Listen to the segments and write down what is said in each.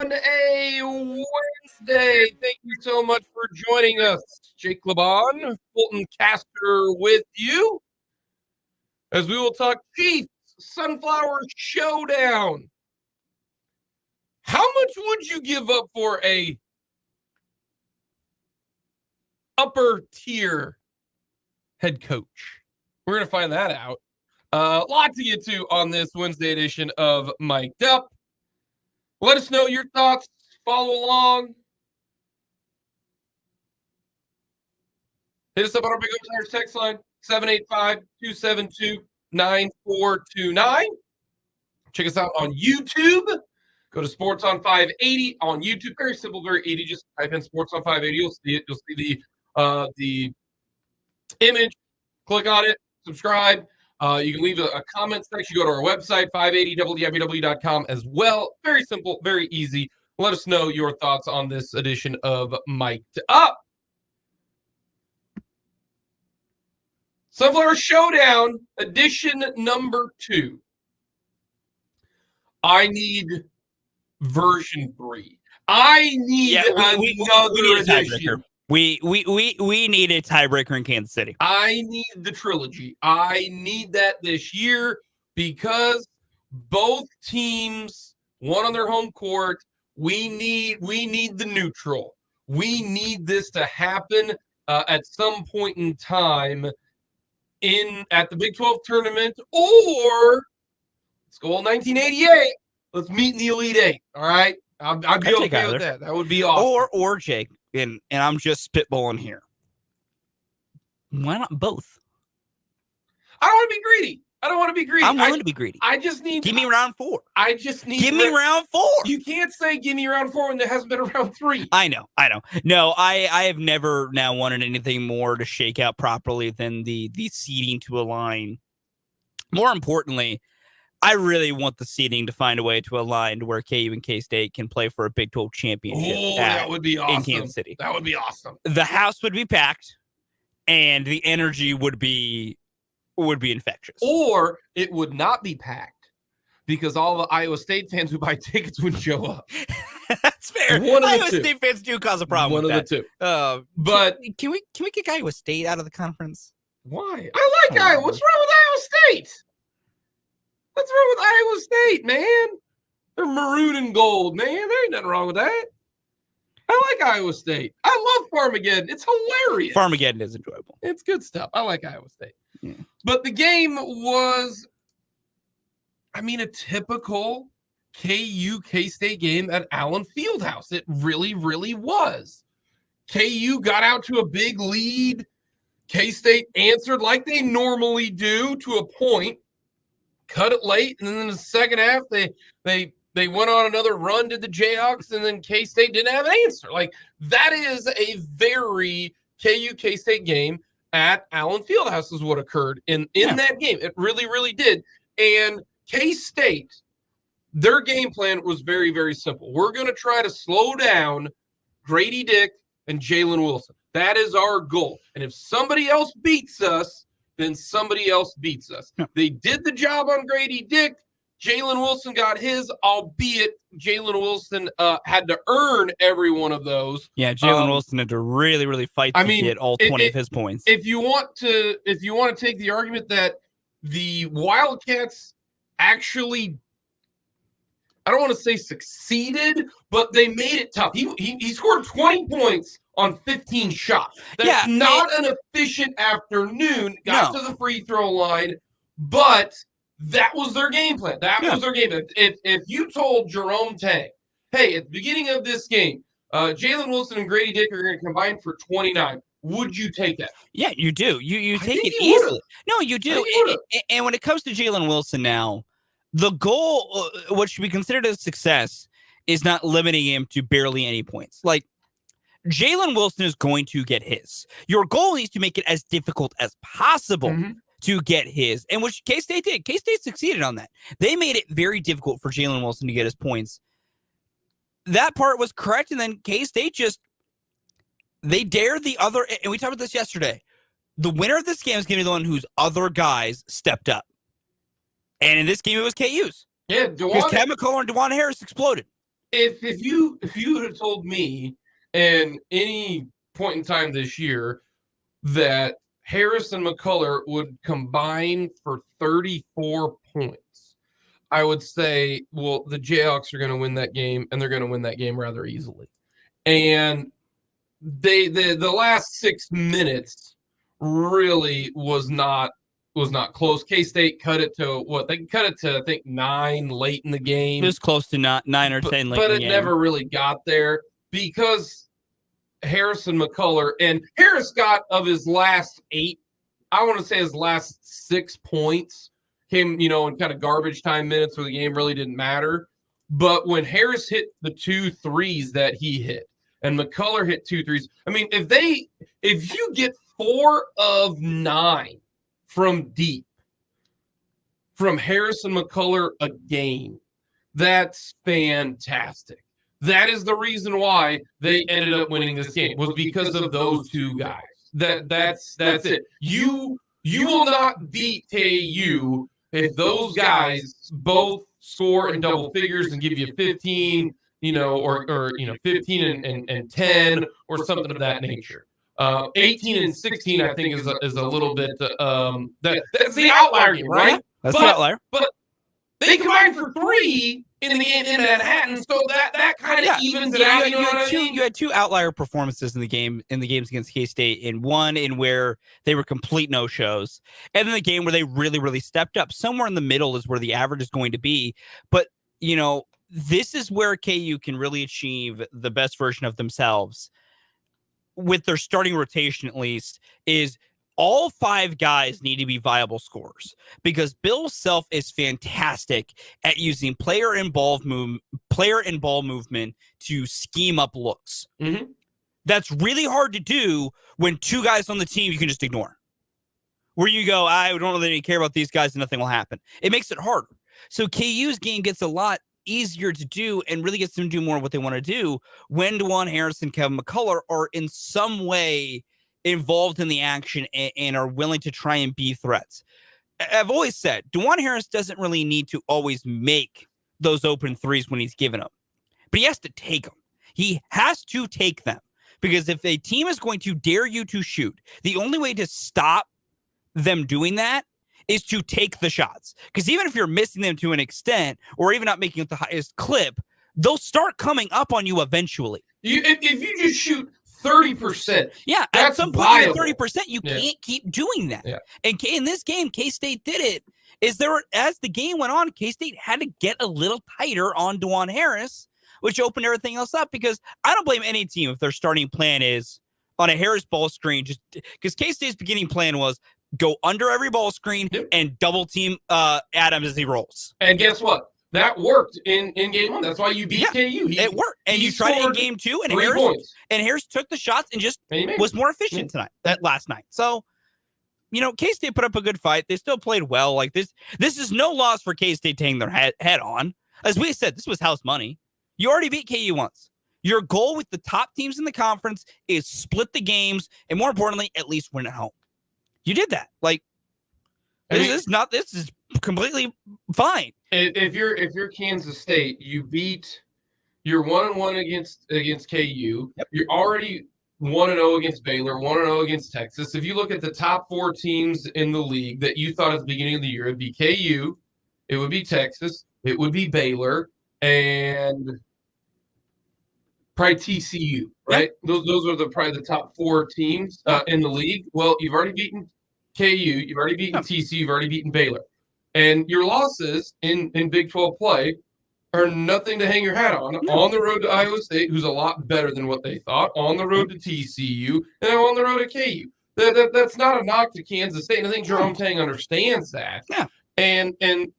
a Wednesday. Thank you so much for joining us. Jake Laban, Fulton Caster with you as we will talk Chiefs Sunflower Showdown. How much would you give up for a upper tier head coach? We're going to find that out. A lot to get to on this Wednesday edition of Mic'd Up. Let us know your thoughts. Follow along. Hit us up on our Big O Tires text line, 785-272-9429. Check us out on YouTube. Go to Sports on 580 on YouTube. Very simple, very easy. Just type in Sports on 580. You'll see it. You'll see the image. Click on it. Subscribe. You can leave a comment section. Go to our website, 580www.com as well. Very simple, very easy. Let us know your thoughts on this edition of Mic'd Up. Sunflower Showdown, edition number 2. I need version 3. I need another edition. We need a tiebreaker in Kansas City. I need the trilogy. I need that this year because both teams won on their home court. We need the neutral. We need this to happen at some point in time at the Big 12 tournament, or let's go all 1988. Let's meet in the Elite Eight. All right, I'd be okay with that. That would be awesome. Or Jake. And I'm just spitballing here. Why not both? I don't want to be greedy. I'm willing to be gready. I just need. Give me round 4. Give me round 4. You can't say give me round 4 when there hasn't been a round 3. I know. No, I have never now wanted anything more to shake out properly than the seeding to align. More importantly, I really want the seeding to find a way to align to where KU and K-State can play for a Big 12 championship. Oh, that would be awesome. In Kansas City. That would be awesome. The house would be packed, and the energy would be infectious. Or it would not be packed because all the Iowa State fans who buy tickets wouldn't show up. That's fair. Iowa State fans do cause a problem. One with of the that. two. But can we kick Iowa State out of the conference? Why? I like Iowa. What's wrong with Iowa State? What's wrong with Iowa State, man? They're maroon and gold, man. There ain't nothing wrong with that. I like Iowa State. I love Farmageddon. It's hilarious. Farmageddon is enjoyable. It's good stuff. I like Iowa State. Yeah. But the game was, a typical KU K-State game at Allen Fieldhouse. It really, really was. KU got out to a big lead. K-State answered like they normally do to a point. Cut it late, and then in the second half, they went on another run to the Jayhawks, and then K-State didn't have an answer. Like, that is a very KU K-State game at Allen Fieldhouse is what occurred in that game. It really, really did. And K-State, their game plan was very, very simple. We're going to try to slow down Grady Dick and Jalen Wilson. That is our goal. And if somebody else beats us, then somebody else beats us. They did the job on Grady Dick. Jalen Wilson got his, albeit Jalen Wilson had to earn every one of those. Yeah, Jalen Wilson had to really, really fight to get all 20 of his points. If you want to take the argument that the Wildcats actually, I don't want to say succeeded, but they made it tough. He scored 20 points on 15 shots. That's not an efficient afternoon. Got to the free throw line, but that was their game plan. That was their game plan. If you told Jerome Tang, hey, at the beginning of this game, Jalen Wilson and Grady Dick are going to combine for 29, would you take that? Yeah, you do. You take it easily. No, you do. And when it comes to Jalen Wilson now, the goal, what should be considered a success, is not limiting him to barely any points. Like, Jalen Wilson is going to get his. Your goal is to make it as difficult as possible to get his, and which K-State did. K-State succeeded on that. They made it very difficult for Jalen Wilson to get his points. That part was correct, and then K-State they dared the other, and we talked about this yesterday. The winner of this game is going to be the one whose other guys stepped up. And in this game, it was KU's. Yeah, because Kevin McCullough and DeJuan Harris exploded. if you would have told me in any point in time this year that Harris and McCullough would combine for 34 points, I would say, well, the Jayhawks are going to win that game, and they're going to win that game rather easily. And the last 6 minutes really was not close. K-State cut it to what? They cut it to, I think, 9 late in the game. It was close to 9 or 10 late in the game. But it never really got there because Harrison McCullough, and Harris got of his last 8, I want to say his last 6 points came, in kind of garbage time minutes where the game really didn't matter. But when Harris hit the 2 threes that he hit, and McCullough hit 2 threes, I mean, if you get 4 of 9 from deep from Harrison McCullough a game, that's fantastic. That is the reason why they ended up winning this game, was because of those 2 guys. That's it. You will not beat KU if those guys both score in double figures and give you 15, or 15 and 10 or something of that nature. 18 and 16, I think, is a little bit that's the outlier game, right? That's the outlier. But they combined for 3 in the game in Manhattan, so that kind of evens it out. You had 2 outlier performances in the games against K-State, in one in where they were complete no-shows, and then the game where they really, really stepped up. Somewhere in the middle is where the average is going to be. But this is where KU can really achieve the best version of themselves with their starting rotation, at least, is all 5 guys need to be viable scorers, because Bill Self is fantastic at using player and ball movement to scheme up looks. Mm-hmm. That's really hard to do when 2 guys on the team you can just ignore. Where you go, I don't really care about these guys and nothing will happen. It makes it harder. So KU's game gets a lot easier to do and really gets them to do more of what they want to do when DeJuan Harris and Kevin McCullough are in some way involved in the action and are willing to try and be threats. I've always said DeJuan Harris doesn't really need to always make those open threes when he's given them, but he has to take them. He has to take them, because if a team is going to dare you to shoot, the only way to stop them doing that is to take the shots. Because even if you're missing them to an extent, or even not making it the highest clip, they'll start coming up on you eventually. If you just shoot 30%. Yeah, at some point, 30%, you can't keep doing that. Yeah. And in this game, K-State did it. As the game went on, K-State had to get a little tighter on DeJuan Harris, which opened everything else up, because I don't blame any team if their starting plan is on a Harris ball screen, just because K-State's beginning plan was go under every ball screen and double team Adams as he rolls. And guess what? That worked in game 1. That's why you beat KU. It worked. And you tried it in game 2, and Harris took the shots and just was more efficient last night. So, K-State put up a good fight. They still played well. Like this is no loss for K-State to hang their head on. As we said, this was house money. You already beat KU once. Your goal with the top teams in the conference is split the games, and more importantly, at least win at home. You did that. This is completely fine. If you're Kansas State, you're 1-1 against KU. Yep. You're already 1-0 against Baylor, 1-0 against Texas. If you look at the top 4 teams in the league that you thought at the beginning of the year, it'd be KU, it would be Texas, it would be Baylor, and probably TCU, right? Yep. Those are probably the top 4 teams in the league. Well, you've already beaten KU, you've already beaten TCU, you've already beaten Baylor. And your losses in Big 12 play are nothing to hang your hat on. No. On the road to Iowa State, who's a lot better than what they thought. On the road to TCU, and on the road to KU. That's not a knock to Kansas State. And I think Jerome Tang understands that. Yeah. And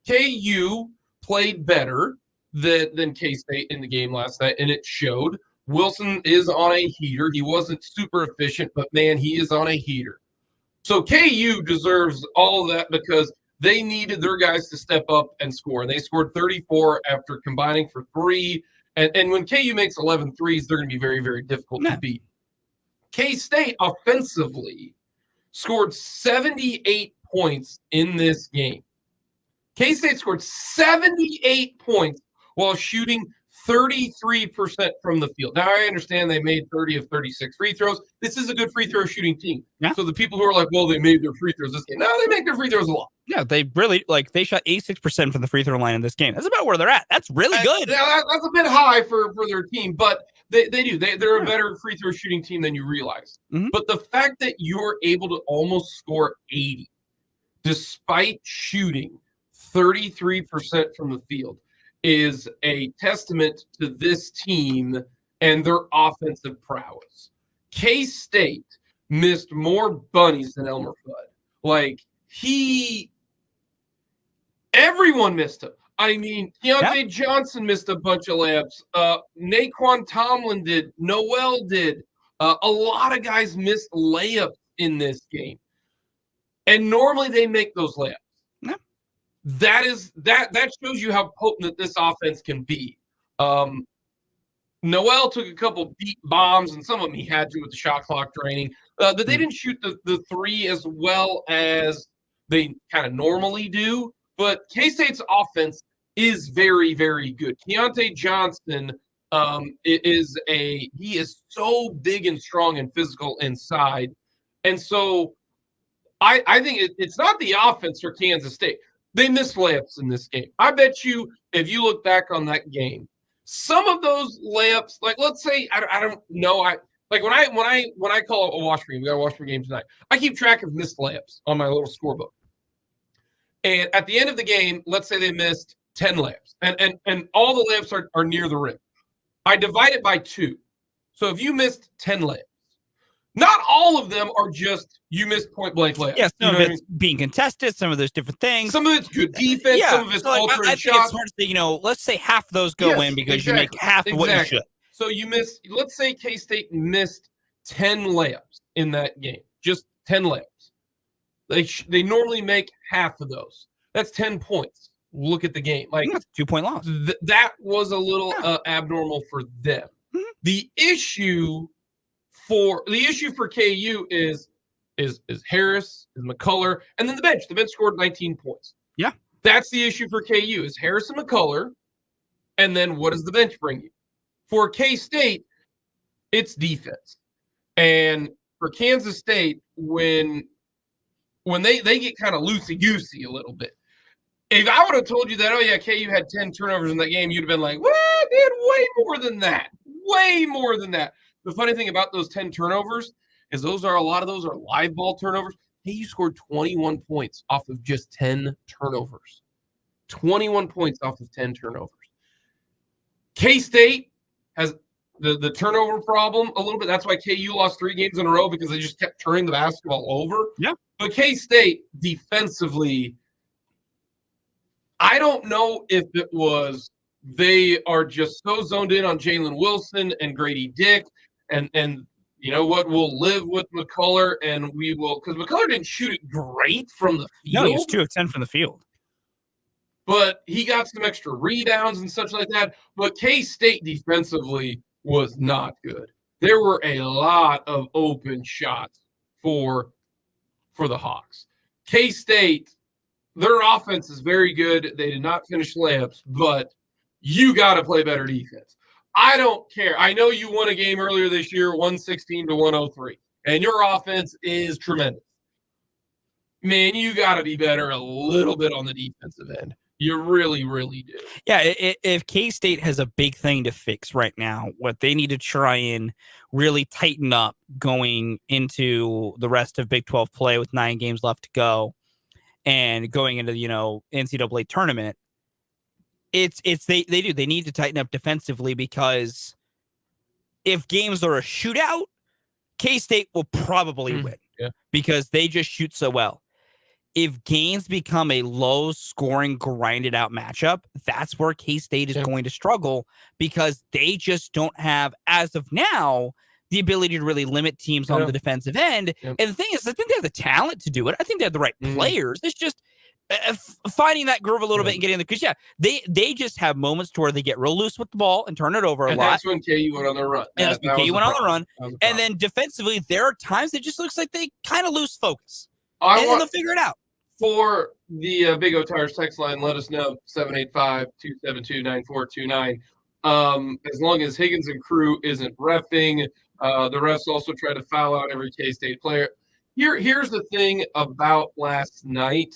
KU played better than K-State in the game last night, and it showed. Wilson is on a heater. He wasn't super efficient, but, man, he is on a heater. So KU deserves all of that because they needed their guys to step up and score. And they scored 34 after combining for 3. And when KU makes 11 threes, they're going to be very, very difficult to beat. K-State offensively scored 78 points in this game. K-State scored 78 points while shooting 33% from the field. Now, I understand they made 30 of 36 free throws. This is a good free throw shooting team. Yeah. So the people who are like, well, they made their free throws this game. No, they make their free throws a lot. Yeah, they really, they shot 86% from the free throw line in this game. That's about where they're at. That's really good. That's a bit high for their team, but they do. They're a better free throw shooting team than you realize. Mm-hmm. But the fact that you're able to almost score 80 despite shooting 33% from the field is a testament to this team and their offensive prowess. K-State missed more bunnies than Elmer Fudd. Everyone missed him. I mean, Keontae Johnson missed a bunch of layups. Naquan Tomlin did. Noel did. A lot of guys missed layups in this game. And normally they make those layups. Yeah. That shows you how potent that this offense can be. Noel took a couple deep bombs, and some of them he had to with the shot clock draining. That they didn't shoot the three as well as they kind of normally do. But K-State's offense is very, very good. Keontae Johnson he is so big and strong and physical inside. And so I think it's not the offense for Kansas State. They missed layups in this game. I bet you, if you look back on that game, some of those layups, like let's say, I don't know, when I call a Washburn game, we got a Washburn game tonight. I keep track of missed layups on my little scorebook. And at the end of the game, let's say they missed 10 layups, and all the layups are near the rim. I divide it by 2. So if you missed 10 layups, not all of them are just you missed point blank layups. Yeah, some of it's being contested, some of those different things. Some of it's good defense, some of it's altering I shots. think it's hard to say, let's say half of those go in because you make half of what you should. So let's say K-State missed 10 layups in that game, just 10 layups. They normally make half of those. That's 10 points. Look at the game. That's a 2-point loss. That was a little abnormal for them. Mm-hmm. The issue for KU is Harris, is McCullough, and then the bench. The bench scored 19 points. Yeah. That's the issue for KU is Harris and McCullough, and then what does the bench bring you? For K-State, it's defense. And for Kansas State, when they get kind of loosey-goosey a little bit, if I would have told you that, KU had 10 turnovers in that game, you'd have been like, what? They had way more than that. Way more than that. The funny thing about those 10 turnovers is a lot of those are live ball turnovers. KU scored 21 points off of just 10 turnovers. 21 points off of 10 turnovers. K-State has the turnover problem a little bit. That's why KU lost 3 games in a row because they just kept turning the basketball over. Yeah. But K-State defensively, I don't know if it was they are just so zoned in on Jalen Wilson and Grady Dick, and you know what? We'll live with McCullough, and we will because McCullough didn't shoot it great from the field. No, he was 2 of 10 from the field. But he got some extra rebounds and such like that. But K-State defensively was not good. There were a lot of open shots for the Hawks. K-State, their offense is very good. They did not finish layups, but you got to play better defense. I don't care. I know you won a game earlier this year, 116-103, and your offense is tremendous. Man, you got to be better a little bit on the defensive end. You really, really do. Yeah, if K-State has a big thing to fix right now, what they need to try and really tighten up going into the rest of Big 12 play with 9 games left to go and going into the NCAA tournament, they need to tighten up defensively because if games are a shootout, K-State will probably win because they just shoot so well. If games become a low-scoring, grinded-out matchup, that's where K-State is going to struggle because they just don't have, as of now, the ability to really limit teams on the defensive end. And the thing is, I think they have the talent to do it. I think they have the right players. It's just finding that groove a little bit and getting because they just have moments to where they get real loose with the ball and turn it over a lot. That's when KU went on the run. And that's when KU went on the run. And then defensively, there are times it just looks like they kind of lose focus. And they'll figure it out. For the Big O Tires text line, let us know, 785-272-9429. as long as Higgins and crew isn't reffing. The refs also try to foul out every K-State player. Here's the thing about last night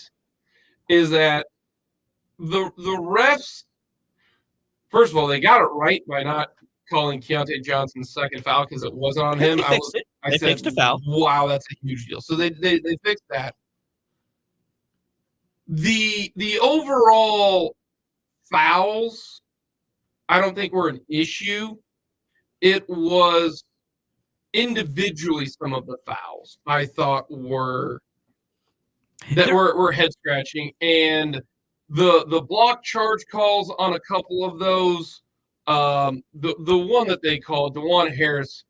is that the refs, first of all, they got it right by not calling Keontae Johnson's second foul because it wasn't on him. They fixed the foul. Wow, that's a huge deal. So they fixed that. The overall fouls, I don't think were an issue. It was individually some of the fouls I thought were head scratching, and the block charge calls on a couple of those. The one that they called, DeJuan Harris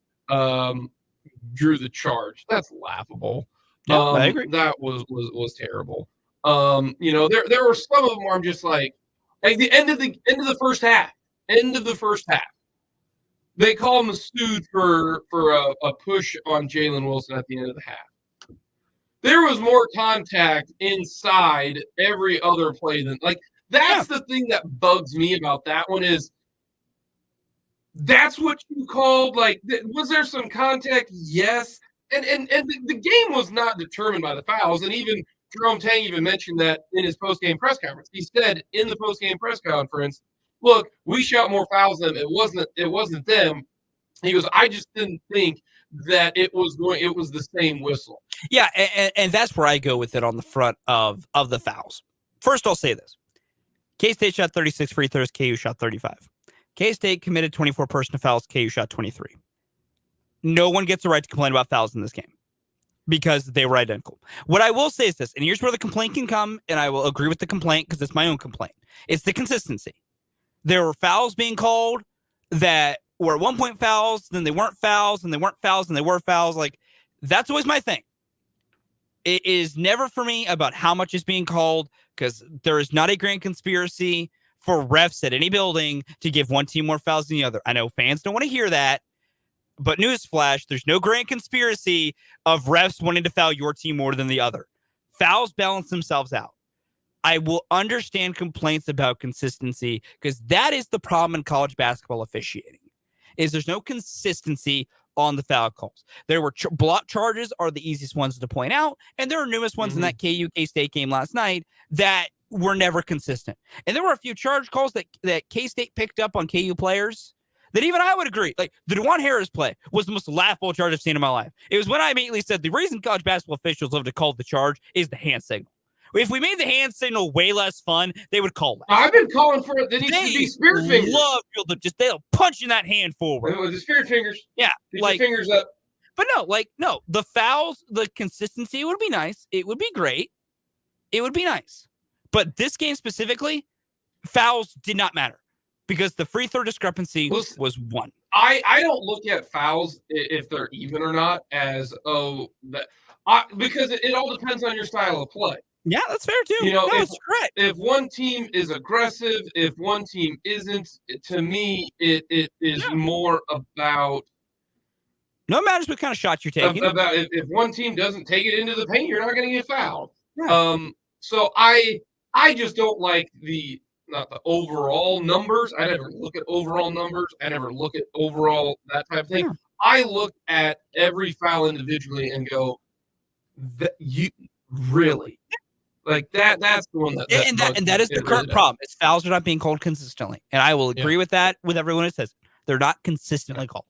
drew the charge. That's laughable. Yeah, I agree. That was terrible. There were some of them where I'm just like the end of the first half. They call him a stooge for a push on Jalen Wilson at the end of the half. There was more contact inside every other play than that's the thing that bugs me about that one is that's what you called was there some contact? Yes. And the game was not determined by the fouls, and even Jerome Tang even mentioned that in his post-game press conference. He said in the post-game press conference, look, we shot more fouls than it wasn't them. He goes, I just didn't think that it was the same whistle. Yeah, and that's where I go with it on the front of the fouls. First, I'll say this. K-State shot 36 free throws, KU shot 35. K-State committed 24 personal fouls, KU shot 23. No one gets the right to complain about fouls in this game because they were identical. What I will say is this, and here's where the complaint can come, and I will agree with the complaint because it's my own complaint. It's the consistency. There were fouls being called that were at one point fouls, then they weren't fouls, and they weren't fouls, and they were fouls. That's always my thing. It is never for me about how much is being called because there is not a grand conspiracy for refs at any building to give one team more fouls than the other. I know fans don't want to hear that, but newsflash, there's no grand conspiracy of refs wanting to foul your team more than the other. Fouls balance themselves out. I will understand complaints about consistency because that is the problem in college basketball officiating, is there's no consistency on the foul calls. There were block charges are the easiest ones to point out, and there are numerous ones in that KU K-State game last night that were never consistent. And there were a few charge calls that K-State picked up on KU players that even I would agree. The DeJuan Harris play was the most laughable charge I've seen in my life. It was when I immediately said the reason college basketball officials love to call the charge is the hand signal. If we made the hand signal way less fun, they would call that. I've been calling for it. That needs to be spirit fingers. They'll punch in that hand forward. With the spirit fingers. Yeah. Get your fingers up. But no, the fouls, the consistency would be nice. It would be great. It would be nice. But this game specifically, fouls did not matter because the free throw discrepancy was one. I don't look at fouls if they're even or not as because it all depends on your style of play. Yeah, that's fair too. That's correct. If one team is aggressive, if one team isn't, to me, it is more about. No matters what kind of shot you're taking. About if one team doesn't take it into the paint, you're not going to get fouled. Yeah. So I just don't like not the overall numbers. I never look at overall numbers. I never look at overall that type of thing. Yeah. I look at every foul individually and go, you really. That's the one that is the current problem. Is fouls are not being called consistently, and I will agree with that with everyone who says they're not consistently called.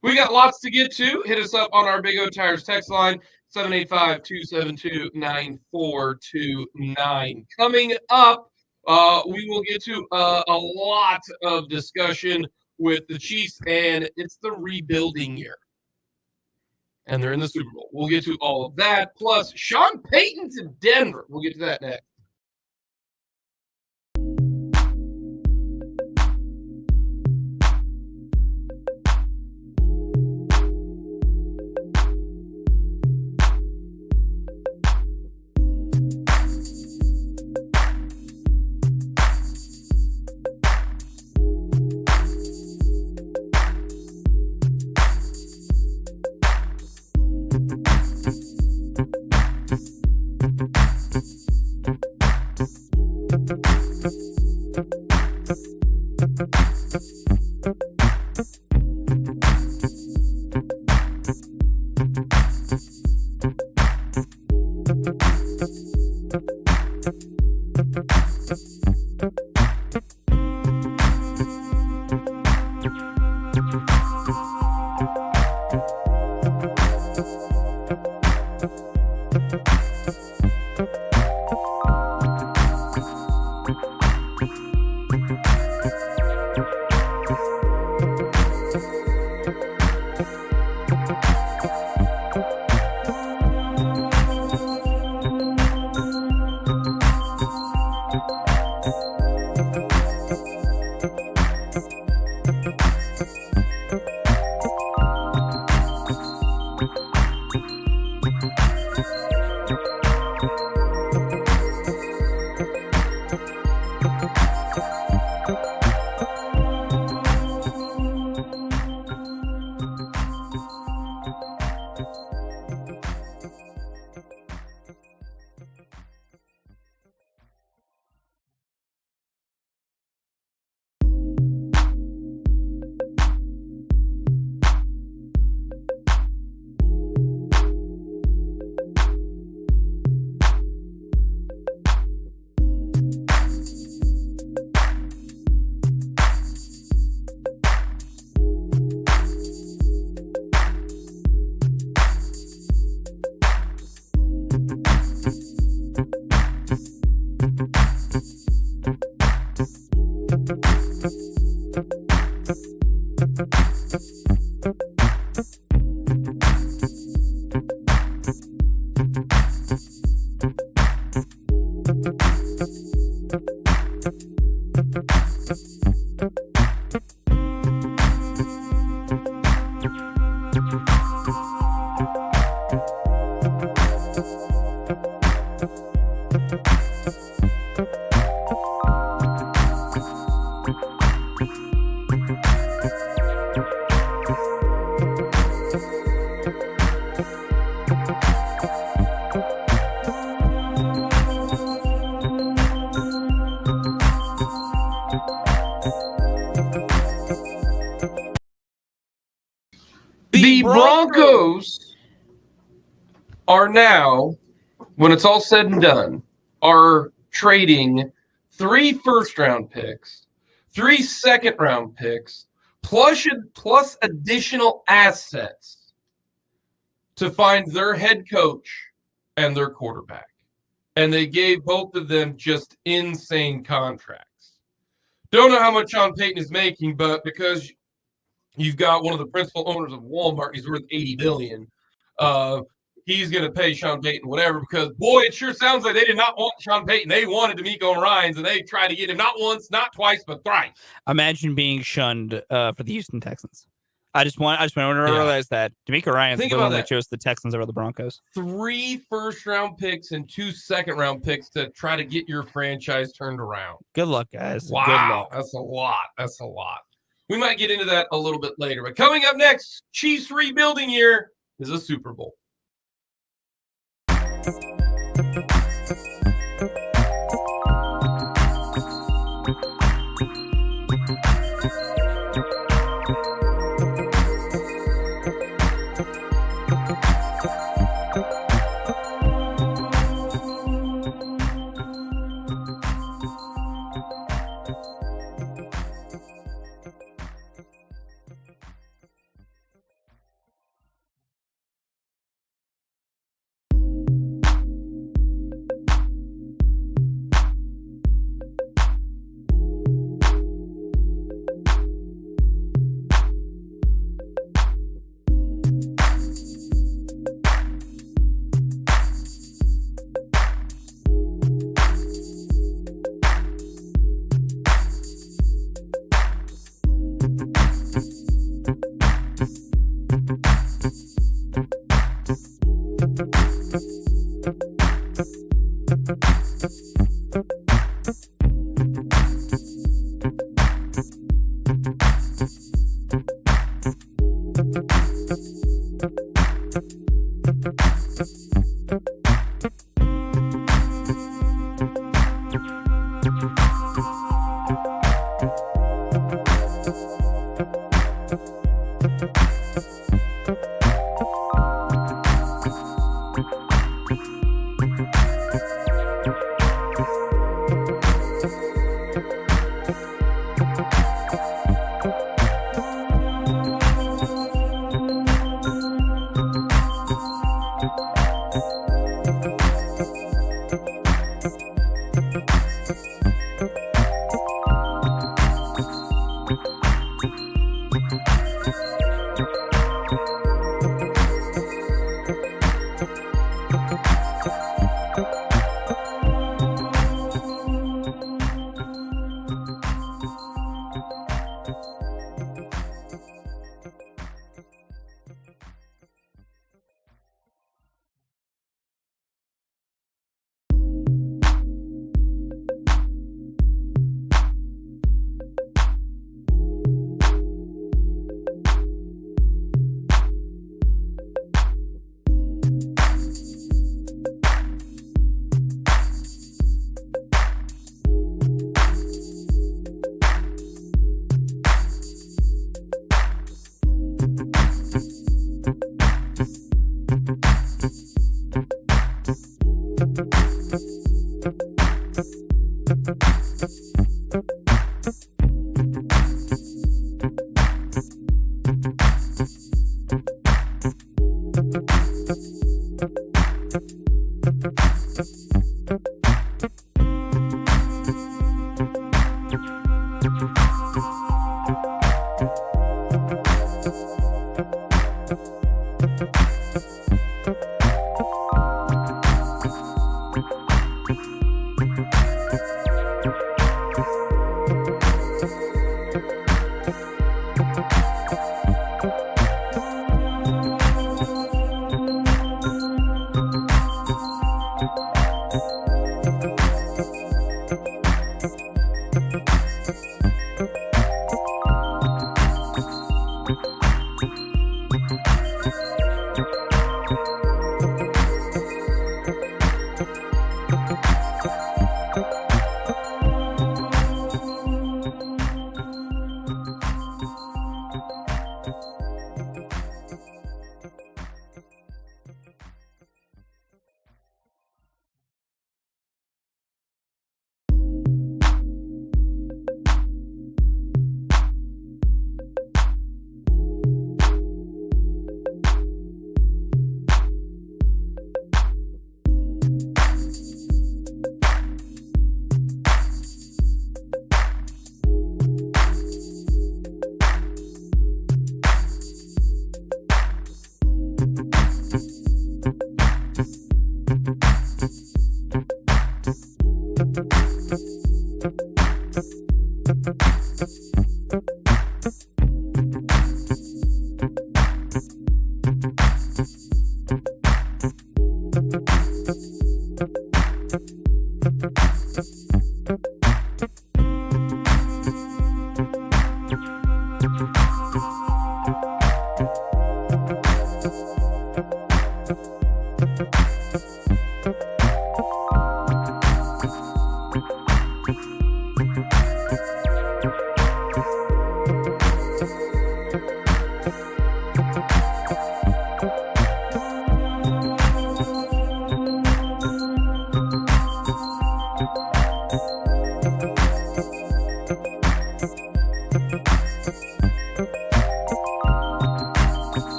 We got lots to get to. Hit us up on our Big O Tires text line 785-272-9429. Coming up, we will get to a lot of discussion with the Chiefs, and it's the rebuilding year. And they're in the Super Bowl. We'll get to all of that. Plus, Sean Payton to Denver. We'll get to that next. The Broncos are now, when it's all said and done, are trading 3 first-round picks, 3 second-round picks, plus additional assets to find their head coach and their quarterback. And they gave both of them just insane contracts. Don't know how much Sean Payton is making, but because you've got one of the principal owners of Walmart, he's worth $80 billion. He's going to pay Sean Payton whatever, because, boy, it sure sounds like they did not want Sean Payton. They wanted D'Amico Ryans, and they tried to get him not once, not twice, but thrice. Imagine being shunned for the Houston Texans. I just want to realize that D'Amico Ryans literally chose the Texans over the Broncos. 3 first-round picks and 2 second-round picks to try to get your franchise turned around. Good luck, guys. Wow, good luck. That's a lot. We might get into that a little bit later. But coming up next, Chiefs rebuilding year is a Super Bowl.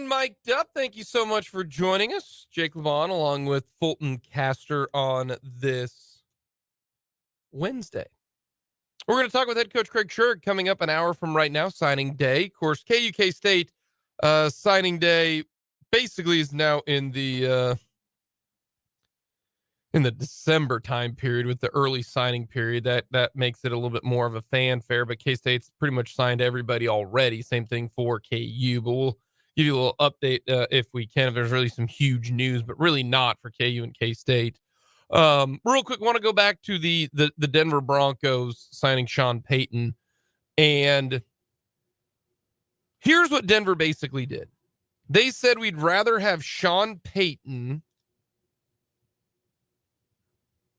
Mic'd up. Thank you so much for joining us. Jake Levon along with Fulton Caster on this Wednesday. We're going to talk with head coach Craig Sherg coming up an hour from right now, signing day. Of course, KUK State signing day basically is now in the December time period with the early signing period. That makes it a little bit more of a fanfare, but K-State's pretty much signed everybody already. Same thing for KU, but we'll give you a little update if we can, if there's really some huge news, but really not for KU and K-State. Real quick, want to go back to the Denver Broncos signing Sean Payton. And here's what Denver basically did. They said we'd rather have Sean Payton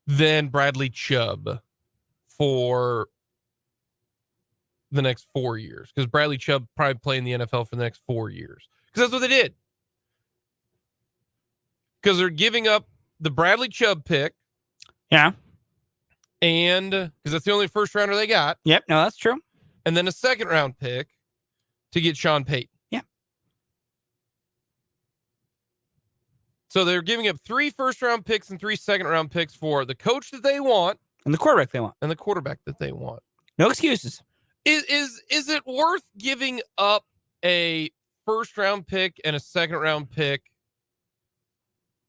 than Bradley Chubb for the next 4 years. Because Bradley Chubb probably play in the NFL for the next 4 years. Because that's what they did. Because they're giving up the Bradley Chubb pick. Yeah. And because that's the only first rounder they got. Yep. No, that's true. And then a second round pick to get Sean Payton. Yeah. So they're giving up 3 first round picks and 3 second round picks for the coach that they want. And the quarterback they want. And the quarterback that they want. No excuses. Is it worth giving up a first round pick and a second round pick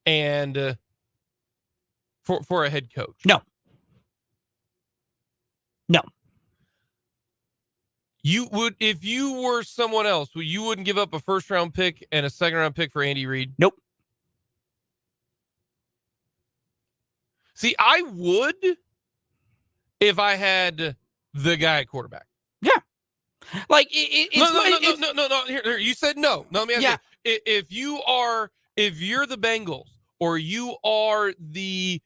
and for a head coach? No. You would, if you were someone else, you wouldn't give up a first round pick and a second round pick for Andy Reid? Nope. See, I would if I had the guy at quarterback. Yeah. Like it's no. Here, you said no. No, let me ask you. If you're the Bengals or you are the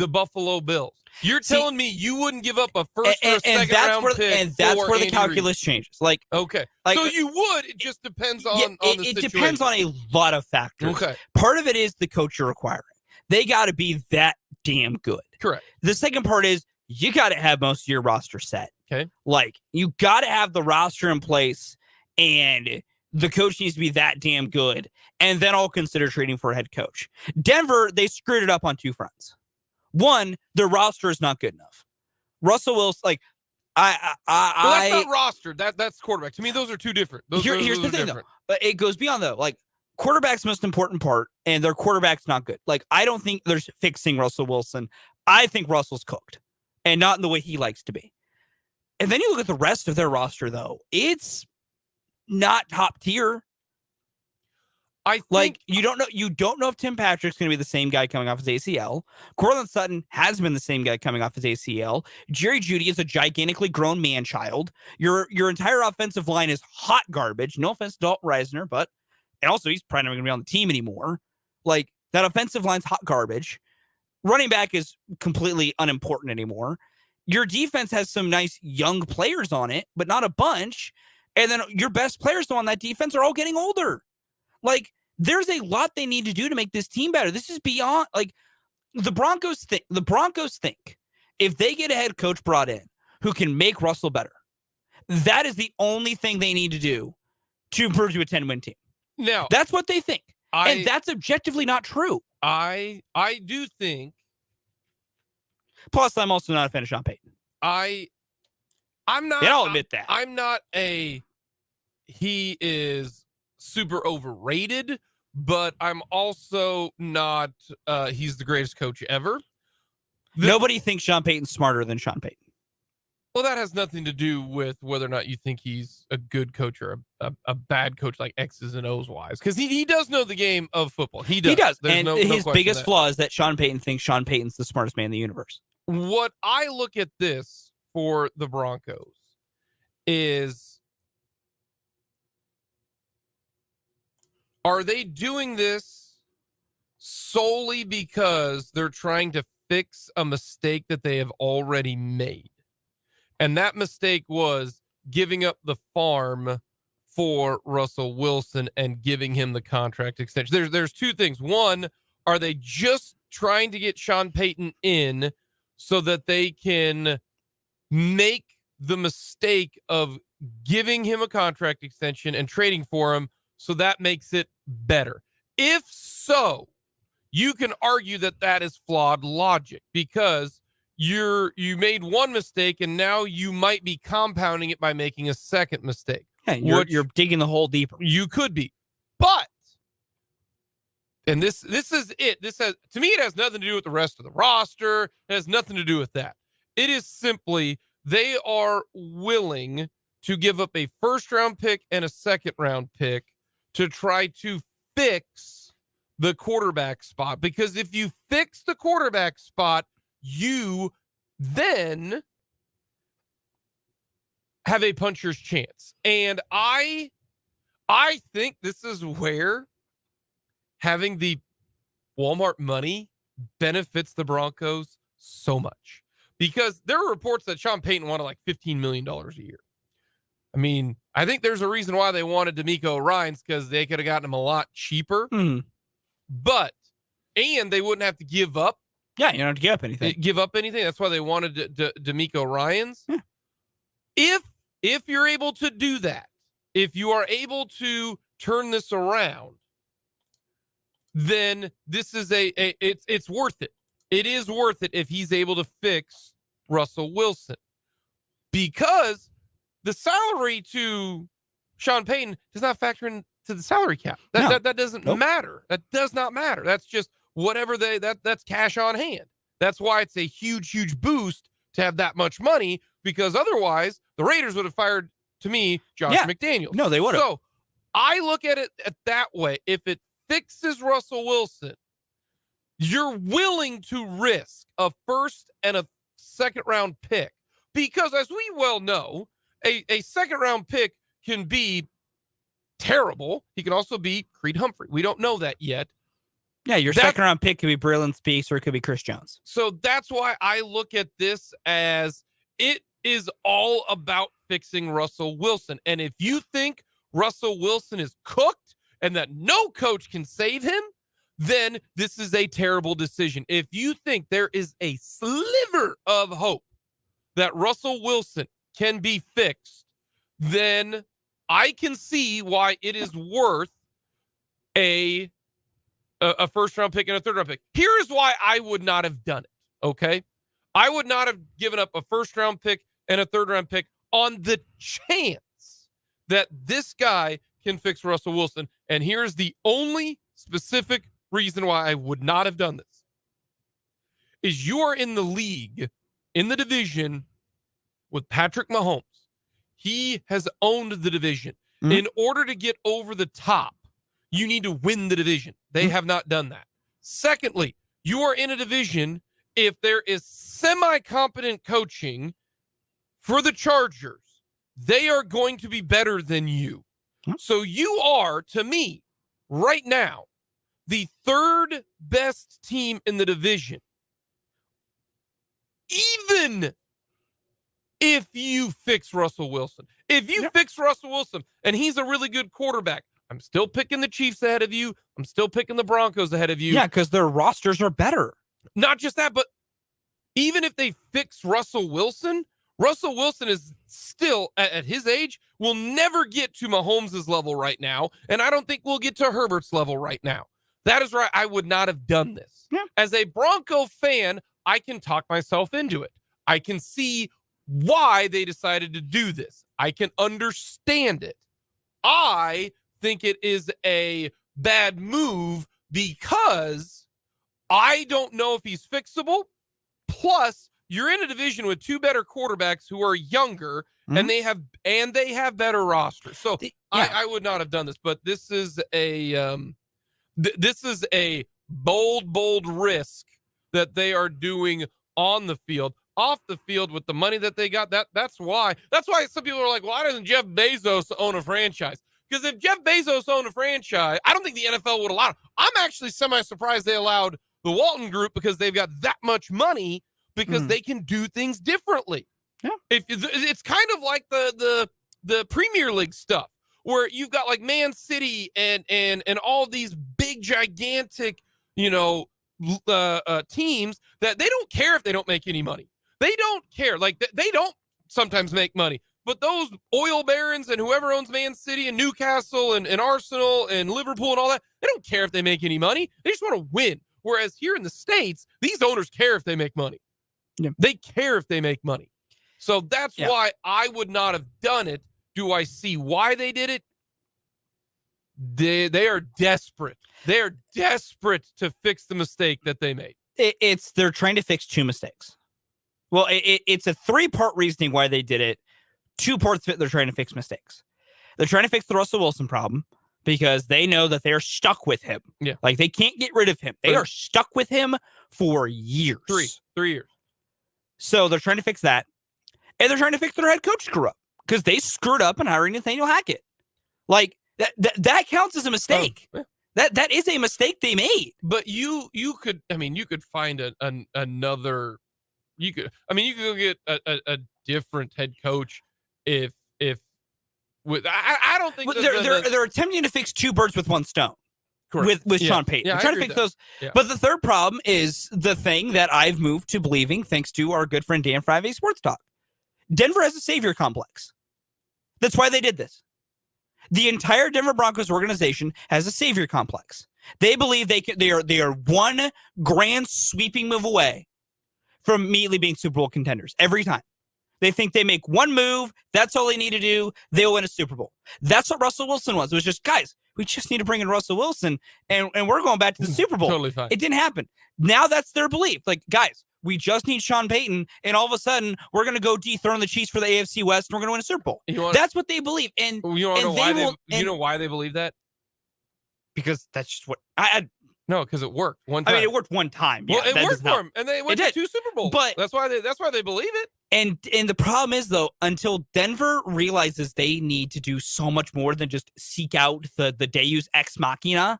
Buffalo Bills, you're telling me you wouldn't give up a first or a second round pick, and that's where the calculus changes. Like, okay, so you would. It just depends on the situation. It depends on a lot of factors. Okay, part of it is the coach you're acquiring. They got to be that damn good. Correct. The second part is you got to have most of your roster set. Okay, like you got to have the roster in place, and the coach needs to be that damn good, and then I'll consider trading for a head coach. Denver, they screwed it up on 2 fronts. One, their roster is not good enough. Russell Wilson, like, that's not roster. That's quarterback. To me, those are 2 different. Here's the thing, though. It goes beyond, though. Like, quarterback's the most important part, and their quarterback's not good. Like, I don't think there's fixing Russell Wilson. I think Russell's cooked, and not in the way he likes to be. And then you look at the rest of their roster, though. It's not top tier. I think, like you don't know if Tim Patrick's going to be the same guy coming off his ACL. Cortland Sutton has been the same guy coming off his ACL. Jerry Jeudy is a gigantically grown man child. Your entire offensive line is hot garbage. No offense to Dalton Reisner, but and also he's probably not going to be on the team anymore. Like that offensive line's hot garbage. Running back is completely unimportant anymore. Your defense has some nice young players on it, but not a bunch. And then your best players on that defense are all getting older. Like, there's a lot they need to do to make this team better. This is beyond, like, the Broncos think if they get a head coach brought in who can make Russell better, that is the only thing they need to do to improve to a 10-win team. Now, that's what they think. And that's objectively not true. I do think. Plus, I'm also not a fan of Sean Payton. I'm not. I'll admit that. I'm not he is super overrated, but I'm also not he's the greatest coach ever. Nobody thinks Sean Payton's smarter than Sean Payton. Well, that has nothing to do with whether or not you think he's a good coach or a bad coach, like X's and O's wise, because he does know the game of football. He does. And his biggest flaw is that Sean Payton thinks Sean Payton's the smartest man in the universe. What I look at this for the Broncos is, are they doing this solely because they're trying to fix a mistake that they have already made? And that mistake was giving up the farm for Russell Wilson and giving him the contract extension. There's 2 things. One, are they just trying to get Sean Payton in so that they can make the mistake of giving him a contract extension and trading for him so that makes it better. If so, you can argue that that is flawed logic because you made one mistake and now you might be compounding it by making a second mistake. Yeah, you're digging the hole deeper. You could be. But, and this is it. To me, it has nothing to do with the rest of the roster. It has nothing to do with that. It is simply they are willing to give up a first-round pick and a second-round pick to try to fix the quarterback spot. Because if you fix the quarterback spot, you then have a puncher's chance. And I think this is where having the Walmart money benefits the Broncos so much. Because there are reports that Sean Payton wanted like $15 million a year. I mean, I think there's a reason why they wanted D'Amico Ryans because they could have gotten him a lot cheaper. But, and they wouldn't have to give up. Yeah, you don't have to give up anything. That's why they wanted D'Amico Ryans. Yeah. If you're able to do that, if you are able to turn this around, then this is it's worth it. It is worth it if he's able to fix Russell Wilson. Because the salary to Sean Payton does not factor into the salary cap. That doesn't matter. That does not matter. That's just whatever that's cash on hand. That's why it's a huge, huge boost to have that much money, because otherwise the Raiders would have fired, to me, Josh McDaniels. No, they would have. So I look at it that way. If it fixes Russell Wilson, you're willing to risk a first and a second round pick, because as we well know, a second round pick can be terrible. He can also be Creed Humphrey. We don't know that yet. Yeah, your second round pick could be Braylon Speaks or it could be Chris Jones. So that's why I look at this as it is all about fixing Russell Wilson. And if you think Russell Wilson is cooked and that no coach can save him, then this is a terrible decision. If you think there is a sliver of hope that Russell Wilson can be fixed, then I can see why it is worth a first round pick and a third round pick. Here is why I would not have done it. Okay. I would not have given up a first round pick and a third round pick on the chance that this guy can fix Russell Wilson. And here's the only specific reason why I would not have done this is you are in the league, in the division with Patrick Mahomes. He has owned the division. In order to get over the top, you need to win the division. They have not done that. Secondly, you are in a division, if there is semi-competent coaching for the Chargers, they are going to be better than you. So you are, to me, right now, the third best team in the division. Even if you fix Russell Wilson. If you fix Russell Wilson and he's a really good quarterback, I'm still picking the Chiefs ahead of you. I'm still picking the Broncos ahead of you. Yeah, because their rosters are better. Not just that, but even if they fix Russell Wilson is still, at his age, will never get to Mahomes' level right now. And I don't think we'll get to Herbert's level right now. That is right. I would not have done this. Yeah. As a Bronco fan, I can talk myself into it. I can see why they decided to do this. I can understand it. I think it is a bad move because I don't know if he's fixable. Plus, you're in a division with two better quarterbacks who are younger, and they have better rosters. So I would not have done this, but this is a bold risk that they are doing on the field. Off the field with the money that they got, that's why some people are like, why doesn't Jeff Bezos own a franchise? Because if Jeff Bezos owned a franchise, I don't think the NFL would allow it. I'm actually semi-surprised they allowed the Walton Group, because they've got that much money, because they can do things differently. Yeah. It's kind of like the Premier League stuff, where you've got like Man City and all these big, gigantic, teams that they don't care if they don't make any money. They don't care. Like, they don't sometimes make money. But those oil barons and whoever owns Man City and Newcastle and Arsenal and Liverpool and all that, they don't care if they make any money. They just want to win. Whereas here in the States, these owners care if they make money. Yeah. They care if they make money. So that's why I would not have done it. Do I see why they did it? They are desperate. They are desperate to fix the mistake that they made. They're trying to fix two mistakes. Well, it's a three-part reasoning why they did it. Two parts of it, they're trying to fix mistakes. They're trying to fix the Russell Wilson problem because they know that they're stuck with him. Yeah. Like, they can't get rid of him. They are stuck with him for years. 3 years. So they're trying to fix that. And they're trying to fix their head coach screw up because they screwed up in hiring Nathaniel Hackett. Like, that counts as a mistake. That is a mistake they made. But you could find another. You could go get a different head coach if with I don't think they're attempting to fix two birds with one stone. Correct. With Sean Payton. Yeah, they're trying to fix those. Yeah. But the third problem is the thing that I've moved to believing thanks to our good friend Dan Friday Sports Talk. Denver has a savior complex. That's why they did this. The entire Denver Broncos organization has a savior complex. They believe they are one grand sweeping move away from immediately being Super Bowl contenders every time. They think they make one move. That's all they need to do. They'll win a Super Bowl. That's what Russell Wilson was. It was just, guys, we just need to bring in Russell Wilson and we're going back to the Super Bowl. Totally fine. It didn't happen. Now that's their belief. Like, guys, we just need Sean Payton, and all of a sudden, we're going to go dethrone the Chiefs for the AFC West, and we're going to win a Super Bowl. That's what they believe. And you know why they believe that? Because that's just what no, because it worked one time. I mean, it worked one time. Well, it worked for them, and they went to 2 Super Bowls. But that's why they believe it. And the problem is, though, until Denver realizes they need to do so much more than just seek out the Deus Ex Machina,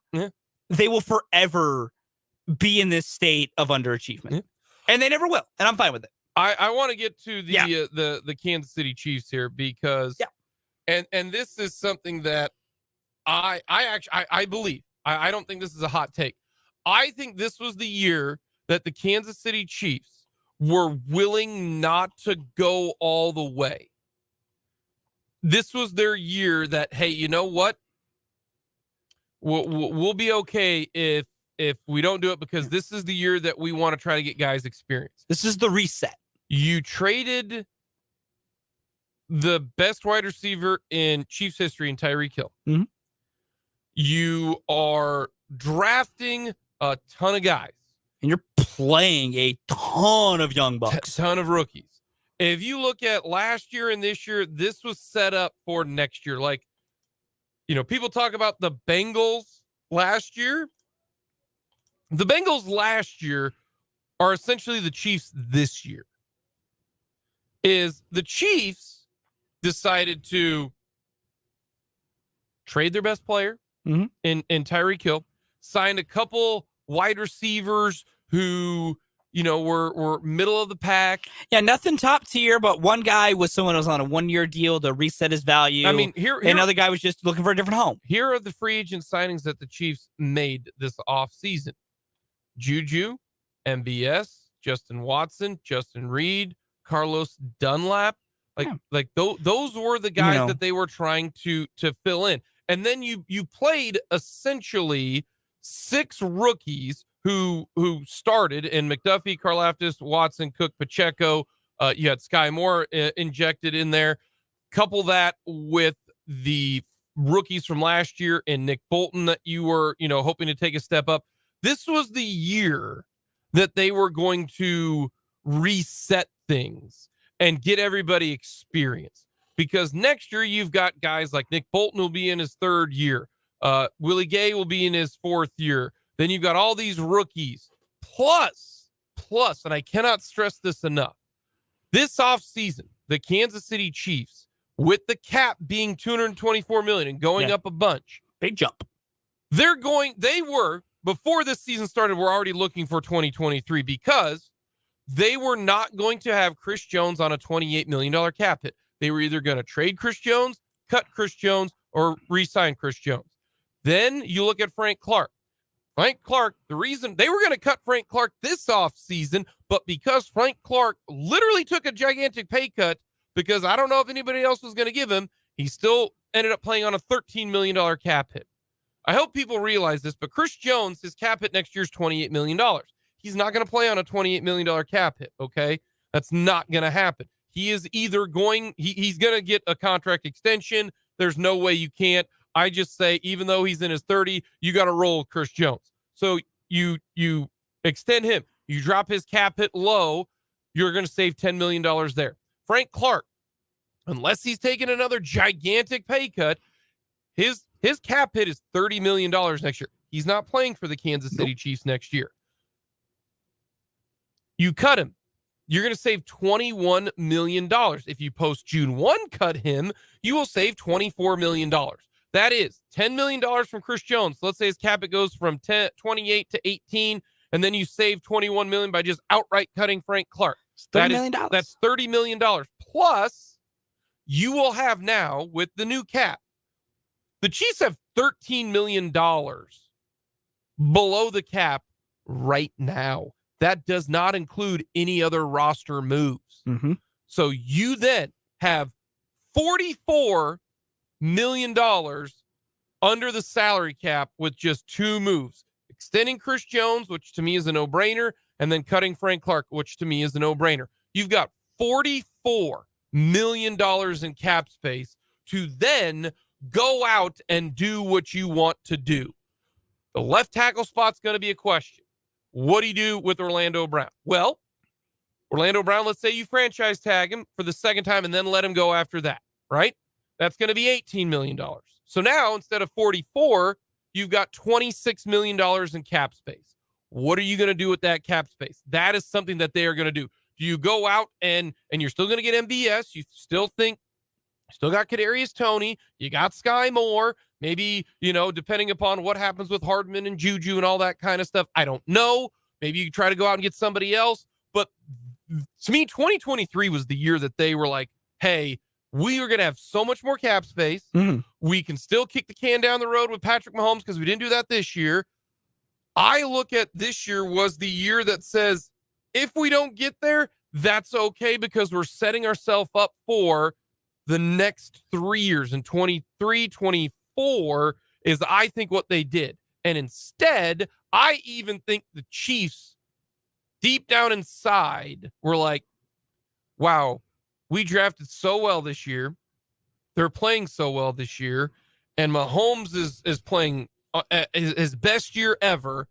they will forever be in this state of underachievement. Yeah. And they never will. And I'm fine with it. I want to get to the Kansas City Chiefs here because and this is something that I actually believe. I don't think this is a hot take. I think this was the year that the Kansas City Chiefs were willing not to go all the way. This was their year that, hey, you know what? We'll be okay if we don't do it because this is the year that we want to try to get guys experience. This is the reset. You traded the best wide receiver in Chiefs history in Tyreek Hill. Mm-hmm. You are drafting a ton of guys. And you're playing a ton of young bucks. Ton of rookies. If you look at last year and this year, this was set up for next year. Like, people talk about the Bengals last year. The Bengals last year are essentially the Chiefs this year. Is the Chiefs decided to trade their best player in Tyreek Hill, signed a couple wide receivers who, were middle of the pack. Yeah, nothing top tier, but one guy was someone who was on a 1-year deal to reset his value. I mean, here another guy was just looking for a different home. Here are the free agent signings that the Chiefs made this offseason. Juju, MBS, Justin Watson, Justin Reid, Carlos Dunlap. Those were the guys that they were trying to fill in. And then you played essentially 6 rookies who started in McDuffie, Karlaftis, Watson, Cook, Pacheco. You had Sky Moore injected in there. Couple that with the rookies from last year and Nick Bolton that you were, hoping to take a step up. This was the year that they were going to reset things and get everybody experience. Because next year you've got guys like Nick Bolton will be in his 3rd year. Willie Gay will be in his 4th year. Then you've got all these rookies. Plus, and I cannot stress this enough, this offseason, the Kansas City Chiefs, with the cap being $224 million and going up a bunch. Big jump. Before this season started, we're already looking for 2023 because they were not going to have Chris Jones on a $28 million cap hit. They were either going to trade Chris Jones, cut Chris Jones, or re-sign Chris Jones. Then you look at Frank Clark. Frank Clark, the reason they were going to cut Frank Clark this offseason, but because Frank Clark literally took a gigantic pay cut because I don't know if anybody else was going to give him. He still ended up playing on a $13 million cap hit. I hope people realize this, but Chris Jones, his cap hit next year is $28 million. He's not going to play on a $28 million cap hit, okay? That's not going to happen. He is either he's going to get a contract extension. There's no way you can't. I just say, even though he's in his 30, you got to roll with Chris Jones. So you extend him. You drop his cap hit low, you're going to save $10 million there. Frank Clark, unless he's taking another gigantic pay cut, his cap hit is $30 million next year. He's not playing for the Kansas City Chiefs next year. You cut him. You're going to save $21 million. If you post June 1 cut him, you will save $24 million. That is $10 million from Chris Jones. Let's say his cap hit goes from 28 to 18, and then you save $21 million by just outright cutting Frank Clark. $30 million. That's $30 million. Plus, you will have now, with the new cap, the Chiefs have $13 million below the cap right now. That does not include any other roster moves. Mm-hmm. So you then have $44 million under the salary cap with just two moves. Extending Chris Jones, which to me is a no-brainer, and then cutting Frank Clark, which to me is a no-brainer. You've got $44 million in cap space to then go out and do what you want to do. The left tackle spot's going to be a question. What do you do with Orlando Brown? Well, Orlando Brown, let's say you franchise tag him for the second time and then let him go after that, right? That's going to be $18 million. So now, instead of 44, you've got $26 million in cap space. What are you going to do with that cap space? That is something that they are going to do. Do you go out and you're still going to get MVS? You still got Kadarius Toney. You got Sky Moore. Maybe, depending upon what happens with Hardman and Juju and all that kind of stuff. I don't know. Maybe you try to go out and get somebody else. But to me, 2023 was the year that they were like, hey, we are going to have so much more cap space. Mm-hmm. We can still kick the can down the road with Patrick Mahomes because we didn't do that this year. I look at this year was the year that says, if we don't get there, that's okay because we're setting ourselves up for the next 3 years. In 23, 24 is, I think, what they did. And instead, I even think the Chiefs, deep down inside, were like, wow, we drafted so well this year. They're playing so well this year. And Mahomes is playing his best year ever.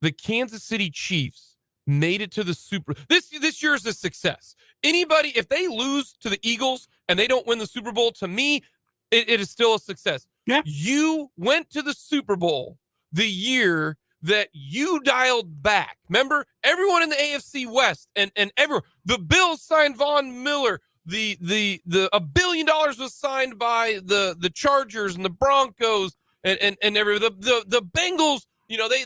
The Kansas City Chiefs made it to the Super. This year is a success. Anybody, if they lose to the Eagles and they don't win the Super Bowl, to me, it is still a success. Yeah. You went to the Super Bowl the year that you dialed back. Remember, everyone in the AFC West and everyone, the Bills signed Von Miller. The $1 billion was signed by the Chargers and the Broncos and the Bengals.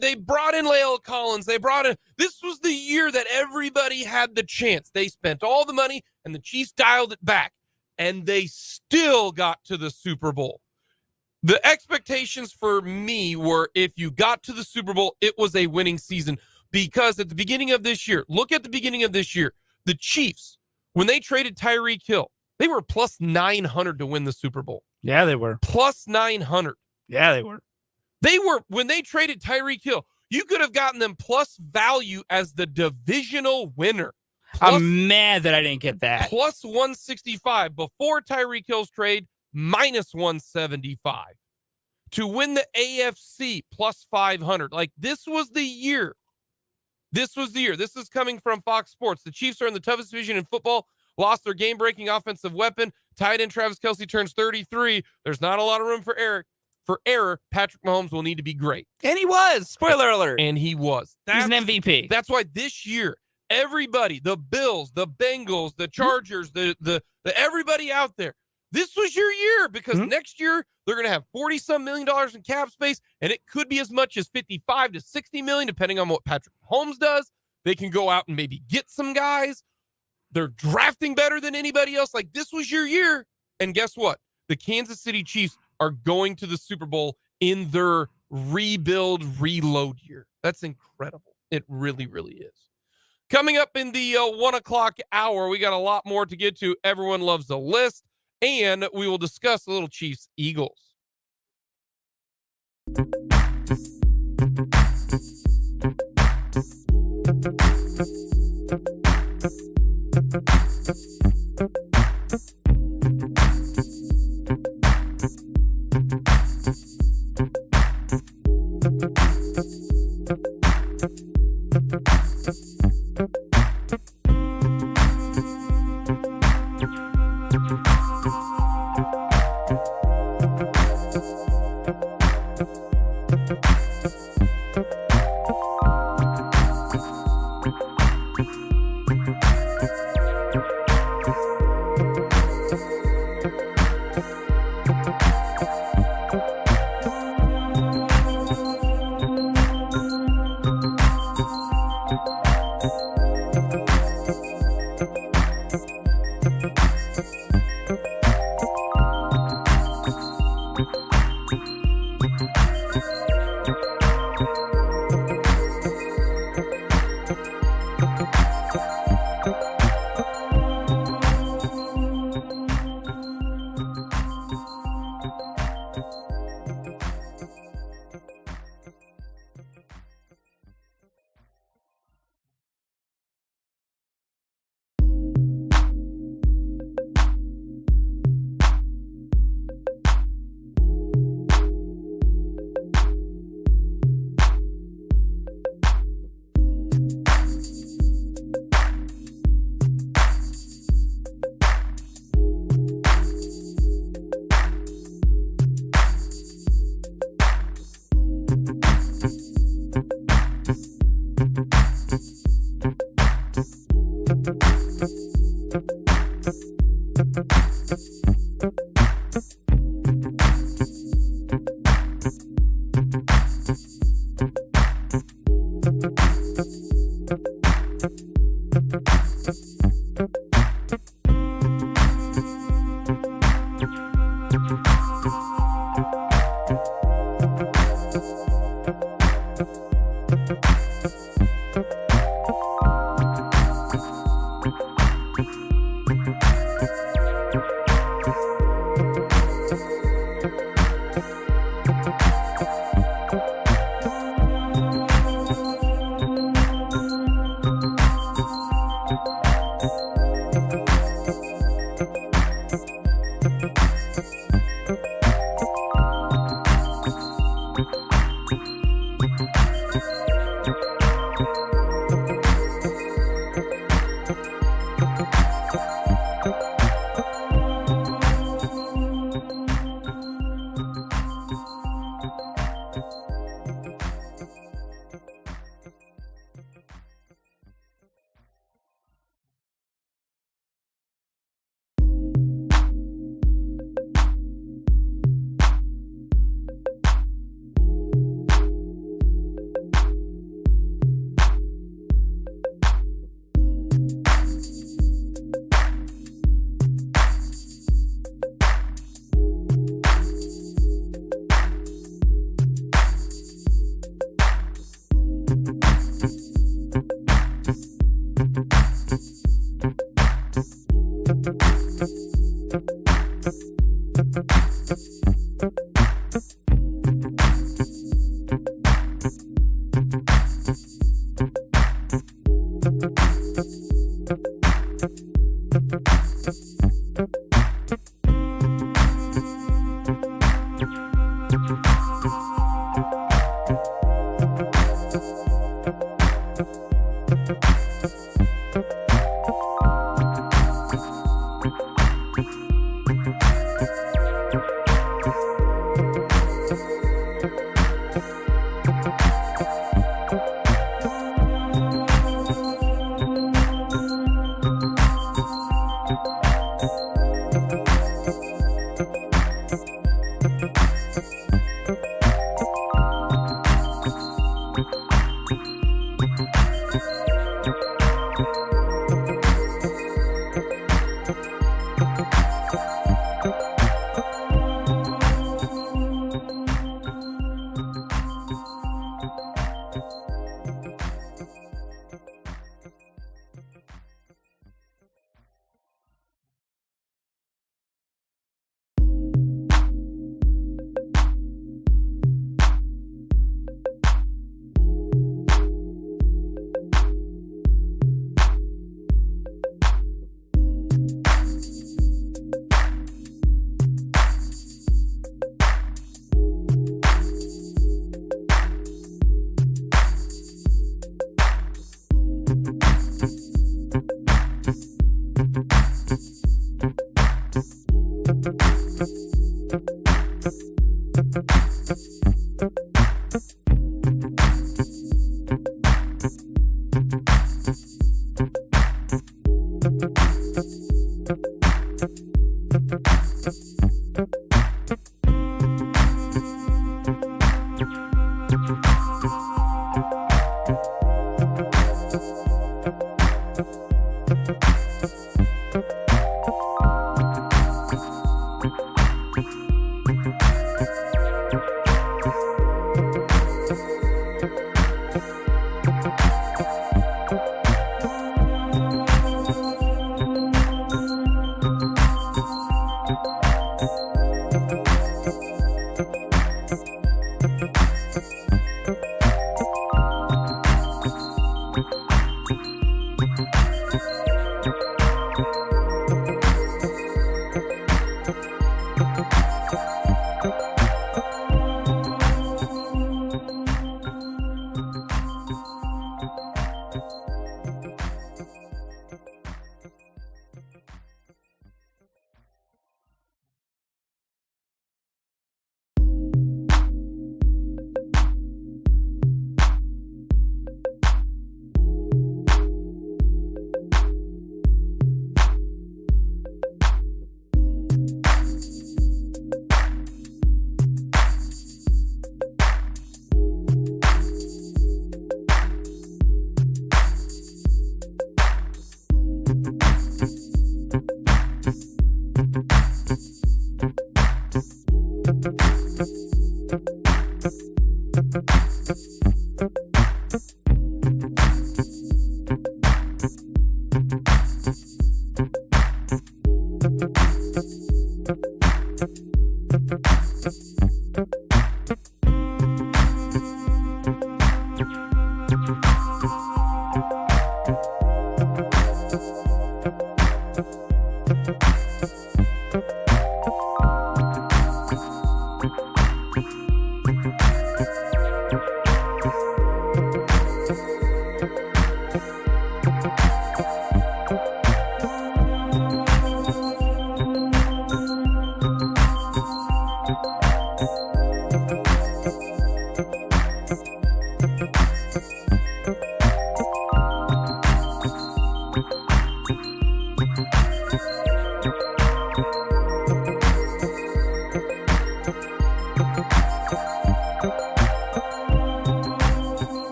They brought in La'el Collins. This was the year that everybody had the chance. They spent all the money and the Chiefs dialed it back and they still got to the Super Bowl. The expectations for me were, if you got to the Super Bowl, it was a winning season, because at the beginning of this year, look at the beginning of this year, the Chiefs, when they traded Tyreek Hill, they were plus 900 to win the Super Bowl. Yeah, they were. Plus 900. Yeah, they were. When they traded Tyreek Hill, you could have gotten them plus value as the divisional winner. I'm mad that I didn't get that. Plus 165 before Tyreek Hill's trade, minus 175 to win the AFC, plus 500. Like, this was the year. This is coming from Fox Sports. The Chiefs are in the toughest division in football, lost their game-breaking offensive weapon. Tight end Travis Kelce turns 33. There's not a lot of room for error. Patrick Mahomes will need to be great. And he was. Spoiler alert. And he was. He's an MVP. That's why this year, everybody, the Bills, the Bengals, the Chargers, the everybody out there, this was your year, because next year they're going to have $40-some million in cap space, and it could be as much as $55 to $60 million, depending on what Patrick Mahomes does. They can go out and maybe get some guys. They're drafting better than anybody else. Like, this was your year. And guess what? The Kansas City Chiefs are going to the Super Bowl in their reload year. That's incredible. It really, really is. Coming up in the 1 o'clock hour, we got a lot more to get to. Everyone loves the list, and we will discuss a little Chiefs-Eagles.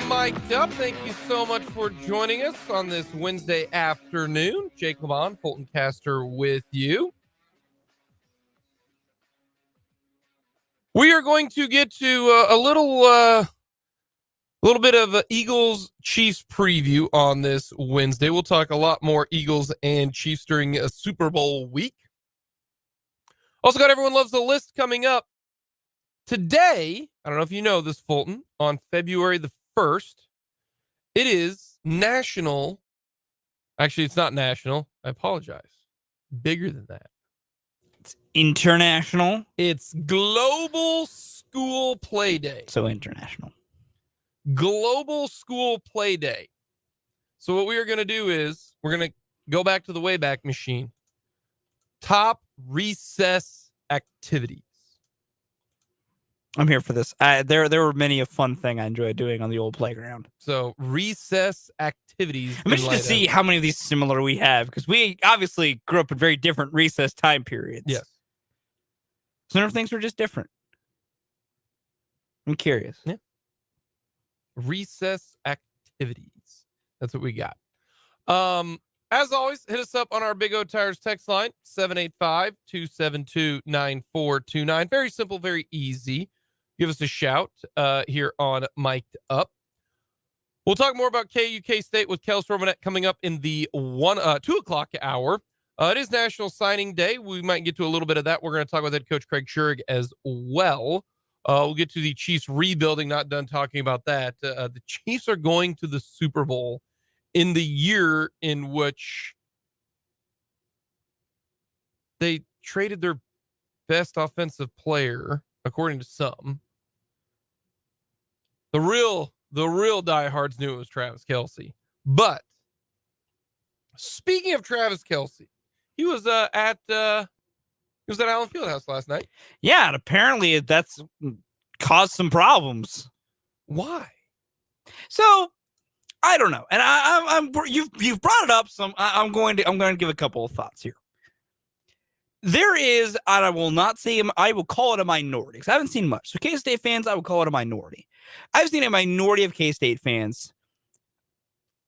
Mic'd Up. Thank you so much for joining us on this Wednesday afternoon. Jake Fulton, Fulton Caster with you. We are going to get to a little bit of Eagles Chiefs preview on this Wednesday. We'll talk a lot more Eagles and Chiefs during a Super Bowl week. Also got Everyone Loves the List coming up today. I don't know if you know this, Fulton, on February the 1st, it is national. Actually, it's not national. I apologize. Bigger than that. It's international. It's Global School Play Day. So international. Global School Play Day. So what we are going to do is we're going to go back to the Wayback Machine. Top recess activities. I'm here for this. There were many a fun thing I enjoyed doing on the old playground. So recess activities. I'm interested to see how many of these similar we have, because we obviously grew up in very different recess time periods. Yes. Some of things were just different. I'm curious. Yeah. Recess activities. That's what we got. As always, hit us up on our Big O Tires text line, 785-272-9429. Very simple, very easy. Give us a shout here on Mic'd Up. We'll talk more about KU K-State with Kellis Robinett coming up in the 2 o'clock hour. It is National Signing Day. We might get to a little bit of that. We're going to talk with head coach Craig Schurig as well. We'll get to the Chiefs rebuilding. Not done talking about that. The Chiefs are going to the Super Bowl in the year in which they traded their best offensive player, according to some. The real diehards knew it was Travis Kelce. But speaking of Travis Kelce, he was at Allen Fieldhouse last night. Yeah, and apparently that's caused some problems. Why? So I don't know, and you've brought it up. I'm going to give a couple of thoughts here. There is, and I will not say, I will call it a minority because I haven't seen much. So K-State fans, I would call it a minority. I've seen a minority of K-State fans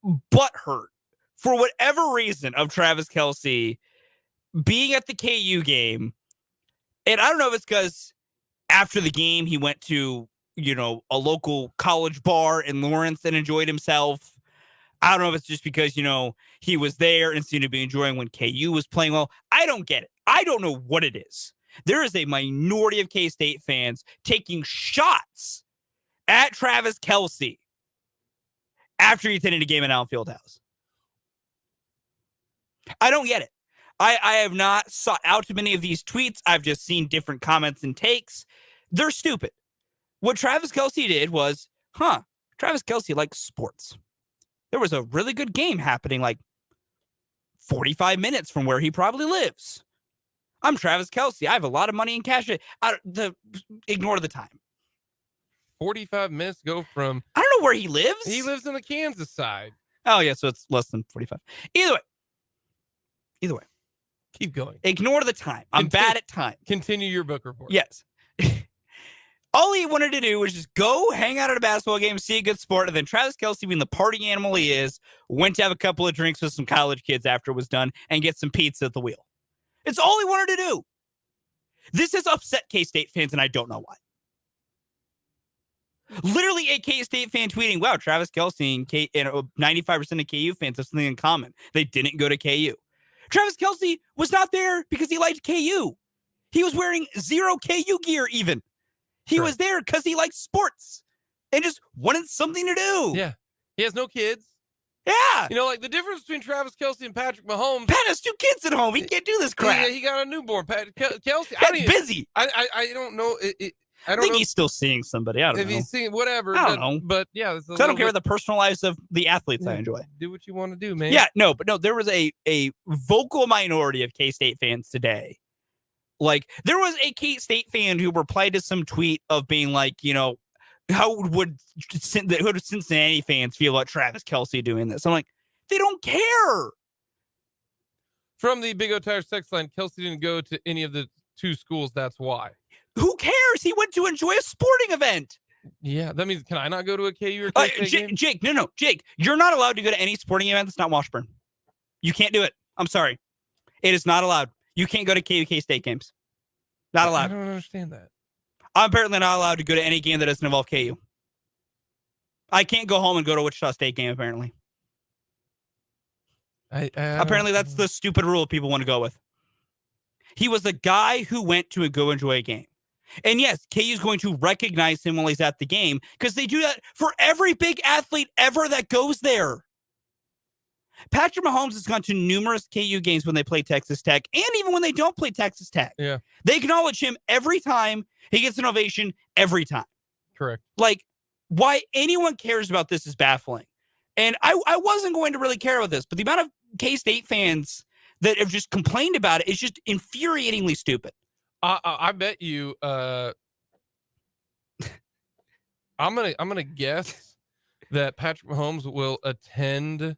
butthurt for whatever reason of Travis Kelce being at the KU game. And I don't know if it's because after the game he went to, a local college bar in Lawrence and enjoyed himself. I don't know if it's just because, he was there and seemed to be enjoying when KU was playing well. I don't get it. I don't know what it is. There is a minority of K-State fans taking shots at Travis Kelce after he attended a game at Allen Fieldhouse. I don't get it. I have not sought out too many of these tweets. I've just seen different comments and takes. They're stupid. What Travis Kelce did was, Travis Kelce likes sports. There was a really good game happening like 45 minutes from where he probably lives. I'm Travis Kelce. I have a lot of money in cash. Ignore the time. 45 minutes go from... I don't know where he lives. He lives in the Kansas side. Oh, yeah, so it's less than 45. Either way. Keep going. Ignore the time. I'm bad at time. Continue your book report. Yes. All he wanted to do was just go hang out at a basketball game, see a good sport, and then Travis Kelce, being the party animal he is, went to have a couple of drinks with some college kids after it was done and get some pizza at the wheel. It's all he wanted to do. This has upset K-State fans, and I don't know why. Literally a K-State fan tweeting, wow, Travis Kelce and 95% of KU fans have something in common. They didn't go to KU. Travis Kelce was not there because he liked KU. He was wearing zero KU gear even. He was there because he likes sports and just wanted something to do. Yeah. He has no kids. Yeah. Like the difference between Travis Kelce and Patrick Mahomes. Pat has 2 kids at home. He can't do this crap. He got a newborn. Kelce. Pat's busy. I don't know. I think he's still seeing somebody. I don't know. If he's seeing whatever. I don't know. But yeah. So I don't care the personal lives of the athletes I enjoy. Do what you want to do, man. Yeah, no, there was a vocal minority of K-State fans today. Like, there was a K-State fan who replied to some tweet of being like, how would Cincinnati fans feel about Travis Kelce doing this? I'm like, they don't care. From the Big O Tires text line, Kelce didn't go to any of the 2 schools. That's why. Who cares? He went to enjoy a sporting event. Yeah, that means, can I not go to a KU or K-State game? Jake, no, Jake, you're not allowed to go to any sporting event that's not Washburn. You can't do it. I'm sorry. It is not allowed. You can't go to KU K-State games. Not allowed. I don't understand that. I'm apparently not allowed to go to any game that doesn't involve KU. I can't go home and go to a Wichita State game, apparently. Apparently, that's the stupid rule people want to go with. He was the guy who went to go enjoy a game. And yes, KU's going to recognize him while he's at the game because they do that for every big athlete ever that goes there. Patrick Mahomes has gone to numerous KU games when they play Texas Tech and even when they don't play Texas Tech. Yeah. They acknowledge him every time. He gets an ovation every time. Correct. Like, why anyone cares about this is baffling. And I wasn't going to really care about this, but the amount of K-State fans that have just complained about it is just infuriatingly stupid. I bet you I'm gonna guess that Patrick Mahomes will attend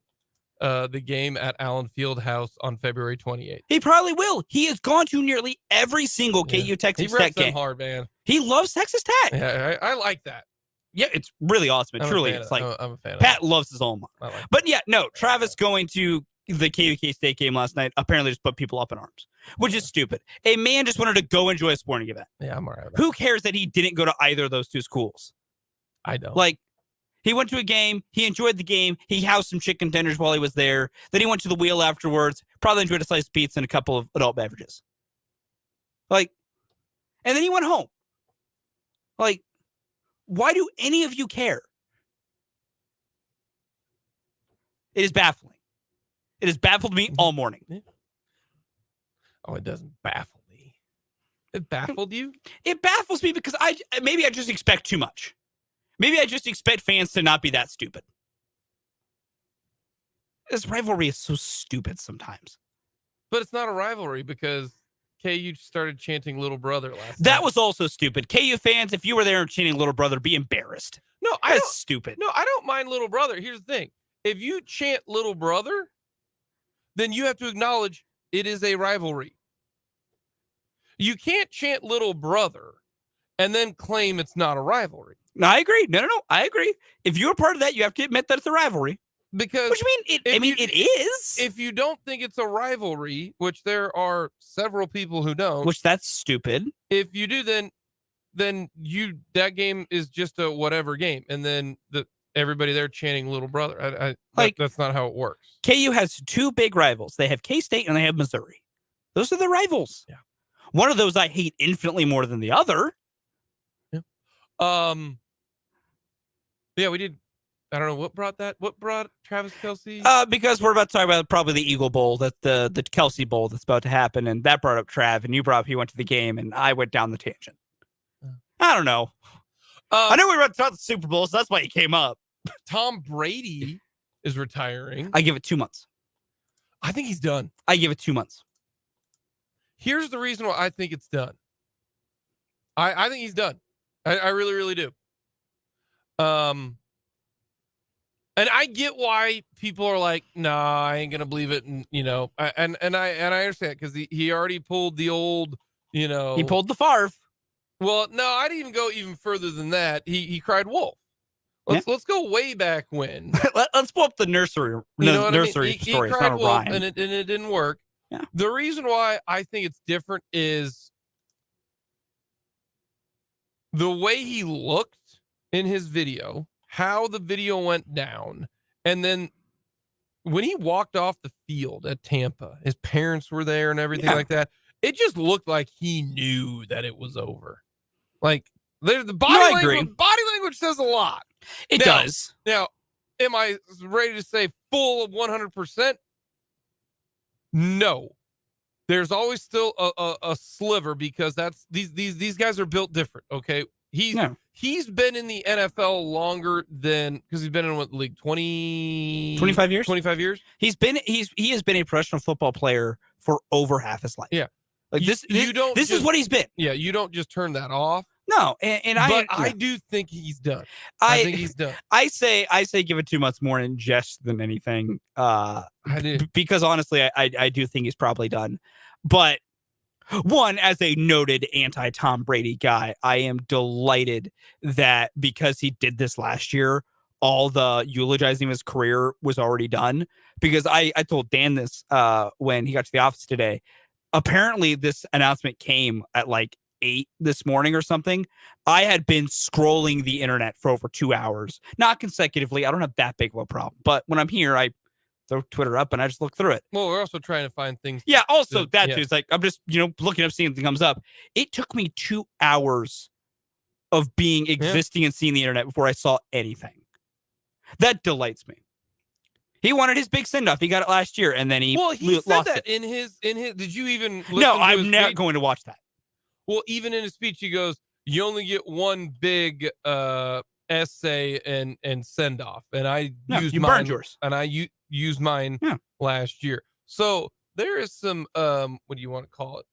the game at Allen Fieldhouse on February 28th. He probably will. He has gone to nearly every single KU Texas Tech game. Hard, man. He loves Texas Tech. Yeah, I like that. Yeah, it's really awesome. It truly is. Like, I'm a fan. Pat loves his alma mater. Like but yeah, no, Travis going to the KU K-State game last night apparently just put people up in arms, which is stupid. A man just wanted to go enjoy a sporting event. Yeah, I'm all right. Who cares that he didn't go to either of those 2 schools? I don't. Like, he went to a game. He enjoyed the game. He housed some chicken tenders while he was there. Then he went to the wheel afterwards. Probably enjoyed a slice of pizza and a couple of adult beverages. Like, and then he went home. Like, why do any of you care? It is baffling. It has baffled me all morning. Oh, it doesn't baffle me. It baffled you? It baffles me because maybe I just expect too much. Maybe I just expect fans to not be that stupid. This rivalry is so stupid sometimes. But it's not a rivalry because KU started chanting Little Brother last That night. was also stupid. KU fans, if you were there and chanting Little Brother, be embarrassed. No, That's stupid. No, I don't mind Little Brother. Here's the thing. If you chant Little Brother, then you have to acknowledge it is a rivalry. You can't chant Little Brother and then claim it's not a rivalry. No, I agree. No, I agree. If you're a part of that, you have to admit that it's a rivalry. Because what do you mean? It is. If you don't think it's a rivalry, which there are several people who don't, which that's stupid. If you do, then that game is just a whatever game, and then everybody there chanting Little Brother. That's not how it works. KU has two big rivals. They have K-State and they have Missouri. Those are the rivals. Yeah. One of those I hate infinitely more than the other. Yeah. Yeah, we did. I don't know what brought that. What brought Travis Kelce? Because we're about to talk about probably the Eagle Bowl, that the Kelce Bowl that's about to happen, and that brought up Trav, and you brought up he went to the game, and I went down the tangent. I don't know. I know we were about to talk the Super Bowl, so that's why he came up. Tom Brady is retiring. I give it 2 months. I think he's done. I give it 2 months. Here's the reason why I think it's done. I think he's done. I really, really do. And I get why people are like, nah, I ain't gonna believe it, and I understand because he already pulled the old, he pulled the Favre. Well, no, I'd even go even further than that. He cried wolf. Let's go way back when. Let's pull up the nursery. Nursery story. He cried wolf, and it didn't work. Yeah. The reason why I think it's different is the way he looked in his video. How the video went down, and then when he walked off the field at Tampa, his parents were there and everything like that. It just looked like he knew that it was over. Like the body language says a lot. It does. Now, am I ready to say full of 100%? No. There's always still a sliver because these guys are built different. Okay, He's been in the NFL longer than because he's been in what league 25 years. 25 years. He has been a professional football player for over half his life. Yeah, like this is what he's been. Yeah, you don't just turn that off. No, I do think he's done. I think he's done. I say give it 2 months more in jest than anything. I do because honestly, I do think he's probably done. But one, as a noted anti-Tom Brady guy, I am delighted that because he did this last year, all the eulogizing of his career was already done. Because I told Dan this when he got to the office today. Apparently, this announcement came at like 8 this morning or something. I had been scrolling the internet for over 2 hours, not consecutively. I don't have that big of a problem. But when I'm here, I throw Twitter up and I just look through it. Well, we're also trying to find things. Yeah, also that too. It's like I'm just, looking up, seeing something comes up. It took me 2 hours of existing and seeing the internet before I saw anything. That delights me. He wanted his big send off. He got it last year, and then he said lost that it. in his. Did you even? No, I'm not going to watch that. Well, even in his speech, he goes, "You only get one big essay and send off," and I used mine. Burned yours, and I used mine last year. So there is some what do you want to call it?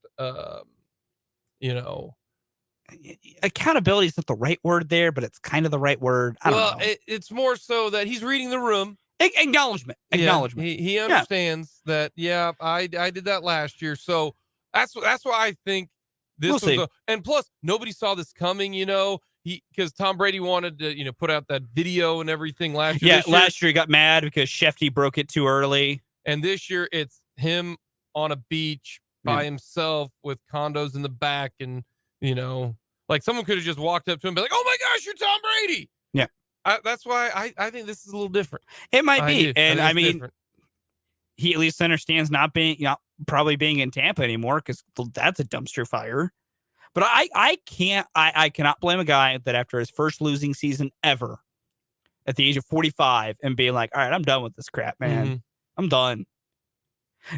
Accountability is not the right word there, but it's kind of the right word. I don't know. It's more so that he's reading the room. Acknowledgement. He understands that. Yeah, I did that last year. So that's why I think this was. And plus, nobody saw this coming. Because Tom Brady wanted to put out that video and everything last year. Yeah, last year he got mad because Shefty broke it too early. And this year it's him on a beach by himself with condos in the back, and like someone could have just walked up to him and be like, "Oh my gosh, you're Tom Brady." Yeah. That's why I think this is a little different. It might be. And I mean, different. He at least understands not probably being in Tampa anymore because that's a dumpster fire. But I cannot blame a guy that after his first losing season ever at the age of 45 and being like, all right, I'm done with this crap, man. Mm-hmm. I'm done.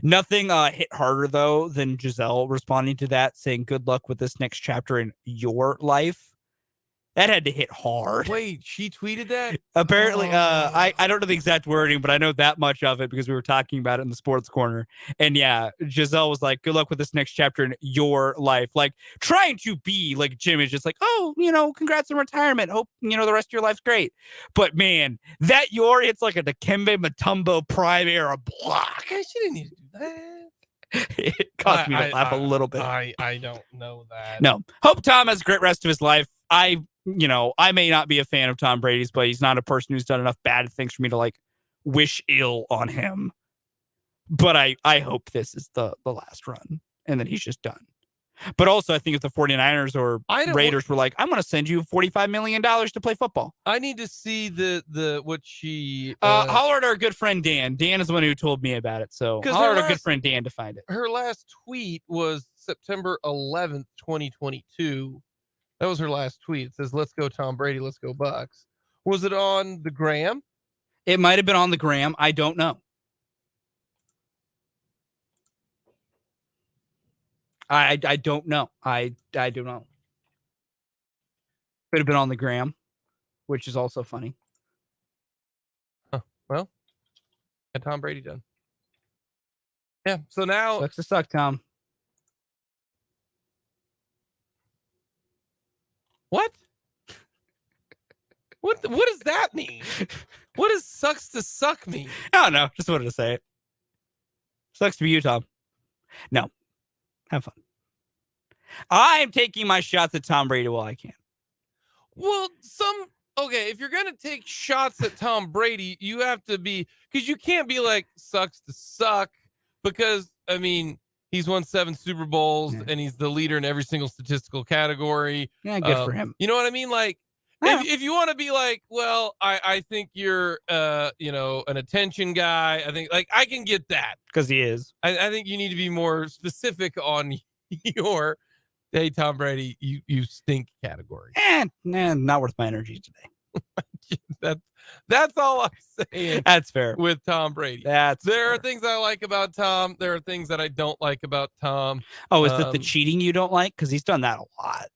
Nothing hit harder, though, than Giselle responding to that, saying, good luck with this next chapter in your life. That had to hit hard. Wait, she tweeted that? Apparently, I don't know the exact wording, but I know that much of it because we were talking about it in the sports corner. And yeah, Giselle was like, good luck with this next chapter in your life. Like, trying to be like Jim is just like, oh, congrats on retirement. Hope, the rest of your life's great. But man, it's like a Dikembe Mutombo prime era block. She didn't need to do that. It caused me to laugh a little bit. I don't know that. No. Hope Tom has a great rest of his life. I may not be a fan of Tom Brady's, but he's not a person who's done enough bad things for me to like wish ill on him. But I hope this is the last run and then he's just done. But also I think if the 49ers or Raiders were like, I'm going to send you $45 million to play football. I need to see what she... holler at our good friend Dan. Dan is the one who told me about it. So holler at our good friend Dan to find it. Her last tweet was September 11th, 2022. That was her last tweet. It says, let's go Tom Brady, let's go Bucks. Was it on the gram? It might have been on the gram. I don't know. I don't know. I don't know. Could have been on the gram, which is also funny. Huh. Well, got Tom Brady done. Yeah, so now... Sucks to suck, Tom. What? What does that mean? What does sucks to suck mean? I don't know. Just wanted to say it. Sucks to be you, Tom. No. Have fun. I'm taking my shots at Tom Brady while I can. Well, if you're going to take shots at Tom Brady, you have to be, because you can't be like, sucks to suck, because, I mean, he's won 7 Super Bowls and he's the leader in every single statistical category. Yeah, good for him. You know what I mean? Like, if you want to be like, well, I think you're, an attention guy. I think, like, I can get that. Because he is. I think you need to be more specific on your, hey, Tom Brady, you stink category. Not worth my energy today. That's all I'm saying. That's fair. With Tom Brady. There are things I like about Tom. There are things that I don't like about Tom. Oh, is it the cheating you don't like? Because he's done that a lot.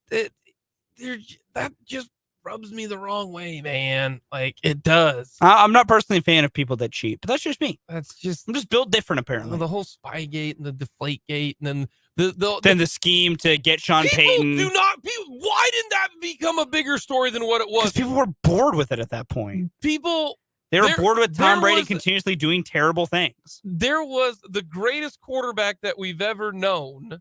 That just rubs me the wrong way, man. Like, it does. I'm not personally a fan of people that cheat, but that's just me. I'm just built different, apparently. The whole Spygate and the Deflategate, and then the scheme to get Sean Payton. Why didn't that become a bigger story than what it was? Because people were bored with it at that point. They were bored with Tom Brady continuously doing terrible things. There was the greatest quarterback that we've ever known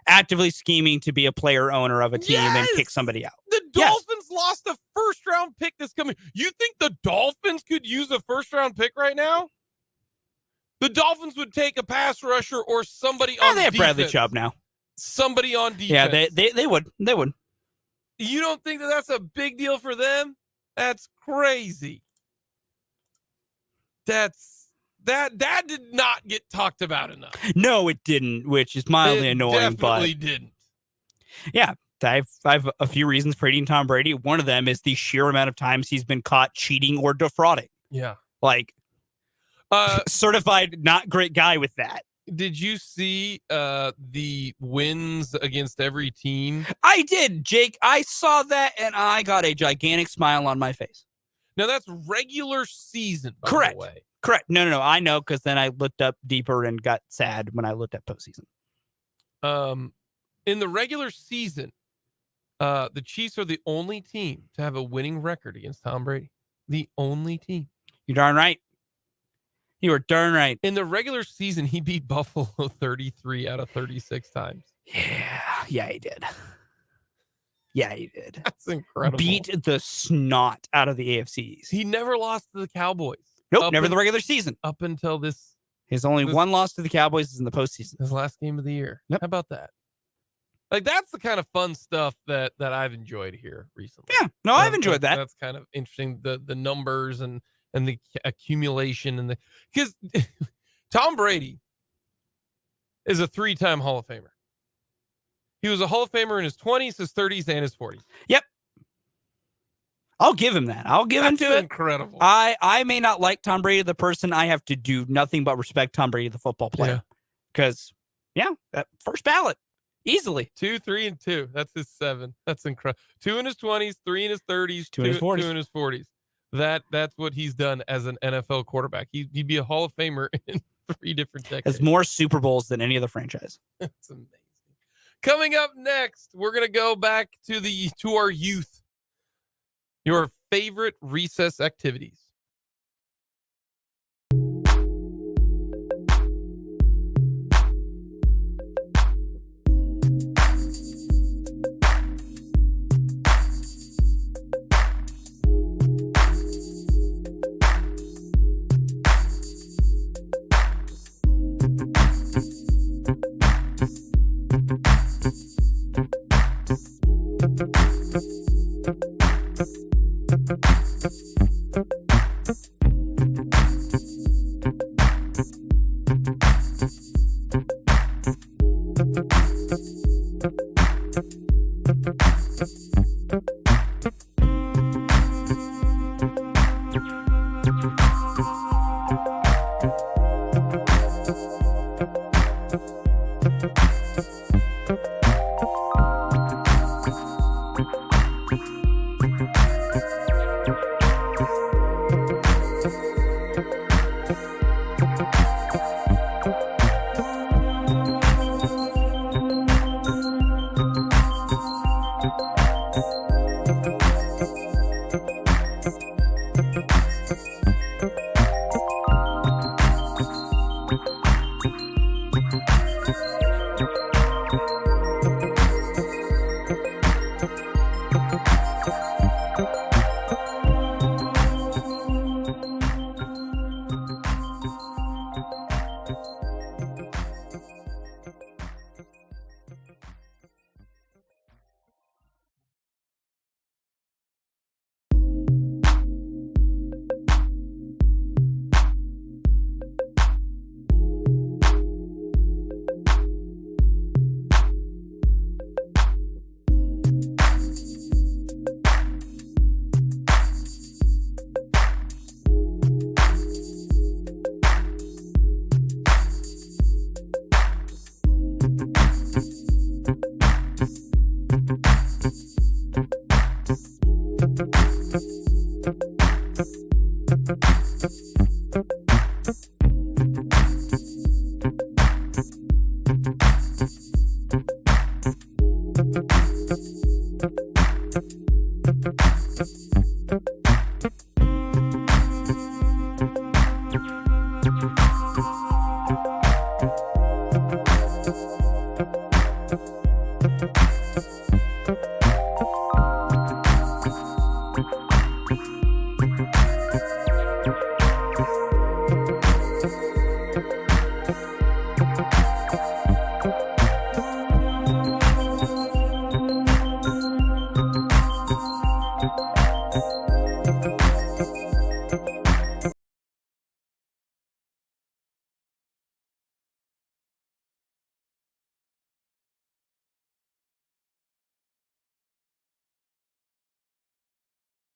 actively scheming to be a player owner of a team and kick somebody out. The Dolphins lost a first-round pick this coming. You think the Dolphins could use a first-round pick right now? The Dolphins would take a pass rusher or somebody on defense. They have Bradley Chubb now. Somebody on defense. Yeah, they would. They would. You don't think that's a big deal for them? That's crazy. That did not get talked about enough. No, it didn't, which is mildly annoying. Definitely didn't. Yeah, I have a few reasons for hating Tom Brady. One of them is the sheer amount of times he's been caught cheating or defrauding. Yeah. Like, certified not great guy with that. Did you see the wins against every team? I did, Jake. I saw that, and I got a gigantic smile on my face. Now, that's regular season, by Correct. the way. Correct. No. I know, because then I looked up deeper and got sad when I looked at postseason. In the regular season, the Chiefs are the only team to have a winning record against Tom Brady. The only team. You're darn right. You were darn right. In the regular season, he beat Buffalo 33 out of 36 times. Yeah, he did. Yeah, he did. That's incredible. Beat the snot out of the AFCs. He never lost to the Cowboys. Nope, never in the regular season. Up until this. His only one loss to the Cowboys is in the postseason. His last game of the year. Yep. How about that? Like, that's the kind of fun stuff that I've enjoyed here recently. Yeah, no, I've enjoyed that. That's kind of interesting. The numbers and the accumulation and because Tom Brady is a 3-time Hall of Famer. He was a Hall of Famer in his 20s, his 30s, and his 40s. Yep. I'll give him that. I'll give him to it. Incredible. I may not like Tom Brady, the person. I have to do nothing but respect Tom Brady, the football player. Because, that first ballot. Easily. 2, 3, and 2. That's his 7. That's incredible. 2 in his 20s, 3 in his 30s, 2 in his 40s. 2 in his 40s. That's what he's done as an NFL quarterback. He'd be a Hall of Famer in 3 different decades. Has more Super Bowls than any other franchise. That's amazing. Coming up next, we're gonna go back to our youth. Your favorite recess activities.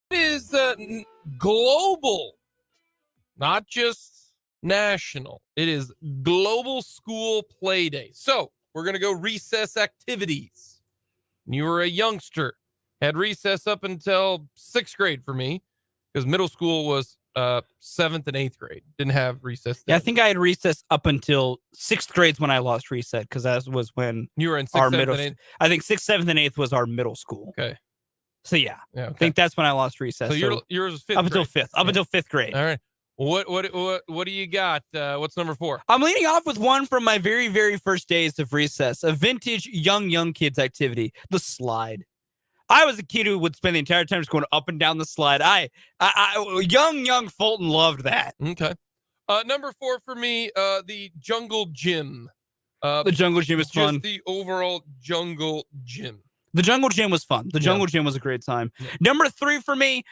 It is global, not just national. It is Global School Play Day. So we're going to go recess activities. You were a youngster, had recess up until 6th grade for me, because middle school was 7th and 8th grade. Didn't have recess then. Yeah, I think I had recess up until 6th grade when I lost recess, because that was when you were in 6th, our 7th, middle. and 8th? I think 6th, 7th, and 8th was our middle school. Okay. So yeah, okay. I think that's when I lost recess. So yours was 5th up until grade. 5th, up until 5th grade. All right. What do you got? What's number 4? I'm leading off with one from my very, very first days of recess, a vintage young kids activity, the slide. I was a kid who would spend the entire time just going up and down the slide. Young Fulton loved that. Okay. Number 4 for me, the jungle gym. The jungle gym is fun. Just the overall jungle gym. The jungle gym was fun. The jungle gym was a great time. Yeah. Number 3 for me,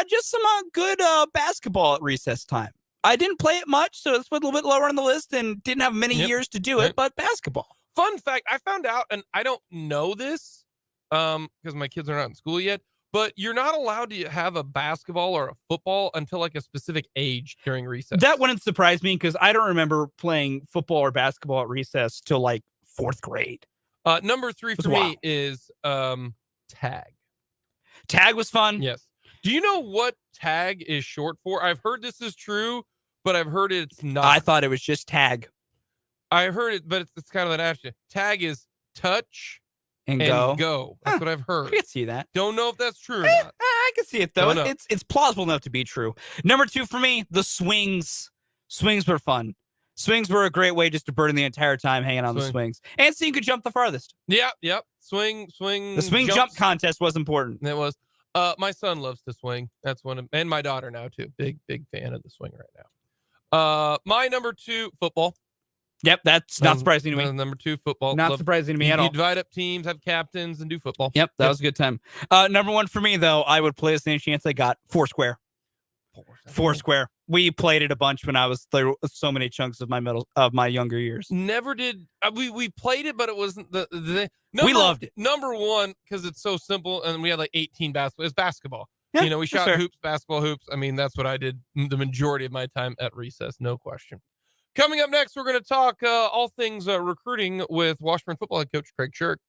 just some good basketball at recess time. I didn't play it much, so it's a little bit lower on the list and didn't have many years to do it, but basketball. Fun fact, I found out, and I don't know this because my kids are not in school yet, but you're not allowed to have a basketball or a football until like a specific age during recess. That wouldn't surprise me because I don't remember playing football or basketball at recess till like 4th grade. Number 3 for me is tag. Tag was fun. Yes. Do you know what tag is short for? I've heard this is true, but I've heard it's not. I thought it was just tag. I heard it, but it's kind of an action. Tag is touch and go. That's what I've heard. I can see that. Don't know if that's true or not. I can see it though. It's plausible enough to be true. Number 2 for me, the swings. Swings were fun. Swings were a great way just to burn the entire time hanging on the swings. And so you could jump the farthest. Yep. Swing. The swing jump contest was important. It was. My son loves to swing. That's one of, and my daughter now too. Big fan of the swing right now. My number 2, football. Yep, that's not surprising to me. Number 2, football. Not surprising to me at all. You divide up teams, have captains, and do football. Yep, that was a good time. Number 1 for me, though, I would play the same chance I got. Foursquare. Foursquare. We played it a bunch when I was there. So many chunks of my younger years. Never did. We played it, but it wasn't we loved it. Number 1 because it's so simple, and we had like 18 basketball. It's basketball. Yeah, we shot hoops, basketball hoops. I mean, that's what I did the majority of my time at recess. No question. Coming up next, we're going to talk all things recruiting with Washburn football head coach Craig Shirk.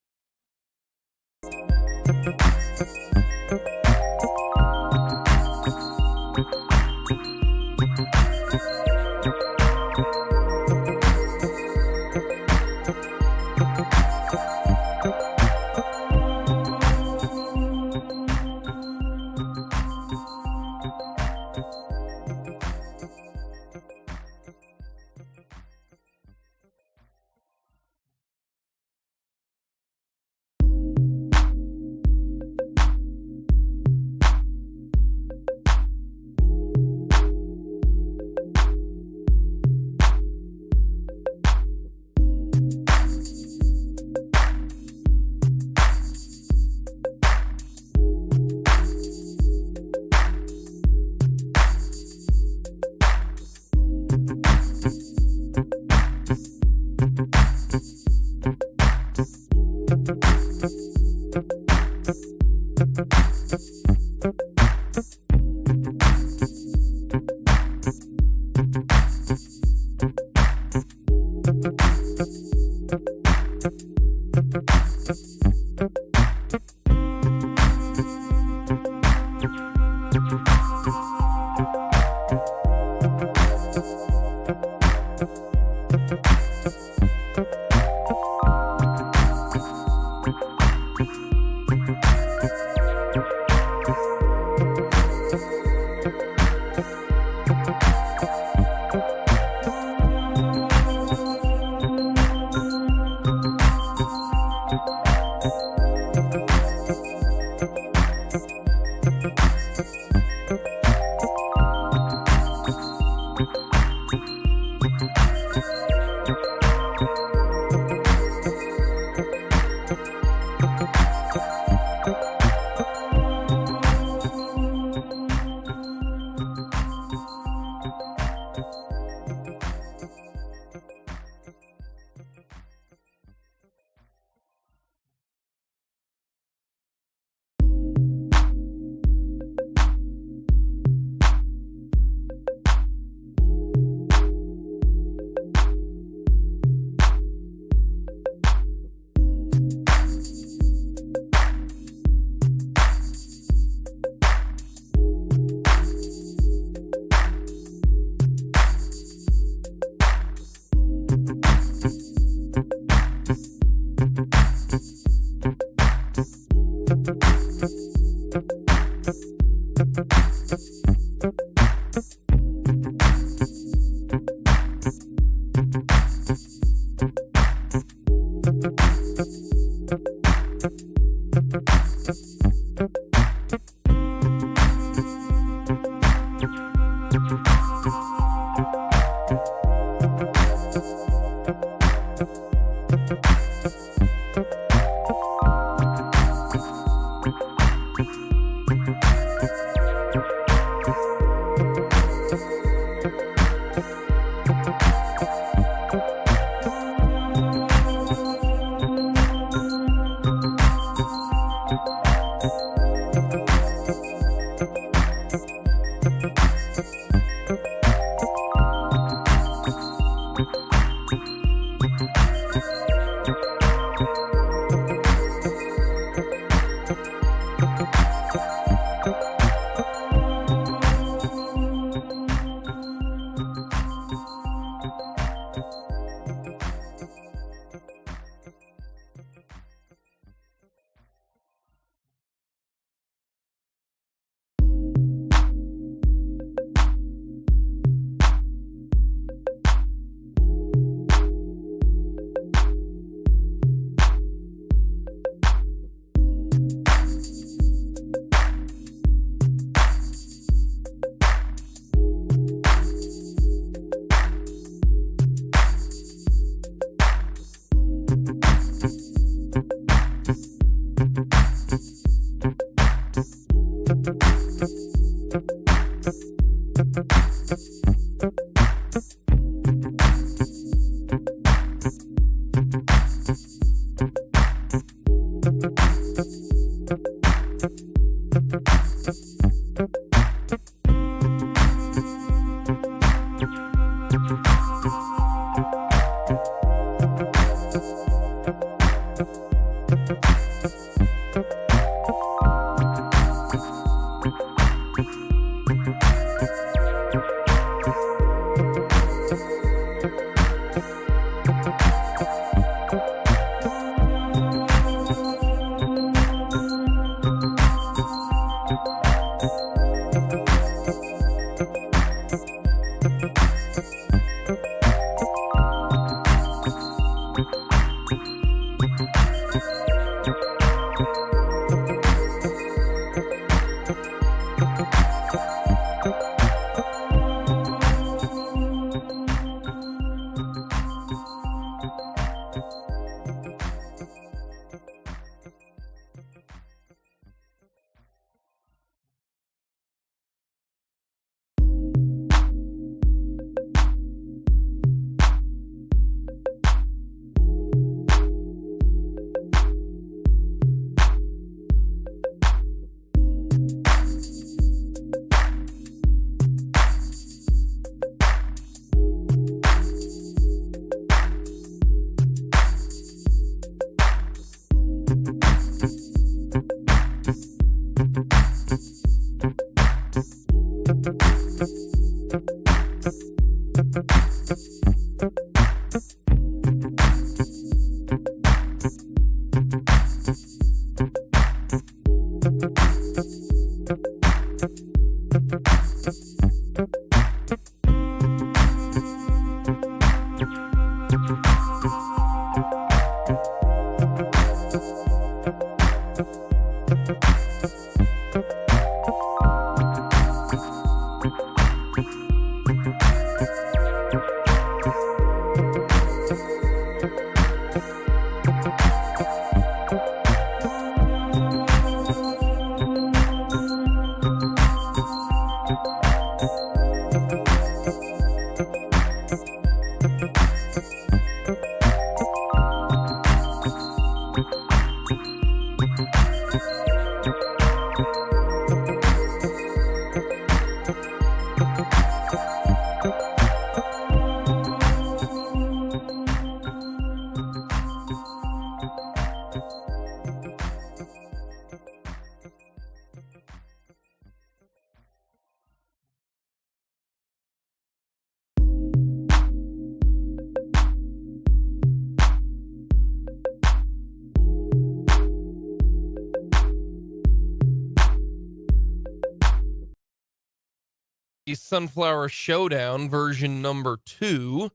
Sunflower Showdown version number 2,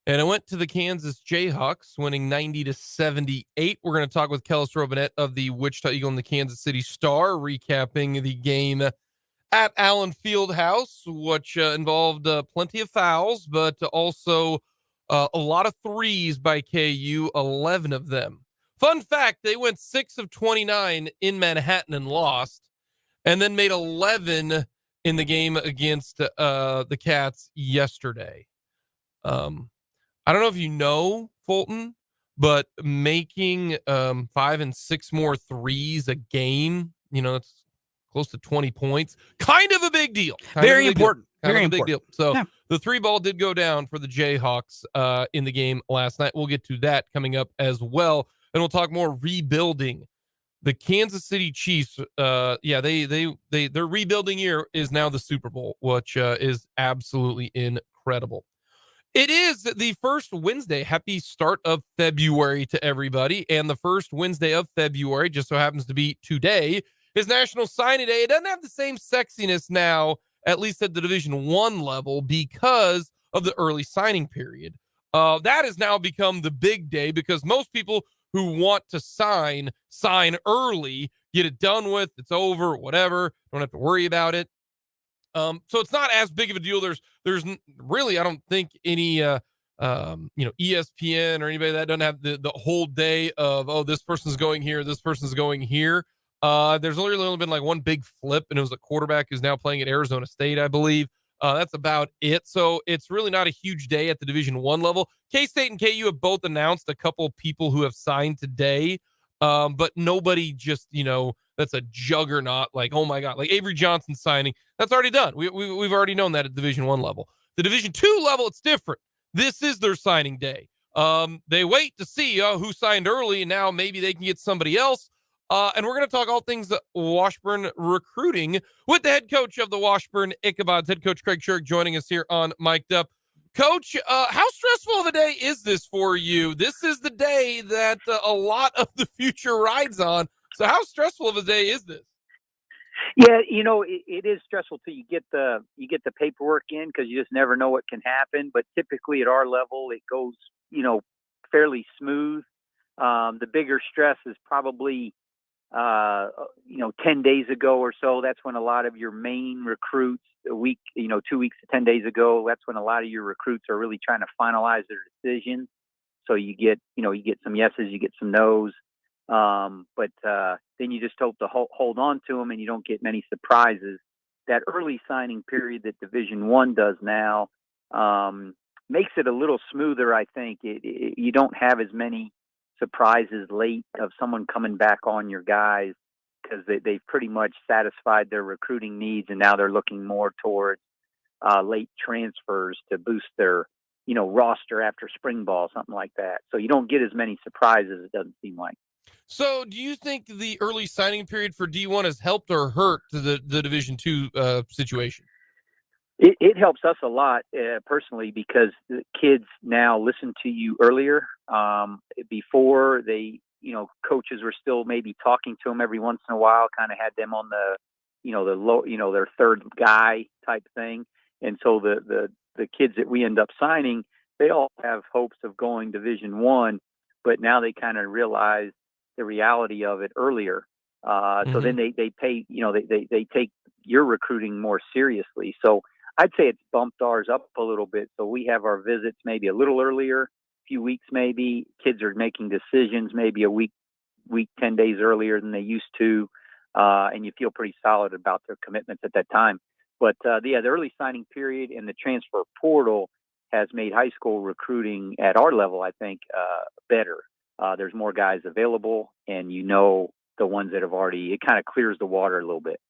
and I went to the Kansas Jayhawks, winning 90-78. We're going to talk with Kellis Robinett of the Wichita Eagle and the Kansas City Star, recapping the game at Allen Fieldhouse, which involved plenty of fouls, but also a lot of threes by KU, 11 of them. Fun fact, they went 6 of 29 in Manhattan and lost, and then made 11 in the game against the Cats yesterday. I don't know if you know, Fulton, but making 5 and 6 more threes a game, it's close to 20 points. Kind of a big deal. Very important. Very important. Big deal. So yeah. The 3 ball did go down for the Jayhawks in the game last night. We'll get to that coming up as well. And we'll talk more rebuilding. The Kansas City Chiefs, their rebuilding year is now the Super Bowl, which is absolutely incredible. It is the first Wednesday. Happy start of February to everybody. And the first Wednesday of February, just so happens to be today, is National Signing Day. It doesn't have the same sexiness now, at least at the Division I level, because of the early signing period. That has now become the big day because most people who want to sign early, get it done with, it's over, whatever, don't have to worry about it. So it's not as big of a deal. There's really, I don't think any, ESPN or anybody that doesn't have the whole day of, this person's going here, this person's going here. There's only been like one big flip, and it was a quarterback who's now playing at Arizona State, I believe. That's about it. So it's really not a huge day at the Division I level. K-State and KU have both announced a couple of people who have signed today, but nobody just, that's a juggernaut. Like, oh my God, like Avery Johnson signing. That's already done. We've already known that at Division I level. The Division II level, it's different. This is their signing day. They wait to see who signed early, and now maybe they can get somebody else. And we're going to talk all things Washburn recruiting with the head coach of the Washburn Ichabods, head coach Craig Shirk, joining us here on Mic'd Up. Coach, how stressful of a day is this for you? This is the day that a lot of the future rides on. So how stressful of a day is this? Yeah, it is stressful till you get the paperwork in, because you just never know what can happen. But typically at our level, it goes, fairly smooth. The bigger stress is probably 10 days ago or so. That's when a lot of your main recruits, a week, 2 weeks to 10 days ago, that's when a lot of your recruits are really trying to finalize their decisions. So you get some yeses, you get some nos. But then you just hope to hold on to them, and you don't get many surprises. That early signing period that Division I does now makes it a little smoother, I think. You don't have as many surprises late of someone coming back on your guys, because they've pretty much satisfied their recruiting needs, and now they're looking more towards late transfers to boost their roster after spring ball, something like that. So you don't get as many surprises, it doesn't seem like. So do you think the early signing period for D1 has helped or hurt the Division II situation? It helps us a lot personally, because the kids now listen to you earlier. Before, they, coaches were still maybe talking to them every once in a while, kind of had them on their third guy type thing. And so the kids that we end up signing, they all have hopes of going Division I, but now they kind of realize the reality of it earlier. So then they pay, they take your recruiting more seriously. So I'd say it's bumped ours up a little bit. So we have our visits maybe a little earlier, a few weeks maybe. Kids are making decisions maybe a week, 10 days earlier than they used to. And you feel pretty solid about their commitments at that time. But the early signing period and the transfer portal has made high school recruiting at our level, I think, better. There's more guys available, and the ones that have already, it kind of clears the water a little bit.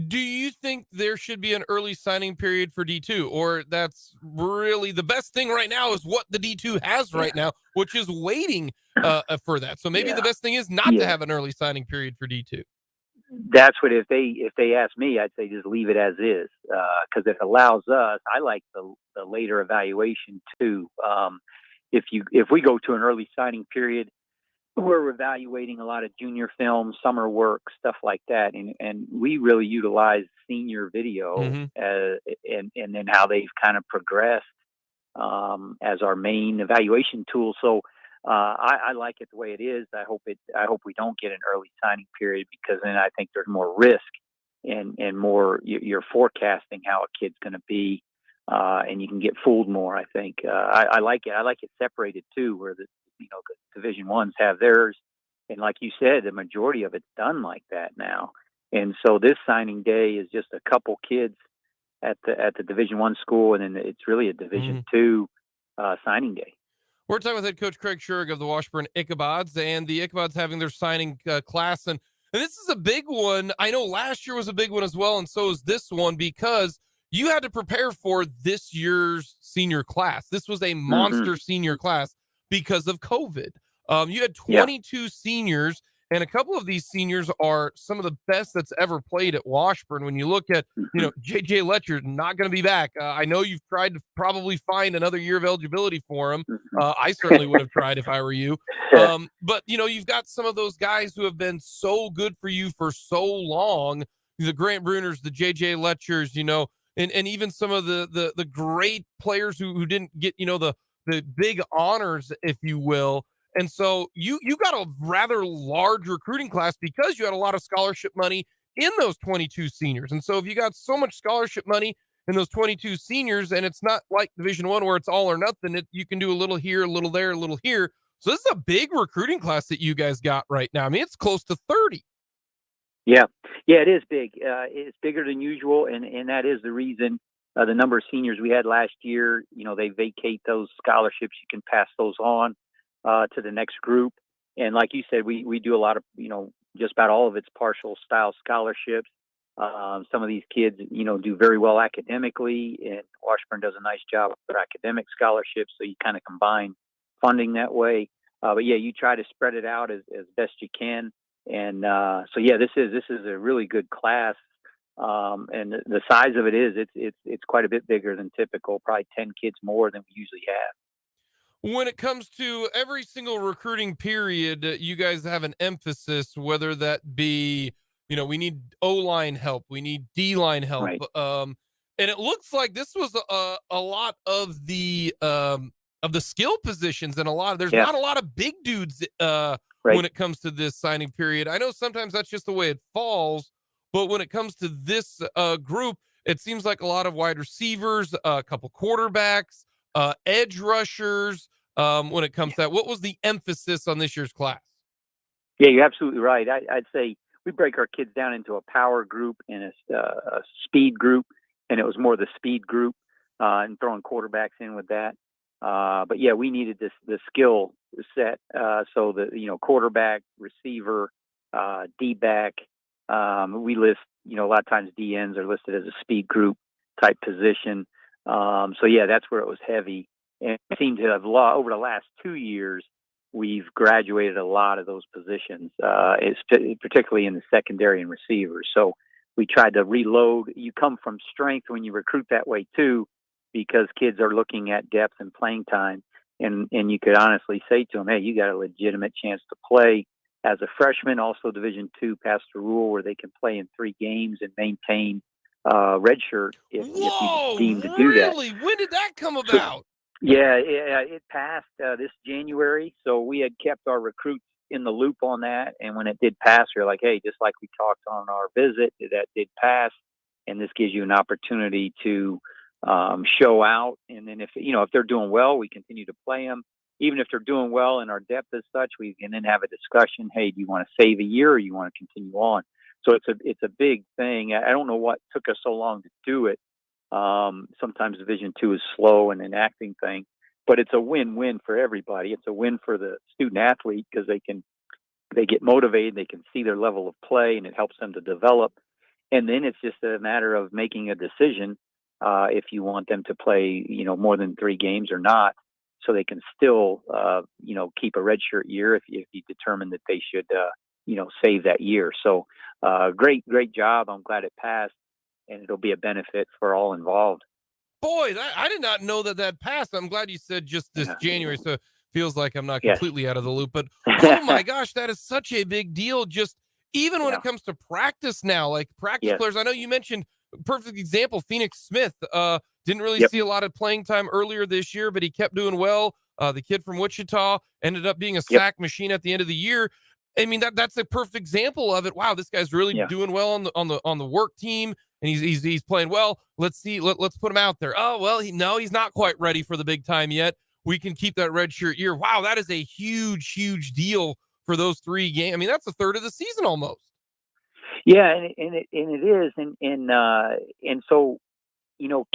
Do you think there should be an early signing period for D2, or that's really the best thing right now is what the D2 has right now, which is waiting for that? So maybe the best thing is not to have an early signing period for D2. That's what, if they ask me, I'd say just leave it as is, because it allows us. I like the later evaluation too. If we go to an early signing period, we're evaluating a lot of junior film, summer work, stuff like that, and we really utilize senior video and then how they've kind of progressed as our main evaluation tool. So I like it the way it is. I hope we don't get an early signing period, because then I think there's more risk and more you're forecasting how a kid's going to be, and you can get fooled more. I think I like it. I like it separated too, where the Division I's have theirs, and like you said, the majority of it's done like that now. And so this signing day is just a couple kids at the Division I school, and then it's really a Division II signing day. We're talking with head coach Craig Shirk of the Washburn Ichabods, and the Ichabods having their signing class. And this is a big one. I know last year was a big one as well, and so is this one, because you had to prepare for this year's senior class. This was a monster senior class because of COVID. You had 22 seniors, and a couple of these seniors are some of the best that's ever played at Washburn. When you look at, JJ Letcher, not going to be back. I know you've tried to probably find another year of eligibility for him. I certainly would have tried if I were you. But, you've got some of those guys who have been so good for you for so long, the Grant Bruners, the JJ Letchers, and even some of the great players who didn't get, the big honors, if you will. And so you got a rather large recruiting class because you had a lot of scholarship money in those 22 seniors. And so if you got so much scholarship money in those 22 seniors, and it's not like Division I where it's all or nothing, you can do a little here, a little there, a little here. So this is a big recruiting class that you guys got right now. I mean, it's close to 30. Yeah, it is big. It's bigger than usual, and that is the reason. The number of seniors we had last year, they vacate those scholarships. You can pass those on to the next group. And like you said, we do a lot of, just about all of it's partial style scholarships. Some of these kids, do very well academically, and Washburn does a nice job with their academic scholarships. So you kind of combine funding that way. But yeah, you try to spread it out as best you can. And so yeah, this is a really good class. And the size of it is it's quite a bit bigger than typical, probably 10 kids more than we usually have. When it comes to every single recruiting period, you guys have an emphasis, whether that be, we need O-line help, we need D-line help. Right. And it looks like this was a lot of the skill positions, and there's Yeah. not a lot of big dudes Right. when it comes to this signing period. I know sometimes that's just the way it falls, but when it comes to this group, it seems like a lot of wide receivers, a couple quarterbacks, edge rushers. When it comes to that, what was the emphasis on this year's class? Yeah, you're absolutely right. I'd say we break our kids down into a power group and a speed group, and it was more the speed group, and throwing quarterbacks in with that. But yeah, we needed the skill set. So the quarterback, receiver, D back. We list a lot of times DNs are listed as a speed group type position. So yeah, that's where it was heavy. And it seemed to have over the last 2 years, we've graduated a lot of those positions, particularly in the secondary and receivers. So we tried to reload. You come from strength when you recruit that way too, because kids are looking at depth and playing time. And you could honestly say to them, hey, you got a legitimate chance to play as a freshman. Also, Division II passed a rule where they can play in 3 games and maintain redshirt if you deem to do that. Really? When did that come about? Yeah, it passed this January. So we had kept our recruits in the loop on that. And when it did pass, we were like, hey, just like we talked on our visit, that did pass. And this gives you an opportunity to show out. And then if they're doing well, we continue to play them. Even if they're doing well and our depth is such, we can then have a discussion. Hey, do you want to save a year or you want to continue on? So it's a big thing. I don't know what took us so long to do it. Sometimes Division II is slow and an acting thing, but it's a win-win for everybody. It's a win for the student athlete because they get motivated, they can see their level of play, and it helps them to develop. And then it's just a matter of making a decision if you want them to play, more than 3 games or not, so they can still, keep a redshirt year if you determine that they should, save that year. So great job. I'm glad it passed. And it'll be a benefit for all involved. Boy, I did not know that passed. I'm glad you said just this January, so it feels like I'm not completely out of the loop. But oh my gosh, that is such a big deal. Just even when it comes to practice now, like practice players. I know you mentioned perfect example, Phoenix Smith. Didn't really see a lot of playing time earlier this year, but he kept doing well. The kid from Wichita ended up being a sack machine at the end of the year. I mean, that's a perfect example of it. Wow, this guy's really doing well on the work team. And he's playing well. Let's put him out there. Oh, well, he's not quite ready for the big time yet. We can keep that redshirt year. Wow, that is a huge deal for those 3 games. I mean, that's a third of the season almost. Yeah, and it is, and so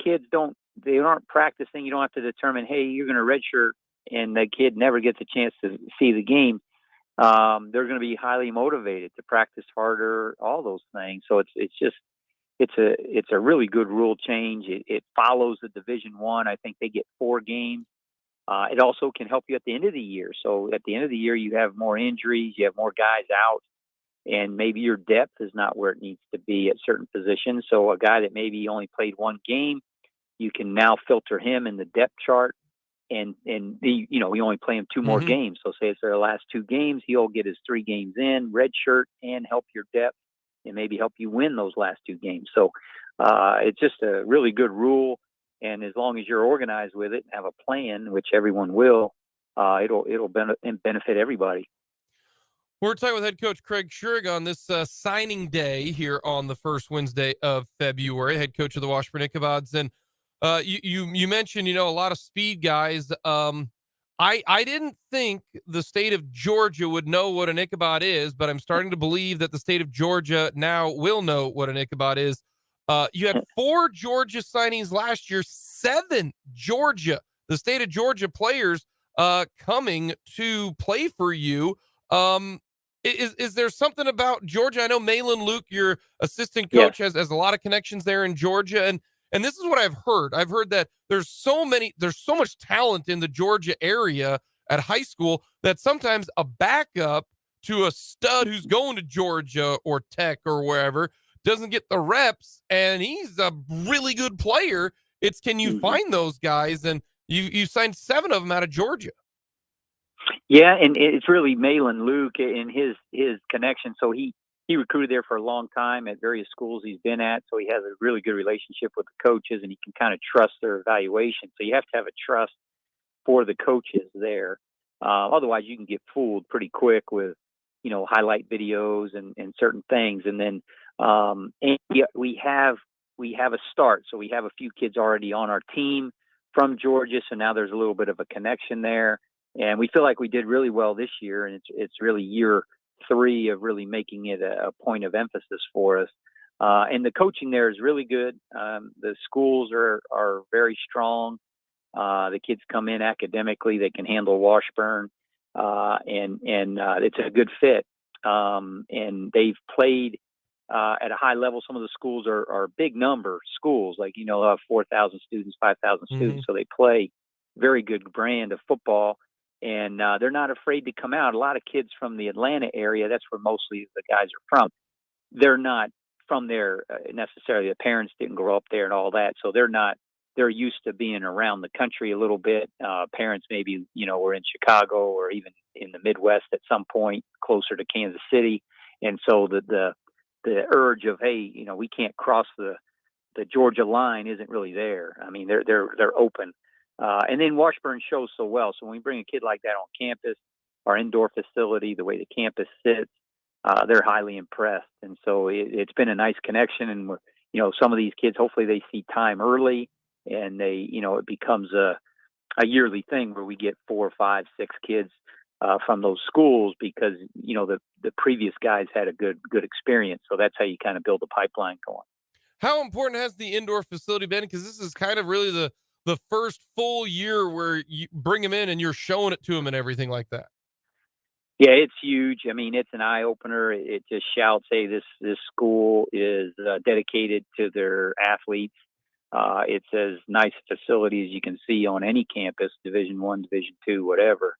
kids aren't practicing. You don't have to determine, hey, you're going to redshirt, and the kid never gets a chance to see the game. They're going to be highly motivated to practice harder, all those things. So it's a really good rule change. It follows the Division I. I think they get 4 games. It also can help you at the end of the year. So at the end of the year, you have more injuries, you have more guys out, and maybe your depth is not where it needs to be at certain positions. So a guy that maybe only played 1 game, you can now filter him in the depth chart, and we only play him 2 more games. So say it's their last 2 games, he'll get his 3 games in, redshirt, and help your depth, and maybe help you win those last 2 games. So it's just a really good rule. And as long as you're organized with it and have a plan, which everyone will, it'll benefit everybody. We're talking with head coach Craig Schurig on this signing day here on the first Wednesday of February, head coach of the Washburn Ichabods. And you mentioned, a lot of speed guys. I didn't think the state of Georgia would know what an Ichabod is, but I'm starting to believe that the state of Georgia now will know what an Ichabod is. You had 4 Georgia signings last year, 7 the state of Georgia players coming to play for you. Is there something about Georgia? I know Malin Luke, your assistant coach, has a lot of connections there in Georgia, and this is what I've heard. I've heard that there's so much talent in the Georgia area at high school that sometimes a backup to a stud who's going to Georgia or Tech or wherever doesn't get the reps, and he's a really good player. It's can you find those guys? And you signed 7 of them out of Georgia. Yeah, and it's really Malin Luke and his connection. So he recruited there for a long time at various schools he's been at. So he has a really good relationship with the coaches, and he can kind of trust their evaluation. So you have to have a trust for the coaches there. Otherwise, you can get fooled pretty quick with, highlight videos and certain things. And then we have a start. So we have a few kids already on our team from Georgia. So now there's a little bit of a connection there. And we feel like we did really well this year. And it's really year 3 of really making it a point of emphasis for us. And the coaching there is really good. The schools are very strong. The kids come in academically, they can handle Washburn, and it's a good fit. And they've played at a high level. Some of the schools are big number schools, like, they'll have 4,000 students, 5,000 students. So they play very good brand of football, and they're not afraid to come out. A lot of kids from the Atlanta area, that's where mostly the guys are from. They're not from there necessarily. The parents didn't grow up there and all that. So they're used to being around the country a little bit. Parents maybe, were in Chicago or even in the Midwest at some point, closer to Kansas City. And so the urge of, hey, we can't cross the Georgia line isn't really there. I mean, they're open. And then Washburn shows so well. So when we bring a kid like that on campus, our indoor facility, the way the campus sits, they're highly impressed. And so it's been a nice connection. And some of these kids, hopefully they see time early, and they, it becomes a yearly thing where we get 4, 5, 6 kids from those schools because, the previous guys had a good experience. So that's how you kind of build a pipeline going. How important has the indoor facility been? Because this is kind of really the first full year where you bring them in and you're showing it to them and everything like that. Yeah, it's huge. I mean, it's an eye opener. It just shouts, hey, this school is dedicated to their athletes. It's as nice a facility as you can see on any campus, Division I, Division II, whatever.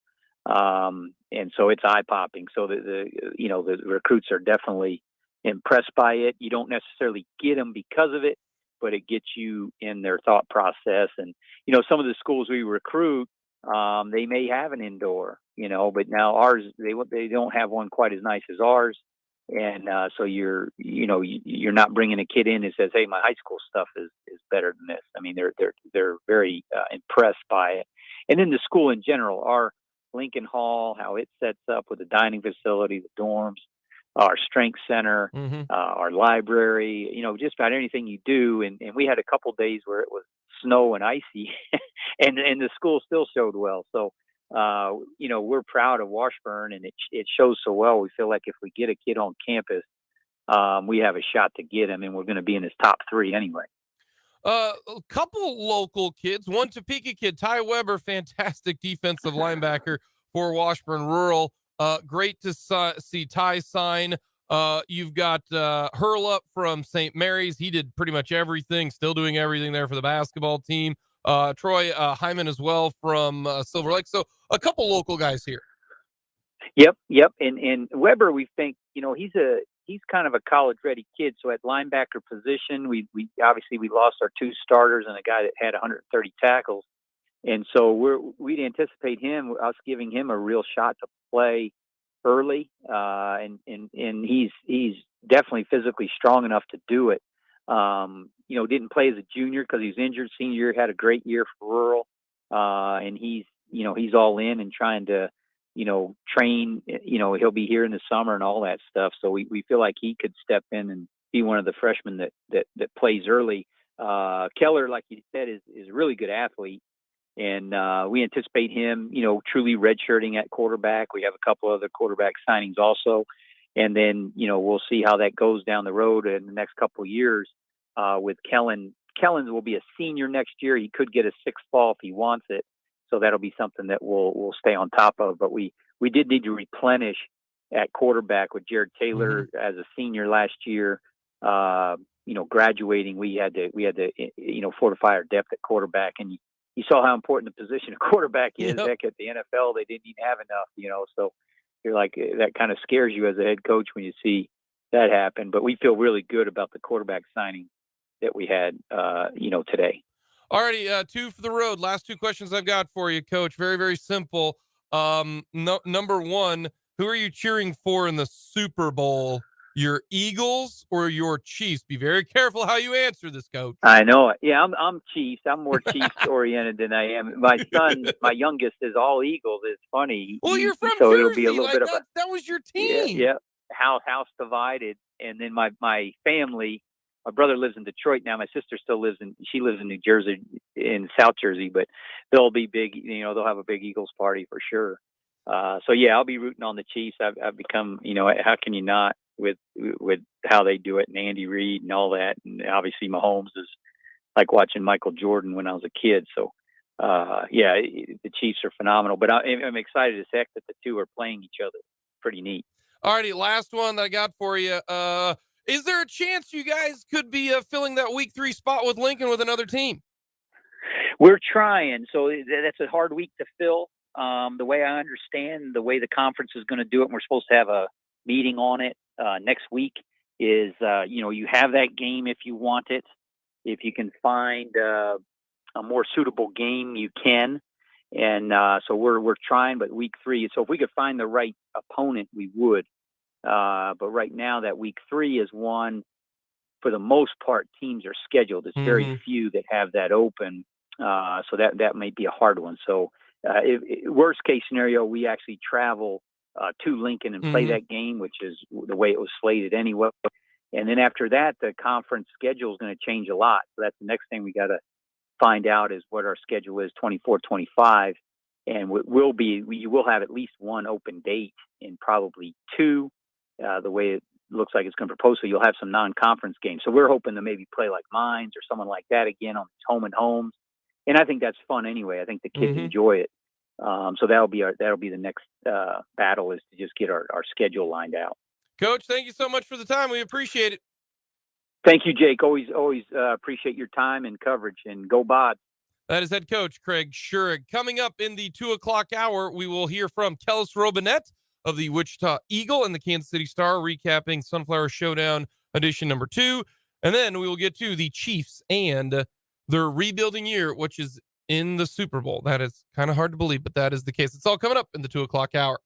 And so it's eye popping. So the recruits are definitely impressed by it. You don't necessarily get them because of it, but it gets you in their thought process. And, some of the schools we recruit, they may have an indoor, but now ours, they don't have one quite as nice as ours. And so you're not bringing a kid in who says, hey, my high school stuff is better than this. I mean, they're very impressed by it. And then the school in general, our Lincoln Hall, how it sets up with the dining facility, the dorms, our strength center, our library, just about anything you do. And we had a couple days where it was snow and icy and the school still showed well. So, we're proud of Washburn, and it shows so well. We feel like if we get a kid on campus, we have a shot to get him, and we're going to be in his top 3 anyway. A couple local kids, one Topeka kid, Ty Weber, fantastic defensive linebacker for Washburn Rural. Great to see Ty sign. You've got Hurlup from St. Mary's. He did pretty much everything, still doing everything there for the basketball team. Troy Hyman as well from Silver Lake. So a couple local guys here. Yep. And Weber, we think, he's kind of a college ready kid. So at linebacker position, we obviously lost our 2 starters and a guy that had 130 tackles. And so we'd anticipate us giving him a real shot to play early. And he's definitely physically strong enough to do it. Didn't play as a junior because he was injured. Senior year, had a great year for Rural. And he's all in and trying to, train, he'll be here in the summer and all that stuff. So we feel like he could step in and be one of the freshmen that plays early. Keller, like you said, is a really good athlete. And we anticipate him, truly redshirting at quarterback. We have a couple other quarterback signings also. And then, we'll see how that goes down the road in the next couple of years with Kellen. Kellens will be a senior next year. He could get a 6th fall if he wants it. So that'll be something that we'll stay on top of. But we did need to replenish at quarterback with Jared Taylor as a senior last year. Graduating, we had to fortify our depth at quarterback, and you saw how important the position of quarterback is. Yep. Heck, at the NFL, they didn't even have enough, so you're like, that kind of scares you as a head coach when you see that happen. But we feel really good about the quarterback signing that we had, today. Alrighty, 2 for the road. Last 2 questions I've got for you, Coach. Very, very simple. Number 1, who are you cheering for in the Super Bowl? Your Eagles or your Chiefs? Be very careful how you answer this, Coach. I know it. Yeah, I'm Chiefs. I'm more Chiefs oriented than I am. My son, my youngest, is all Eagles. It's funny. Well, you're from so Jersey. It'll be a little bit of that was your team. Yeah. House divided, and then my family. My brother lives in Detroit now. My sister still lives in New Jersey, in South Jersey, but they'll be big. They'll have a big Eagles party for sure. So yeah, I'll be rooting on the Chiefs. I've become, how can you not with how they do it, and Andy Reid and all that, and obviously Mahomes is like watching Michael Jordan when I was a kid. So the Chiefs are phenomenal. But I'm excited as heck that the two are playing each other. Pretty neat. Alrighty, last one that I got for you. Is there a chance you guys could be filling that week 3 spot with Lincoln with another team? We're trying. So that's a hard week to fill. The way I understand the way the conference is going to do it, and we're supposed to have a meeting on it next week, is, you have that game if you want it. If you can find a more suitable game, you can. And so we're trying, but week 3. So if we could find the right opponent, we would. But right now, that week 3 is one, for the most part, teams are scheduled. It's very few that have that open. So that may be a hard one. So worst case scenario, we actually travel to Lincoln and play that game, which is the way it was slated anyway. And then after that, the conference schedule is going to change a lot. So that's the next thing we got to find out, is what our schedule is 24, 25. And you will have at least one open date in probably 2, the way it looks like it's going to propose. So you'll have some non-conference games. So we're hoping to maybe play like Mines or someone like that again on home and homes. And I think that's fun anyway. I think the kids enjoy it. So that'll be the next battle, is to just get our schedule lined out. Coach, thank you so much for the time. We appreciate it. Thank you, Jake. Always appreciate your time and coverage, and go Bod. That is head coach Craig Schurig. Coming up in the 2:00 hour, we will hear from Kellis Robinett of the Wichita Eagle and the Kansas City Star, recapping Sunflower Showdown edition number 2. And then we will get to the Chiefs and their rebuilding year, which is in the Super Bowl. That is kind of hard to believe, but that is the case. It's all coming up in the 2:00 hour.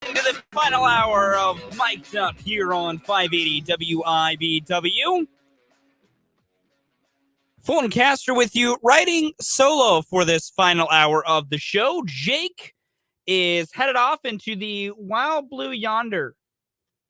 To the final hour of Mic'd Up here on 580 WIBW. Fulton Caster with you, writing solo for this final hour of the show. Jake is headed off into the Wild Blue Yonder.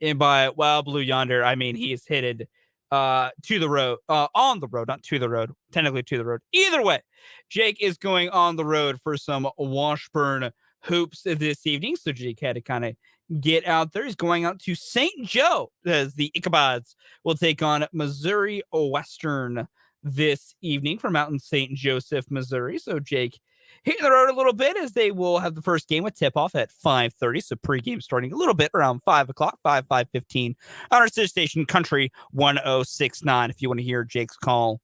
And by Wild Blue Yonder, I mean he is headed to the road, on the road, not to the road, technically to the road. Either way, Jake is going on the road for some Washburn hoops this evening. So Jake had to kind of get out there. He's going out to St. Joe as the Ichabods will take on Missouri Western this evening from out in St. Joseph, Missouri. So Jake hitting the road a little bit as they will have the first game with tip-off at 5:30. So pregame starting a little bit around 5 o'clock, 5:15 on our sister station, Country 1069, if you want to hear Jake's call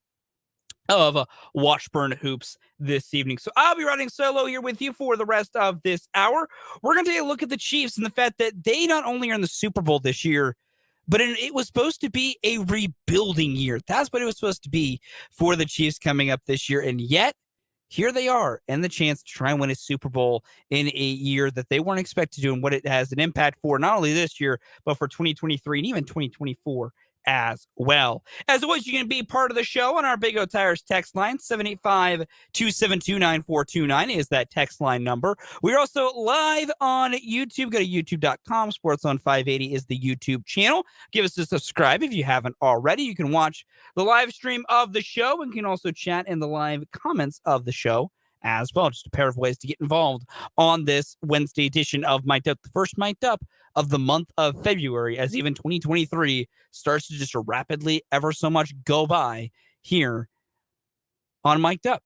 of Washburn hoops this evening. So I'll be running solo here with you for the rest of this hour. We're going to take a look at the Chiefs and the fact that they not only are in the Super Bowl this year, but it was supposed to be a rebuilding year. That's what it was supposed to be for the Chiefs coming up this year. And yet, here they are, and the chance to try and win a Super Bowl in a year that they weren't expected to, and what it has an impact for not only this year, but for 2023 and even 2024 as well. As always, you can be part of the show on our Big O Tires text line. 785-272-9429 is that text line number. We're also live on YouTube. Go to youtube.com. Sports on 580 is the YouTube channel. Give us a subscribe if you haven't already. You can watch the live stream of the show and can also chat in the live comments of the show as well. Just a pair of ways to get involved on this Wednesday edition of Mic'd Up, the first Mic'd Up of the month of February, as even 2023 starts to just rapidly ever so much go by here on Mic'd Up.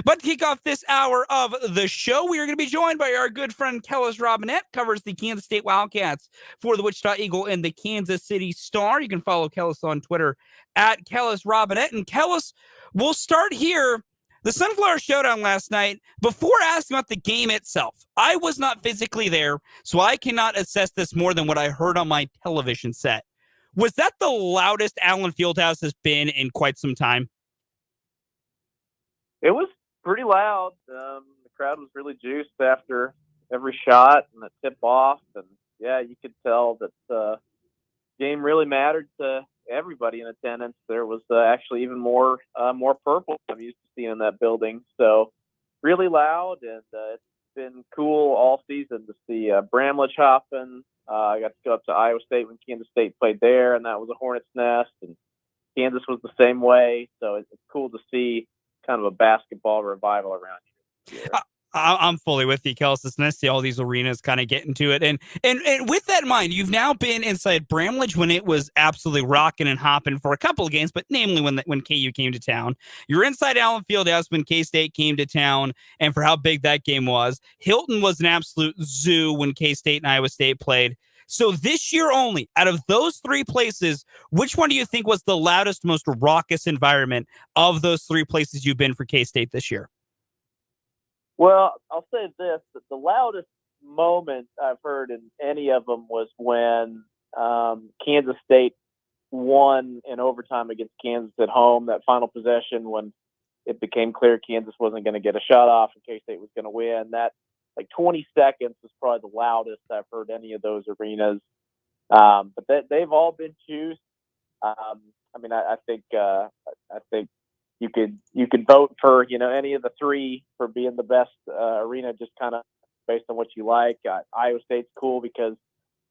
But to kick off this hour of the show, we are going to be joined by our good friend Kellis Robinett, covers the Kansas State Wildcats for the Wichita Eagle and the Kansas City Star. You can follow Kellis on Twitter at Kellis Robinett. And Kellis, we'll start here. The Sunflower Showdown last night, before asking about the game itself, I was not physically there, so I cannot assess this more than what I heard on my television set. Was that the loudest Allen Fieldhouse has been in quite some time? It was pretty loud. The crowd was really juiced after every shot and the tip-off. And, yeah, you could tell that the game really mattered to everybody in attendance. There was actually even more purple I'm used to seeing in that building. So really loud, and it's been cool all season to see Bramlage hopping. I got to go up to Iowa State when Kansas State played there, and that was a hornet's nest, and Kansas was the same way. So it's cool to see kind of a basketball revival around here. I'm fully with you, Kellis. It's nice to see all these arenas kind of get into it. And with that in mind, you've now been inside Bramlage when it was absolutely rocking and hopping for a couple of games, but namely when KU came to town. You're inside Allen Fieldhouse when K-State came to town, and for how big that game was. Hilton was an absolute zoo when K-State and Iowa State played. So this year only, out of those three places, which one do you think was the loudest, most raucous environment of those three places you've been for K-State this year? Well, I'll say this, that the loudest moment I've heard in any of them was when Kansas State won in overtime against Kansas at home, that final possession when it became clear Kansas wasn't going to get a shot off and K-State was going to win. That, like, 20 seconds was probably the loudest I've heard any of those arenas. But they've all been juiced. I mean, I think you could vote for, you know, any of the three for being the best arena, just kind of based on what you like. Iowa State's cool because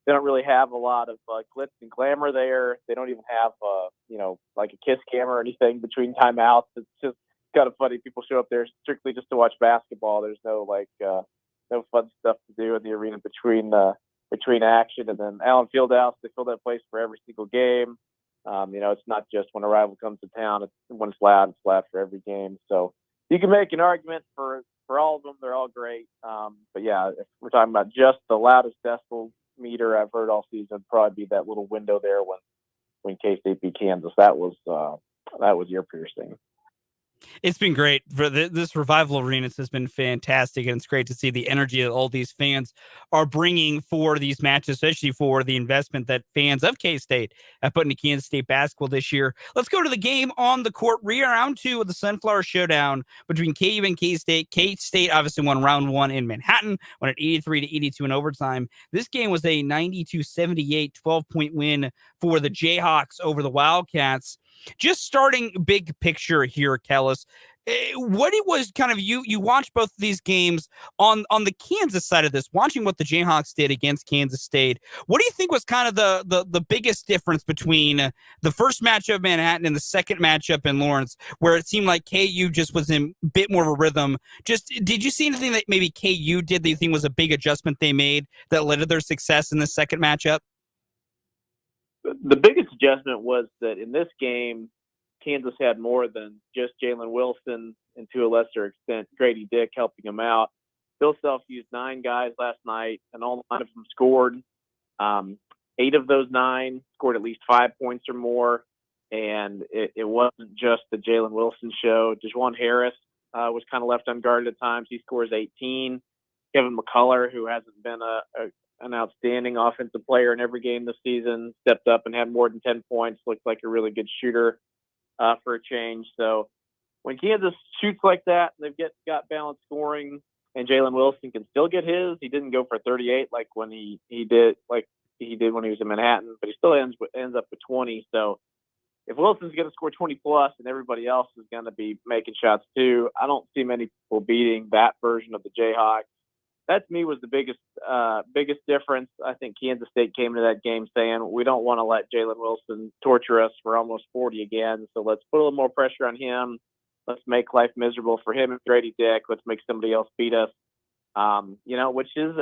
they don't really have a lot of glitz and glamour there. They don't even have, you know, like a kiss cam or anything between timeouts. It's just kind of funny. People show up there strictly just to watch basketball. There's no no fun stuff to do in the arena between action. And then Allen Fieldhouse, they fill that place for every single game. You know, it's not just when a rival comes to town. It's when it's loud for every game. So you can make an argument for all of them. They're all great. But yeah, if we're talking about just the loudest decibel meter I've heard all season, it'd probably be that little window there when K-State beat Kansas. That was ear piercing. It's been great. For this Revival Arenas has been fantastic, and it's great to see the energy that all these fans are bringing for these matches, especially for the investment that fans of K-State have put into Kansas State basketball this year. Let's go to the game on the court. Round two of the Sunflower Showdown between KU and K-State. K-State obviously won round one in Manhattan, won at 83-82 in overtime. This game was a 90-78 12-point win for the Jayhawks over the Wildcats. Just starting big picture here, Kellis, what it was kind of you watched both of these games on the Kansas side of this, watching what the Jayhawks did against Kansas State. What do you think was kind of the biggest difference between the first matchup in Manhattan and the second matchup in Lawrence, where it seemed like KU just was in a bit more of a rhythm? Just did you see anything that maybe KU did that you think was a big adjustment they made that led to their success in the second matchup? The biggest adjustment was that in this game, Kansas had more than just Jalen Wilson and, to a lesser extent, Grady Dick helping him out. Bill Self used 9 guys last night, and all 9 of them scored. 8 of those 9 scored at least 5 points or more, and it wasn't just the Jalen Wilson show. DeJuan Harris was kind of left unguarded at times. He scores 18. Kevin McCullough, who hasn't been an outstanding offensive player in every game this season, stepped up and had more than 10 points, looked like a really good shooter for a change. So when Kansas shoots like that, they've got balanced scoring, and Jalen Wilson can still get his. He didn't go for 38 like when he did when he was in Manhattan, but he still ends up with 20. So if Wilson's going to score 20 plus and everybody else is going to be making shots too, I don't see many people beating that version of the Jayhawks. That to me was the biggest difference. I think Kansas State came into that game saying, we don't want to let Jalen Wilson torture us for almost 40 again, so let's put a little more pressure on him. Let's make life miserable for him and Grady Dick. Let's make somebody else beat us, you know, which is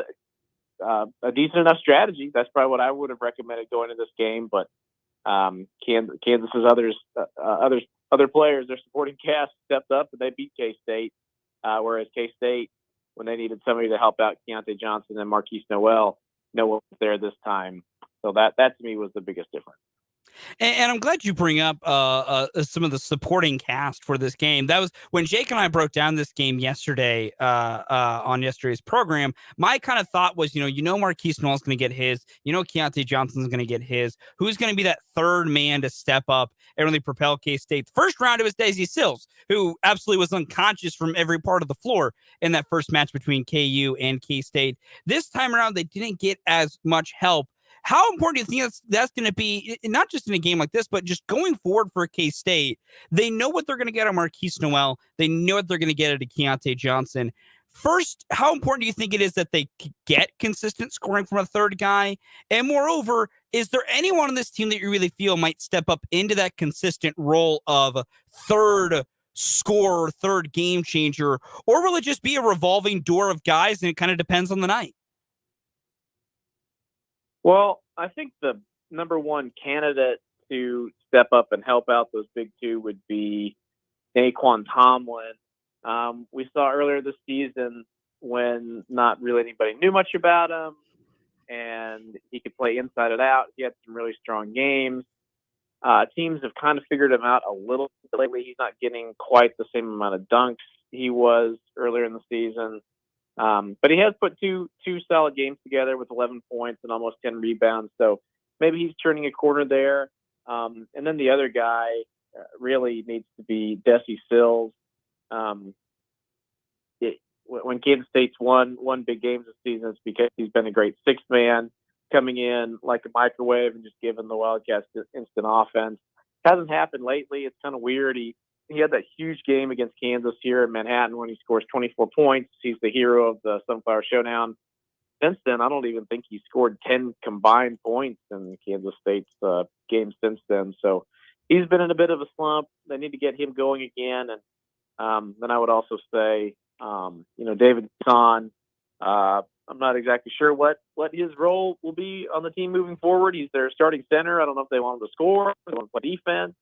a decent enough strategy. That's probably what I would have recommended going into this game, but Kansas's other players, their supporting cast stepped up and they beat K-State, whereas K-State, when they needed somebody to help out Keontae Johnson and Marquise Noel was there this time. So that to me was the biggest difference. And I'm glad you bring up some of the supporting cast for this game. That was when Jake and I broke down this game yesterday on yesterday's program. My kind of thought was, Marquise Noel's going to get his, Keontae Johnson's going to get his. Who's going to be that third man to step up and really propel K-State? The first round, it was Daisy Sills, who absolutely was unconscious from every part of the floor in that first match between KU and K-State. This time around, they didn't get as much help. How important do you think that's going to be, not just in a game like this, but just going forward for K-State? They know what they're going to get on Marquise Noel. They know what they're going to get out of Keontae Johnson. First, how important do you think it is that they get consistent scoring from a third guy? And moreover, is there anyone on this team that you really feel might step up into that consistent role of third scorer, third game changer? Or will it just be a revolving door of guys and it kind of depends on the night? Well, I think the number one candidate to step up and help out those big two would be Naquan Tomlin. We saw earlier this season when not really anybody knew much about him. and he could play inside and out. He had some really strong games. Teams have kind of figured him out a little bit lately. He's not getting quite the same amount of dunks he was earlier in the season. But he has put two solid games together with 11 points and almost 10 rebounds. So maybe he's turning a corner there. And then the other guy really needs to be Desi Sills. When Kansas State's won big games this season, it's because he's been a great sixth man, coming in like a microwave and just giving the Wildcats instant offense. Hasn't happened lately. It's kind of weird. He had that huge game against Kansas here in Manhattan when he scores 24 points. He's the hero of the Sunflower Showdown. Since then, I don't even think he scored 10 combined points in Kansas State's game since then. So he's been in a bit of a slump. They need to get him going again. And then I would also say, David Son, I'm not exactly sure what his role will be on the team moving forward. He's their starting center. I don't know if they want him to score, they want him to play defense,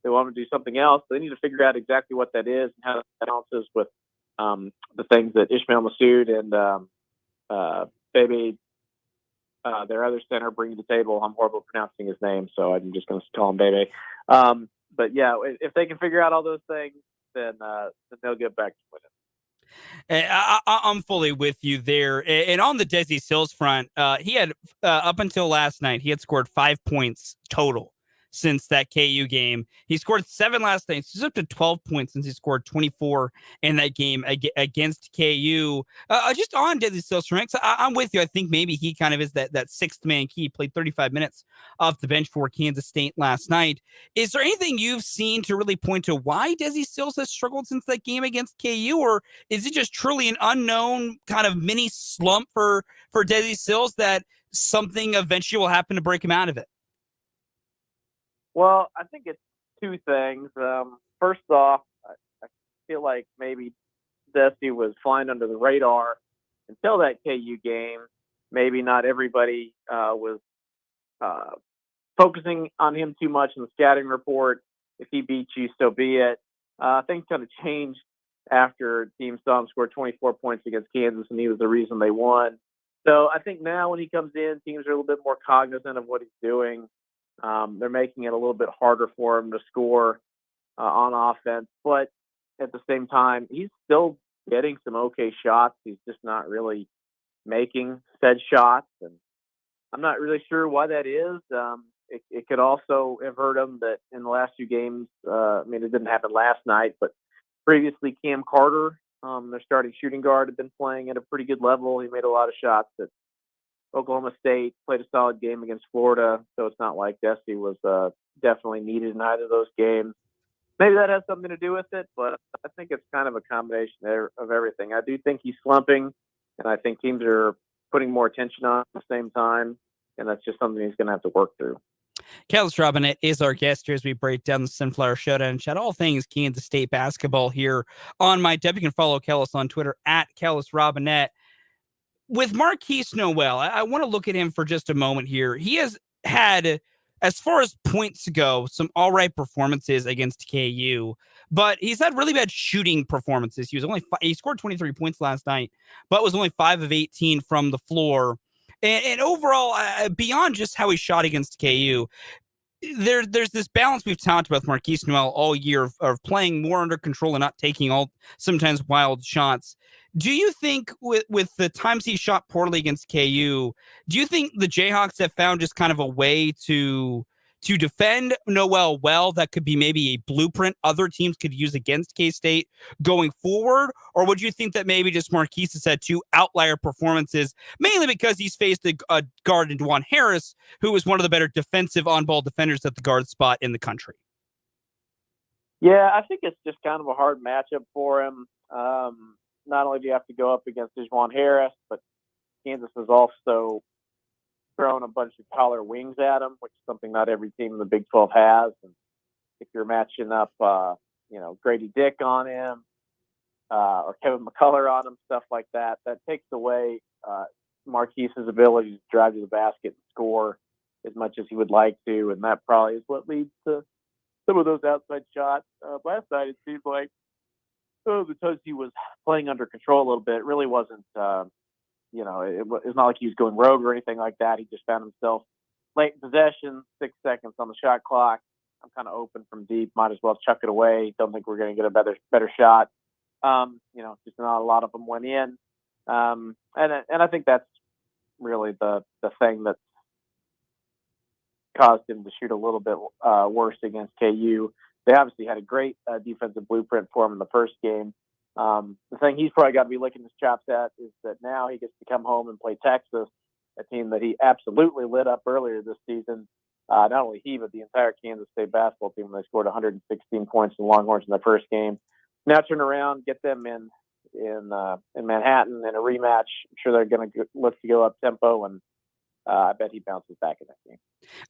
they want him to do something else. They need to figure out exactly what that is and how that balances with the things that Ishmael Massoud and Bebe, their other center, bring to the table. I'm horrible at pronouncing his name, so I'm just going to call him Bebe. But yeah, if they can figure out all those things, then they'll get back to winning. I'm fully with you there. And on the Desi Sills front, he had, up until last night, he had scored 5 points total since that KU game. He scored 7 last night. So he's up to 12 points since he scored 24 in that game against KU. Just on Desi Sills, I'm with you. I think maybe he kind of is that sixth man key. He played 35 minutes off the bench for Kansas State last night. Is there anything you've seen to really point to why Desi Sills has struggled since that game against KU, or is it just truly an unknown kind of mini slump for Desi Sills that something eventually will happen to break him out of it? Well, I think it's two things. First off, I feel like maybe Desi was flying under the radar until that KU game. Maybe not everybody was focusing on him too much in the scouting report. If he beats you, so be it. Things kind of changed after teams saw him score 24 points against Kansas, and he was the reason they won. So I think now when he comes in, teams are a little bit more cognizant of what he's doing. They're making it a little bit harder for him to score on offense, but at the same time, he's still getting some okay shots. He's just not really making said shots, and I'm not really sure why that is. It could also have hurt him that in the last few games, it didn't happen last night, but previously Cam Carter, their starting shooting guard, had been playing at a pretty good level. He made a lot of shots at Oklahoma State, played a solid game against Florida, so it's not like Desi was definitely needed in either of those games. Maybe that has something to do with it, but I think it's kind of a combination of everything. I do think he's slumping, and I think teams are putting more attention on at the same time, and that's just something he's going to have to work through. Kellis Robinett is our guest here as we break down the Sunflower Showdown and chat all things Kansas State basketball here on My Deb. You can follow Kellis on Twitter at Kellis Robinett. With Marquise Noel, I want to look at him for just a moment here. He has had, as far as points go, some all right performances against KU, but he's had really bad shooting performances. He scored 23 points last night, but was only 5 of 18 from the floor. And overall, beyond just how he shot against KU, there's this balance we've talked about with Marquise Noel all year of playing more under control and not taking all sometimes wild shots. Do you think with the times he shot poorly against KU, do you think the Jayhawks have found just kind of a way to defend Noel well that could be maybe a blueprint other teams could use against K-State going forward? Or would you think that maybe just Marquise has had 2 outlier performances, mainly because he's faced a guard in Dwan Harris, who is one of the better defensive on-ball defenders at the guard spot in the country? Yeah, I think it's just kind of a hard matchup for him. Not only do you have to go up against Dwan Harris, but Kansas has also thrown a bunch of taller wings at him, which is something not every team in the Big 12 has. And if you're matching up, Grady Dick on him or Kevin McCullough on him, stuff like that, that takes away Marquise's ability to drive to the basket and score as much as he would like to. And that probably is what leads to some of those outside shots. Last night, it seemed like because he was playing under control a little bit, it really wasn't it's not like he was going rogue or anything like that. He just found himself late in possession, 6 seconds on the shot clock. I'm kind of open from deep. Might as well chuck it away. Don't think we're going to get a better shot. Just not a lot of them went in. And I think that's really the thing that caused him to shoot a little bit worse against KU. They obviously had a great defensive blueprint for him in the first game. The thing he's probably got to be licking his chops at is that now he gets to come home and play Texas, a team that he absolutely lit up earlier this season. Not only he, but the entire Kansas State basketball team, when they scored 116 points in Longhorns in their first game. Now turn around, get them in Manhattan in a rematch. I'm sure they're going to look to go up tempo, and I bet he bounces back in that game.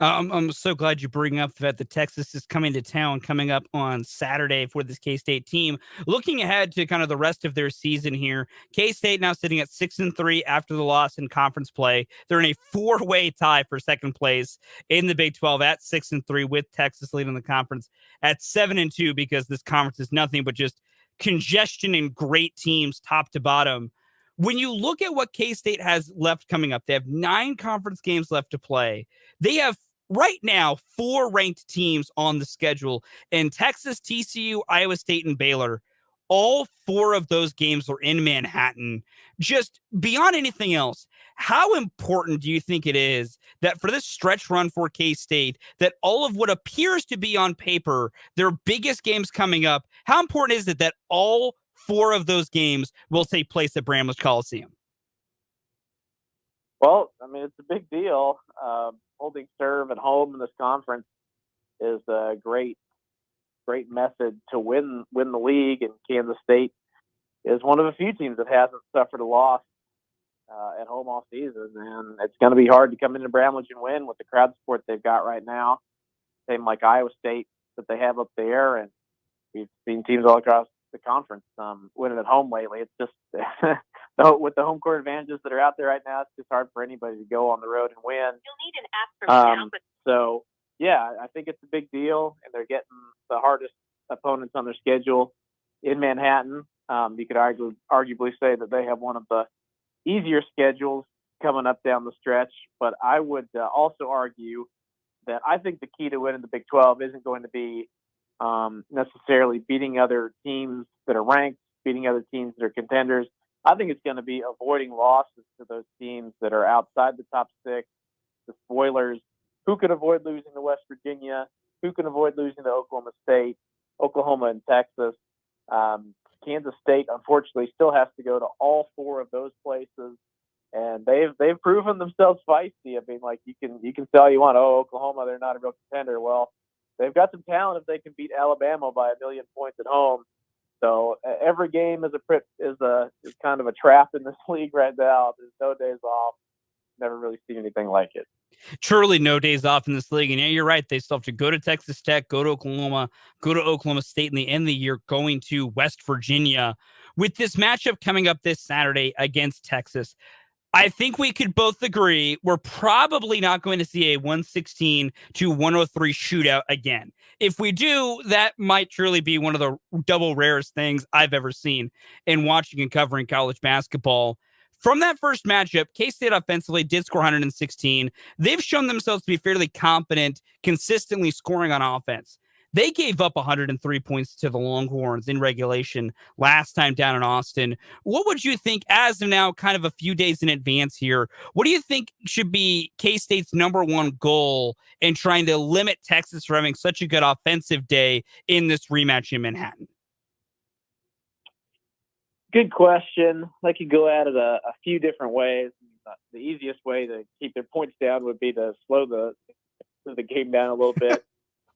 I'm so glad you bring up that the Texas is coming to town, coming up on Saturday for this K-State team. Looking ahead to kind of the rest of their season here, K-State now sitting at 6-3 after the loss in conference play. They're in a 4-way tie for second place in the Big 12 at 6-3, with Texas leading the conference at 7-2, because this conference is nothing but just congestion and great teams top to bottom. When you look at what K-State has left coming up, they have 9 conference games left to play. They have right now 4 ranked teams on the schedule in Texas, TCU, Iowa State, and Baylor. All 4 of those games are in Manhattan. Just beyond anything else, how important do you think it is that for this stretch run for K-State, that all of what appears to be on paper, their biggest games coming up, how important is it that all 4 of those games will take place at Bramlage Coliseum? Well, I mean, it's a big deal. Holding serve at home in this conference is a great method to win the league, and Kansas State is one of a few teams that hasn't suffered a loss at home all season, and it's going to be hard to come into Bramlage and win with the crowd support they've got right now. Same like Iowa State that they have up there, and we've seen teams all across the conference winning at home lately. It's just with the home court advantages that are out there right now, it's just hard for anybody to go on the road and win. You'll need an app from now. So yeah, I think it's a big deal, and they're getting the hardest opponents on their schedule in Manhattan. You could arguably say that they have one of the easier schedules coming up down the stretch, but I would also argue that I think the key to winning the Big 12 isn't going to be necessarily beating other teams that are ranked, beating other teams that are contenders. I think it's going to be avoiding losses to those teams that are outside the top 6, the spoilers. Who could avoid losing to West Virginia? Who can avoid losing to Oklahoma State, Oklahoma, and Texas? Kansas State, unfortunately, still has to go to all 4 of those places, and they've proven themselves feisty. I mean, like you can say all you want, Oklahoma, they're not a real contender. Well, they've got some talent if they can beat Alabama by 1,000,000 points at home. So every game is kind of a trap in this league right now. There's no days off. Never really seen anything like it. Truly no days off in this league. And yeah, you're right. They still have to go to Texas Tech, go to Oklahoma, go to Oklahoma State in the end of the year, going to West Virginia. With this matchup coming up this Saturday against Texas, I think we could both agree we're probably not going to see a 116-103 shootout again. If we do, that might truly be one of the double rarest things I've ever seen in watching and covering college basketball. From that first matchup, K-State offensively did score 116. They've shown themselves to be fairly competent, consistently scoring on offense. They gave up 103 points to the Longhorns in regulation last time down in Austin. What would you think, as of now, kind of a few days in advance here, what do you think should be K-State's number one goal in trying to limit Texas from having such a good offensive day in this rematch in Manhattan? Good question. They could go at it a few different ways. The easiest way to keep their points down would be to slow the game down a little bit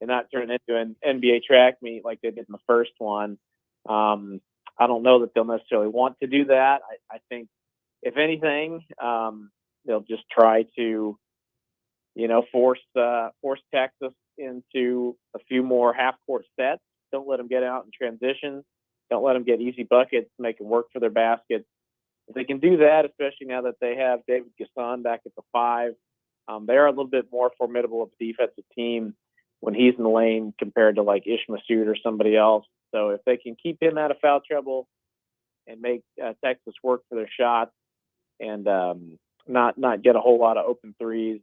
and not turn it into an NBA track meet like they did in the first one. I don't know that they'll necessarily want to do that. I think, if anything, they'll just try to, force Texas into a few more half-court sets. Don't let them get out in transition. Don't let them get easy buckets, make them work for their baskets. If they can do that, especially now that they have David Gasson back at the 5, they are a little bit more formidable of a defensive team when he's in the lane compared to like Ish Massoud or somebody else. So if they can keep him out of foul trouble and make Texas work for their shots and not get a whole lot of open threes,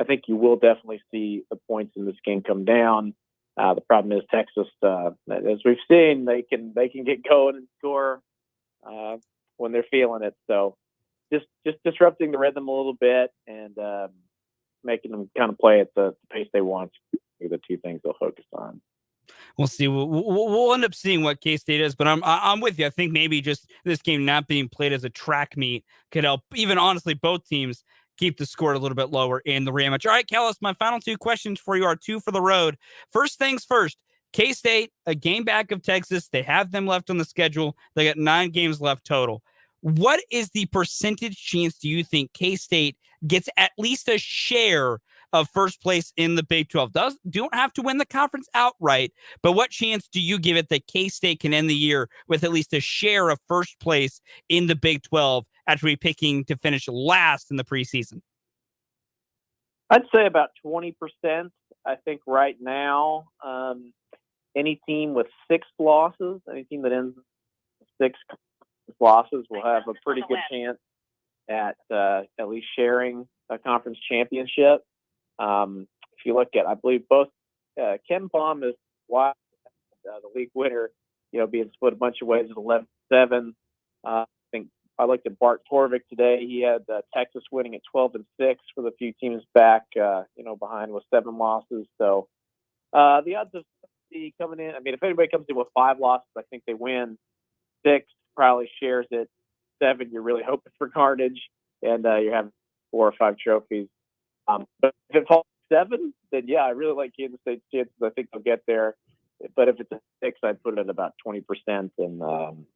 I think you will definitely see the points in this game come down. The problem is Texas, as we've seen, they can get going and score when they're feeling it. So just disrupting the rhythm a little bit and making them kind of play at the pace they want are the two things they'll focus on. We'll see. We'll end up seeing what K-State is, but I'm with you. I think maybe just this game not being played as a track meet could help. Even honestly, both teams keep the score a little bit lower in the rematch. All right, Kellis, my final two questions for you are two for the road. First things first, K-State, a game back of Texas. They have them left on the schedule. They got 9 games left total. What is the percentage chance do you think K-State gets at least a share of first place in the Big 12? Don't have to win the conference outright, but what chance do you give it that K-State can end the year with at least a share of first place in the Big 12 after we picking to finish last in the preseason? I'd say about 20%. I think right now, any team with 6 losses, any team that ends 6 losses will have a pretty good chance at least sharing a conference championship. If you look at, I believe both Ken Palm is the league winner, being split a bunch of ways at 11-7. I think I looked at Bart Torvik today. He had Texas winning at 12-6 with a few teams back, behind with 7 losses. So the odds of coming in, I mean, if anybody comes in with 5 losses, I think they win. 6 probably shares it. 7, you're really hoping for carnage, and you're having 4 or 5 trophies. But if it falls 7, then yeah, I really like Kansas State's chances. I think they'll get there. But if it's a 6, I'd put it at about 20%. And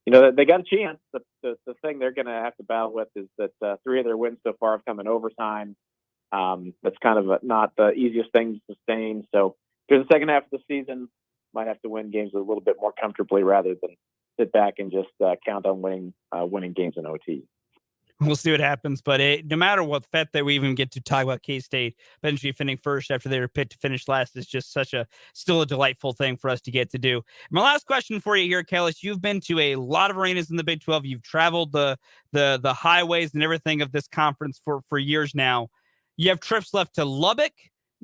they got a chance. The thing they're going to have to battle with is that 3 of their wins so far have come in overtime. That's kind of not the easiest thing to sustain. So during the second half of the season, might have to win games a little bit more comfortably rather than sit back and just count on winning games in OT. We'll see what happens, but no matter what, the fact that we even get to talk about K-State eventually finishing first after they were picked to finish last is just still a delightful thing for us to get to do. My last question for you here, Kellis, you've been to a lot of arenas in the Big 12. You've traveled the highways and everything of this conference for years now. You have trips left to Lubbock,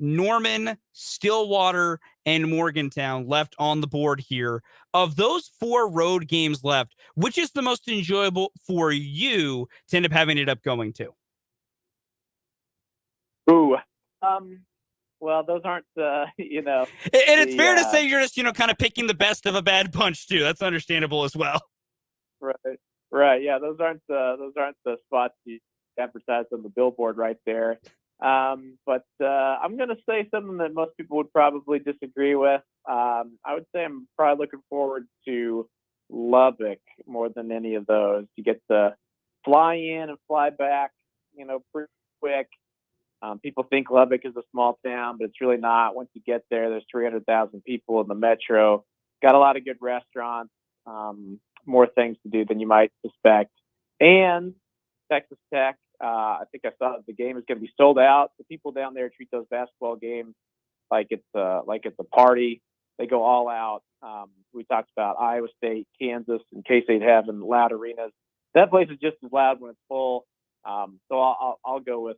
Norman, Stillwater, and Morgantown left on the board here. Of those 4 road games left, which is the most enjoyable for you to end up having it up going to? Ooh, well, those aren't, And it's fair to say you're just, kind of picking the best of a bad bunch too. That's understandable as well. Right. Yeah, those aren't the spots you advertise on the billboard right there. But I'm going to say something that most people would probably disagree with. I would say I'm probably looking forward to Lubbock more than any of those. You get to fly in and fly back, pretty quick. People think Lubbock is a small town, but it's really not. Once you get there's 300,000 people in the metro. Got a lot of good restaurants, more things to do than you might suspect. And Texas Tech, I think I saw the game is going to be sold out. The people down there treat those basketball games like it's a party. They go all out. We talked about Iowa State, Kansas, and K-State having loud arenas. That place is just as loud when it's full. So I'll go with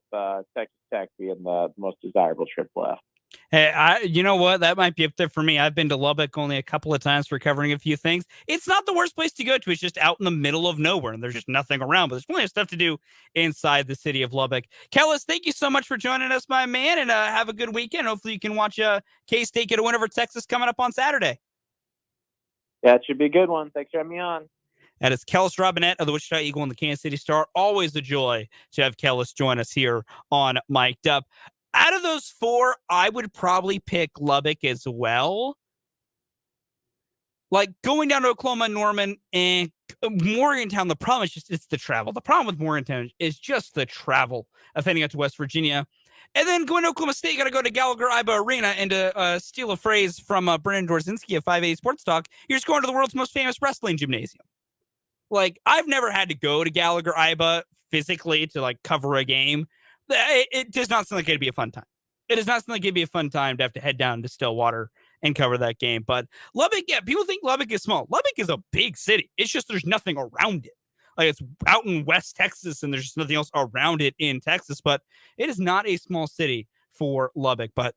Texas Tech being the most desirable trip left. Hey, you know what? That might be up there for me. I've been to Lubbock only a couple of times for covering a few things. It's not the worst place to go to. It's just out in the middle of nowhere, and there's just nothing around. But there's plenty of stuff to do inside the city of Lubbock. Kellis, thank you so much for joining us, my man, and have a good weekend. Hopefully you can watch K-State get a win over Texas coming up on Saturday. Yeah, it should be a good one. Thanks for having me on. That is Kellis Robinett of the Wichita Eagle and the Kansas City Star. Always a joy to have Kellis join us here on Mic'd Up. Out of those 4, I would probably pick Lubbock as well. Like going down to Oklahoma, Norman, and Morgantown, the problem is it's the travel. The problem with Morgantown is just the travel of heading out to West Virginia. And then going to Oklahoma State, you got to go to Gallagher-Iba Arena. And to steal a phrase from Brennan Dorzinski of 580 Sports Talk, you're just going to the world's most famous wrestling gymnasium. Like, I've never had to go to Gallagher-Iba physically to, cover a game. It does not sound like it'd be a fun time. It does not sound like it'd be a fun time to have to head down to Stillwater and cover that game. But Lubbock, yeah, people think Lubbock is small. Lubbock is a big city. It's just there's nothing around it. like it's out in West Texas and there's just nothing else around it in Texas, but it is not a small city for Lubbock. But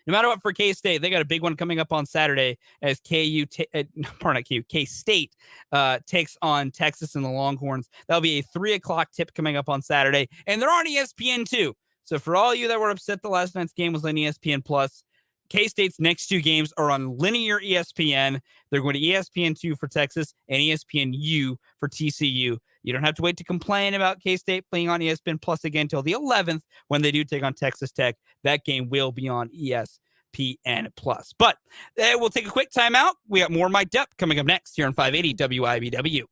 no matter what, for K-State, they got a big one coming up on Saturday as K-State takes on Texas and the Longhorns. That'll be a 3:00 tip coming up on Saturday, and they're on ESPN too. So for all you that were upset the last night's game was on ESPN Plus, K-State's next 2 games are on linear ESPN. They're going to ESPN2 for Texas and ESPNU for TCU. You don't have to wait to complain about K-State playing on ESPN Plus again until the 11th when they do take on Texas Tech. That game will be on ESPN Plus. But we'll take a quick timeout. We got more Mic'd Up coming up next here on 580 WIBW.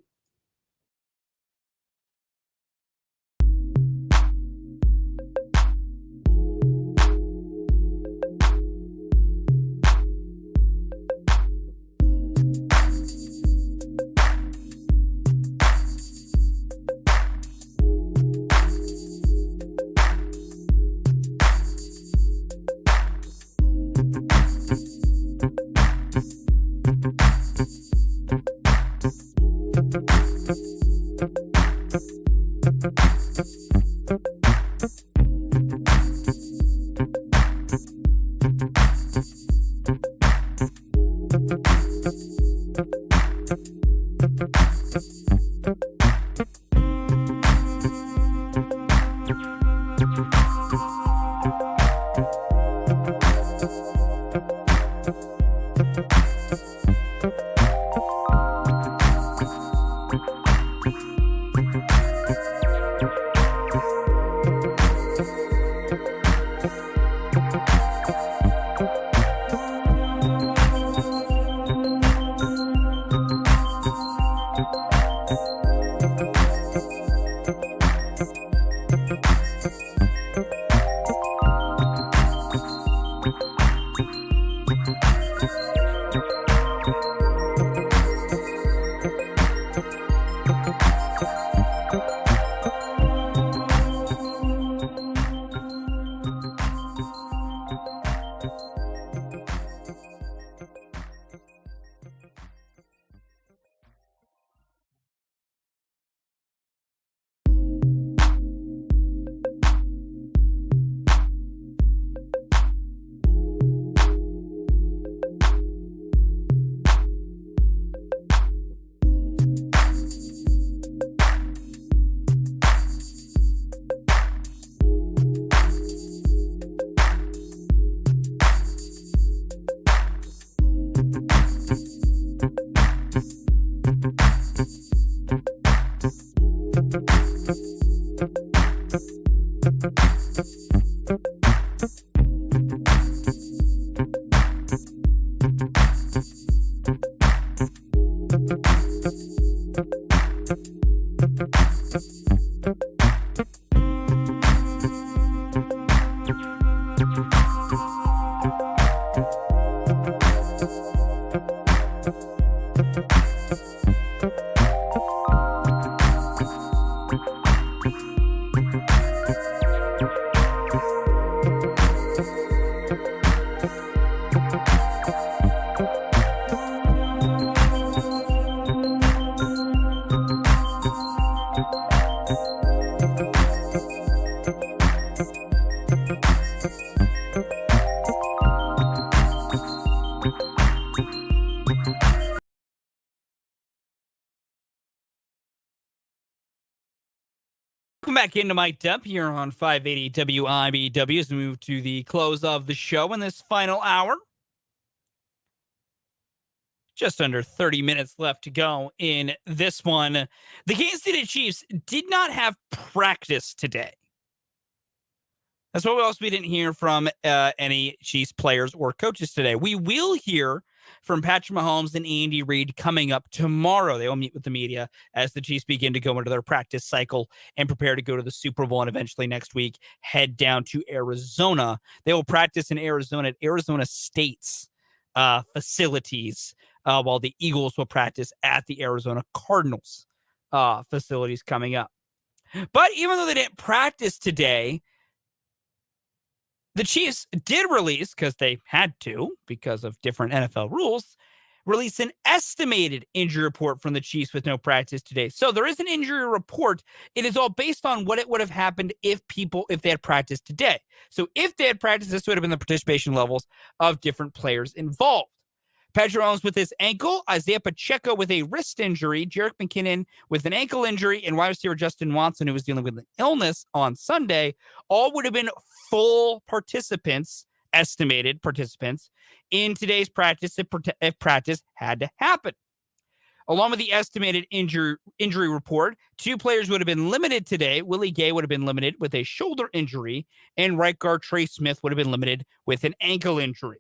Welcome back into Mic'd Up here on 580 WIBW as we move to the close of the show in this final hour. Just under 30 minutes left to go in this one. The Kansas City Chiefs did not have practice today. That's what else we didn't hear from any Chiefs players or coaches today. We will hear from Patrick Mahomes and Andy Reid coming up tomorrow. They will meet with the media as the Chiefs begin to go into their practice cycle and prepare to go to the Super Bowl and eventually next week head down to Arizona. They will practice in Arizona at Arizona State's facilities while the Eagles will practice at the Arizona Cardinals facilities coming up. But even though they didn't practice today, the Chiefs did release, because they had to, because of different NFL rules, released an estimated injury report from the Chiefs with no practice today. So there is an injury report. It is all based on what it would have happened if they had practiced today. So if they had practiced, this would have been the participation levels of different players involved. Patrick Mahomes with his ankle, Isaiah Pacheco with a wrist injury, Jerick McKinnon with an ankle injury, and wide receiver Justin Watson, who was dealing with an illness on Sunday, all would have been full participants, estimated participants, in today's practice if practice had to happen. Along with the estimated injury report, 2 players would have been limited today. Willie Gay would have been limited with a shoulder injury, and right guard Trey Smith would have been limited with an ankle injury.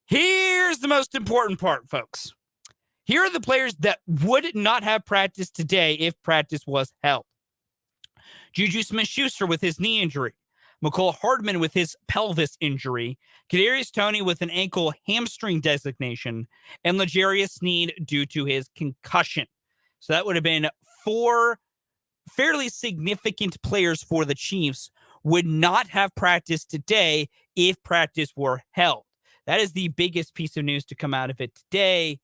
Here's the most important part, folks. Here are the players that would not have practiced today if practice was held. Juju Smith-Schuster with his knee injury. McCole Hardman with his pelvis injury. Kadarius Toney with an ankle hamstring designation. And L'Jarius Sneed due to his concussion. So that would have been 4 fairly significant players for the Chiefs would not have practiced today if practice were held. That is the biggest piece of news to come out of it today,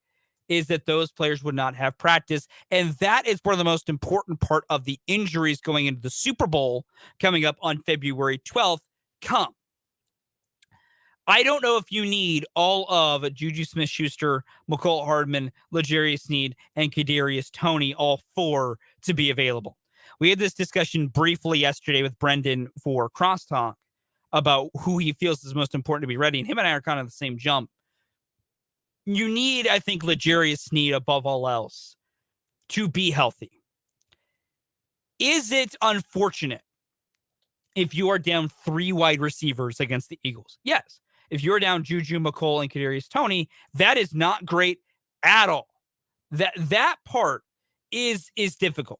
is that those players would not have practice. And that is where the most important part of the injuries going into the Super Bowl coming up on February 12th come. I don't know if you need all of Juju Smith-Schuster, McCole Hardman, L'Jarius Sneed, and Kadarius Toney, all 4, to be available. We had this discussion briefly yesterday with Brendan for Crosstalk about who he feels is most important to be ready. And him and I are kind of the same jump. You need, I think, L'Jarius Sneed above all else to be healthy. Is it unfortunate if you are down 3 wide receivers against the Eagles? Yes. If you're down Juju, McCole, and Kadarius Toney, that is not great at all. That part is difficult.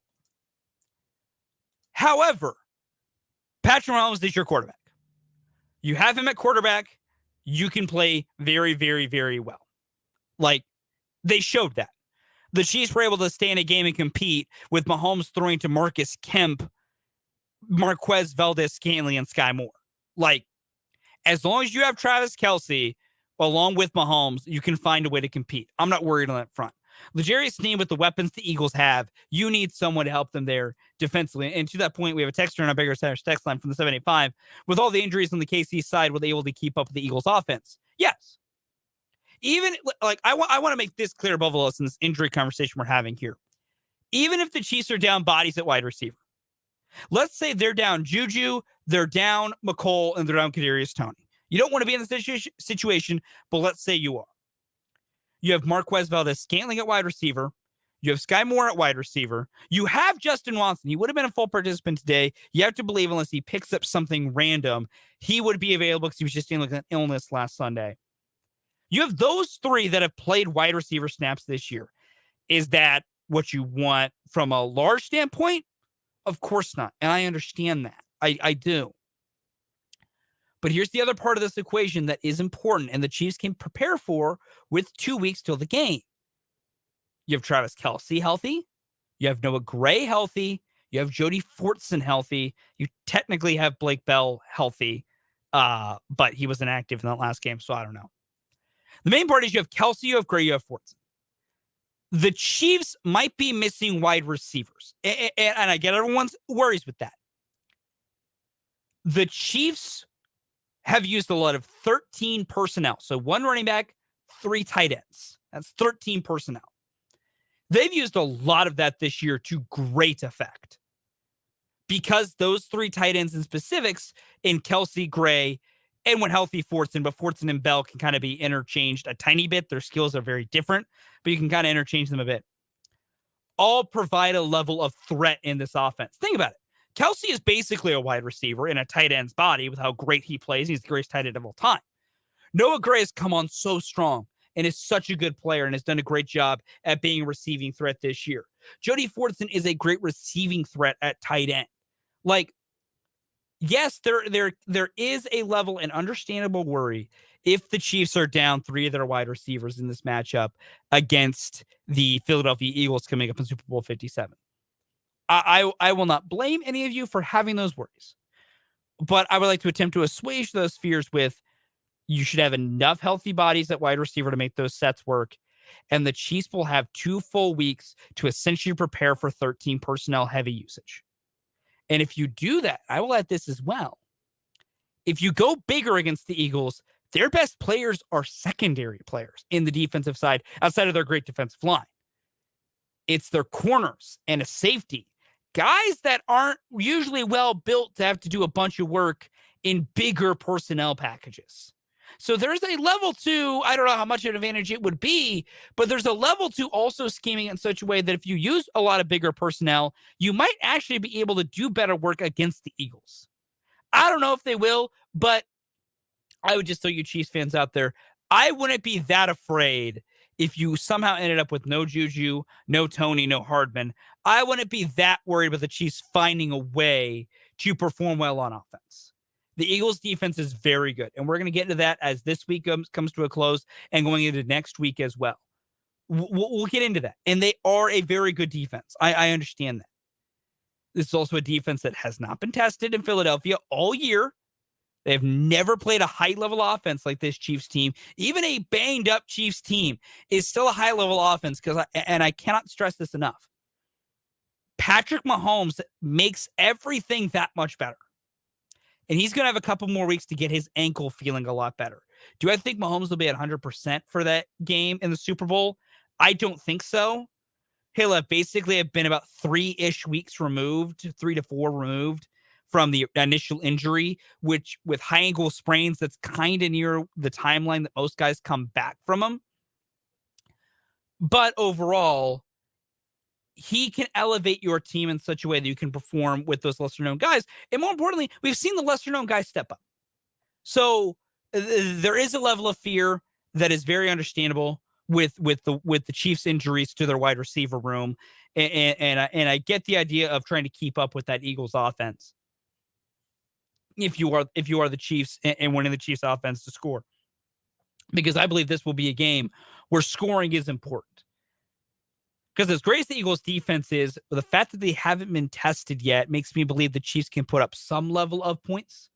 However, Patrick Mahomes is your quarterback. You have him at quarterback, you can play very, very, very well. Like, they showed that. The Chiefs were able to stay in a game and compete with Mahomes throwing to Marcus Kemp, Marquez Valdez-Scantling, and Sky Moore. Like, as long as you have Travis Kelce along with Mahomes, you can find a way to compete. I'm not worried on that front. L'Jarius Sneed, with the weapons the Eagles have, you need someone to help them there defensively. And to that point, we have a texter on our Bigger Centers text line from the 785. With all the injuries on the KC side, were they able to keep up with the Eagles offense? Yes. Even, like, I want to make this clear above all else in this injury conversation we're having here. Even if the Chiefs are down bodies at wide receiver, let's say they're down Juju, they're down McCole, and they're down Kadarius Toney. You don't want to be in this situation, but let's say you are. You have Marquez Valdez-Scantling at wide receiver. You have Sky Moore at wide receiver. You have Justin Watson. He would have been a full participant today. You have to believe, unless he picks up something random, he would be available because he was just dealing with an illness last Sunday. You have those 3 that have played wide receiver snaps this year. Is that what you want from a large standpoint? Of course not. And I understand that. I do. But here's the other part of this equation that is important, and the Chiefs can prepare for with 2 weeks till the game. You have Travis Kelce healthy. You have Noah Gray healthy. You have Jody Fortson healthy. You technically have Blake Bell healthy, but he was inactive in that last game, so I don't know. The main part is you have Kelce, you have Gray, you have Fortson. The Chiefs might be missing wide receivers, and I get everyone's worries with that. The Chiefs have used a lot of 13 personnel. So 1 running back, 3 tight ends. That's 13 personnel. They've used a lot of that this year to great effect. Because those 3 tight ends in specifics in Kelce, Gray, and when healthy, Fortson, but Fortson and Bell can kind of be interchanged a tiny bit. Their skills are very different, but you can kind of interchange them a bit. All provide a level of threat in this offense. Think about it. Kelce is basically a wide receiver in a tight end's body with how great he plays. He's the greatest tight end of all time. Noah Gray has come on so strong and is such a good player and has done a great job at being a receiving threat this year. Jody Fortson is a great receiving threat at tight end. Like, yes, there is a level and understandable worry if the Chiefs are down 3 of their wide receivers in this matchup against the Philadelphia Eagles coming up in Super Bowl 57. I will not blame any of you for having those worries, but I would like to attempt to assuage those fears with, You should have enough healthy bodies at wide receiver to make those sets work. And the Chiefs will have 2 full weeks to essentially prepare for 13 personnel heavy usage. And if you do that, I will add this as well. If you go bigger against the Eagles, their best players are secondary players in the defensive side, outside of their great defensive line. It's their corners and a safety. Guys that aren't usually well built to have to do a bunch of work in bigger personnel packages. So there's a level to, I don't know how much of an advantage it would be, but there's a level to also scheming in such a way that if you use a lot of bigger personnel, you might actually be able to do better work against the Eagles. I don't know if they will, but I would just tell you Chiefs fans out there, I wouldn't be that afraid if you somehow ended up with no Juju, no Tony, no Hardman. I wouldn't be that worried about the Chiefs finding a way to perform well on offense. The Eagles defense is very good, and we're going to get into that as this week comes to a close and going into next week as well. We'll get into that, and they are a very good defense. I understand that. This is also a defense that has not been tested in Philadelphia all year. They've never played a high-level offense like this Chiefs team. Even a banged-up Chiefs team is still a high-level offense and I cannot stress this enough. Patrick Mahomes makes everything that much better. And he's going to have a couple more weeks to get his ankle feeling a lot better. Do I think Mahomes will be at 100% for that game in the Super Bowl? I don't think so. He'll basically have been about 3-ish weeks removed, 3 to 4 removed from the initial injury, which with high ankle sprains, that's kind of near the timeline that most guys come back from them. But overall, he can elevate your team in such a way that you can perform with those lesser-known guys. And more importantly, we've seen the lesser-known guys step up. So there is a level of fear that is very understandable with the Chiefs' injuries to their wide receiver room. And I get the idea of trying to keep up with that Eagles offense. If you are the Chiefs and wanting the Chiefs offense to score, because I believe this will be a game where scoring is important. Because as great as the Eagles defense is, the fact that they haven't been tested yet makes me believe the Chiefs can put up some level of points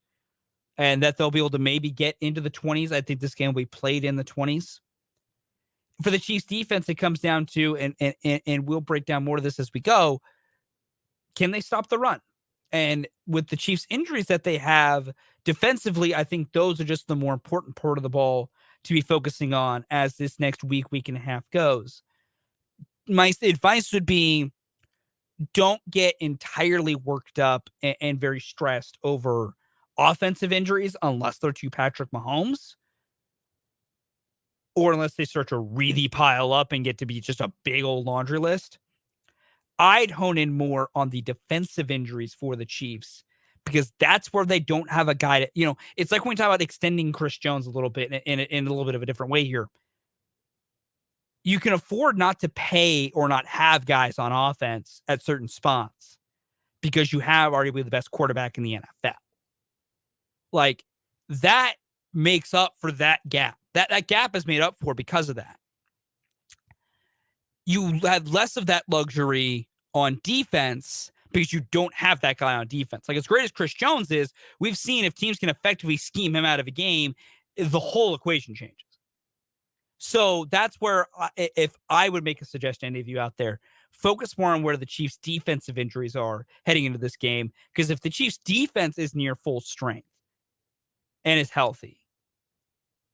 and that they'll be able to maybe get into the 20s. I think this game will be played in the 20s. For the Chiefs defense, it comes down to, and we'll break down more of this as we go, can they stop the run? And with the Chiefs' injuries that they have defensively, I think those are just the more important part of the ball to be focusing on as this next week and a half goes. My advice would be don't get entirely worked up and very stressed over offensive injuries unless they're to Patrick Mahomes or unless they start to really pile up and get to be just a big old laundry list. I'd hone in more on the defensive injuries for the Chiefs because that's where they don't have a guy to, it's like when we talk about extending Chris Jones a little bit in a little bit of a different way here. You can afford not to pay or not have guys on offense at certain spots because you have arguably the best quarterback in the NFL. Like that makes up for that gap. That gap is made up for because of that. You have less of that luxury on defense because you don't have that guy on defense. Like as great as Chris Jones is, we've seen if teams can effectively scheme him out of a game, the whole equation changes. So that's where if I would make a suggestion, any of you out there, focus more on where the Chiefs' defensive injuries are heading into this game. Because if the Chiefs' defense is near full strength and is healthy,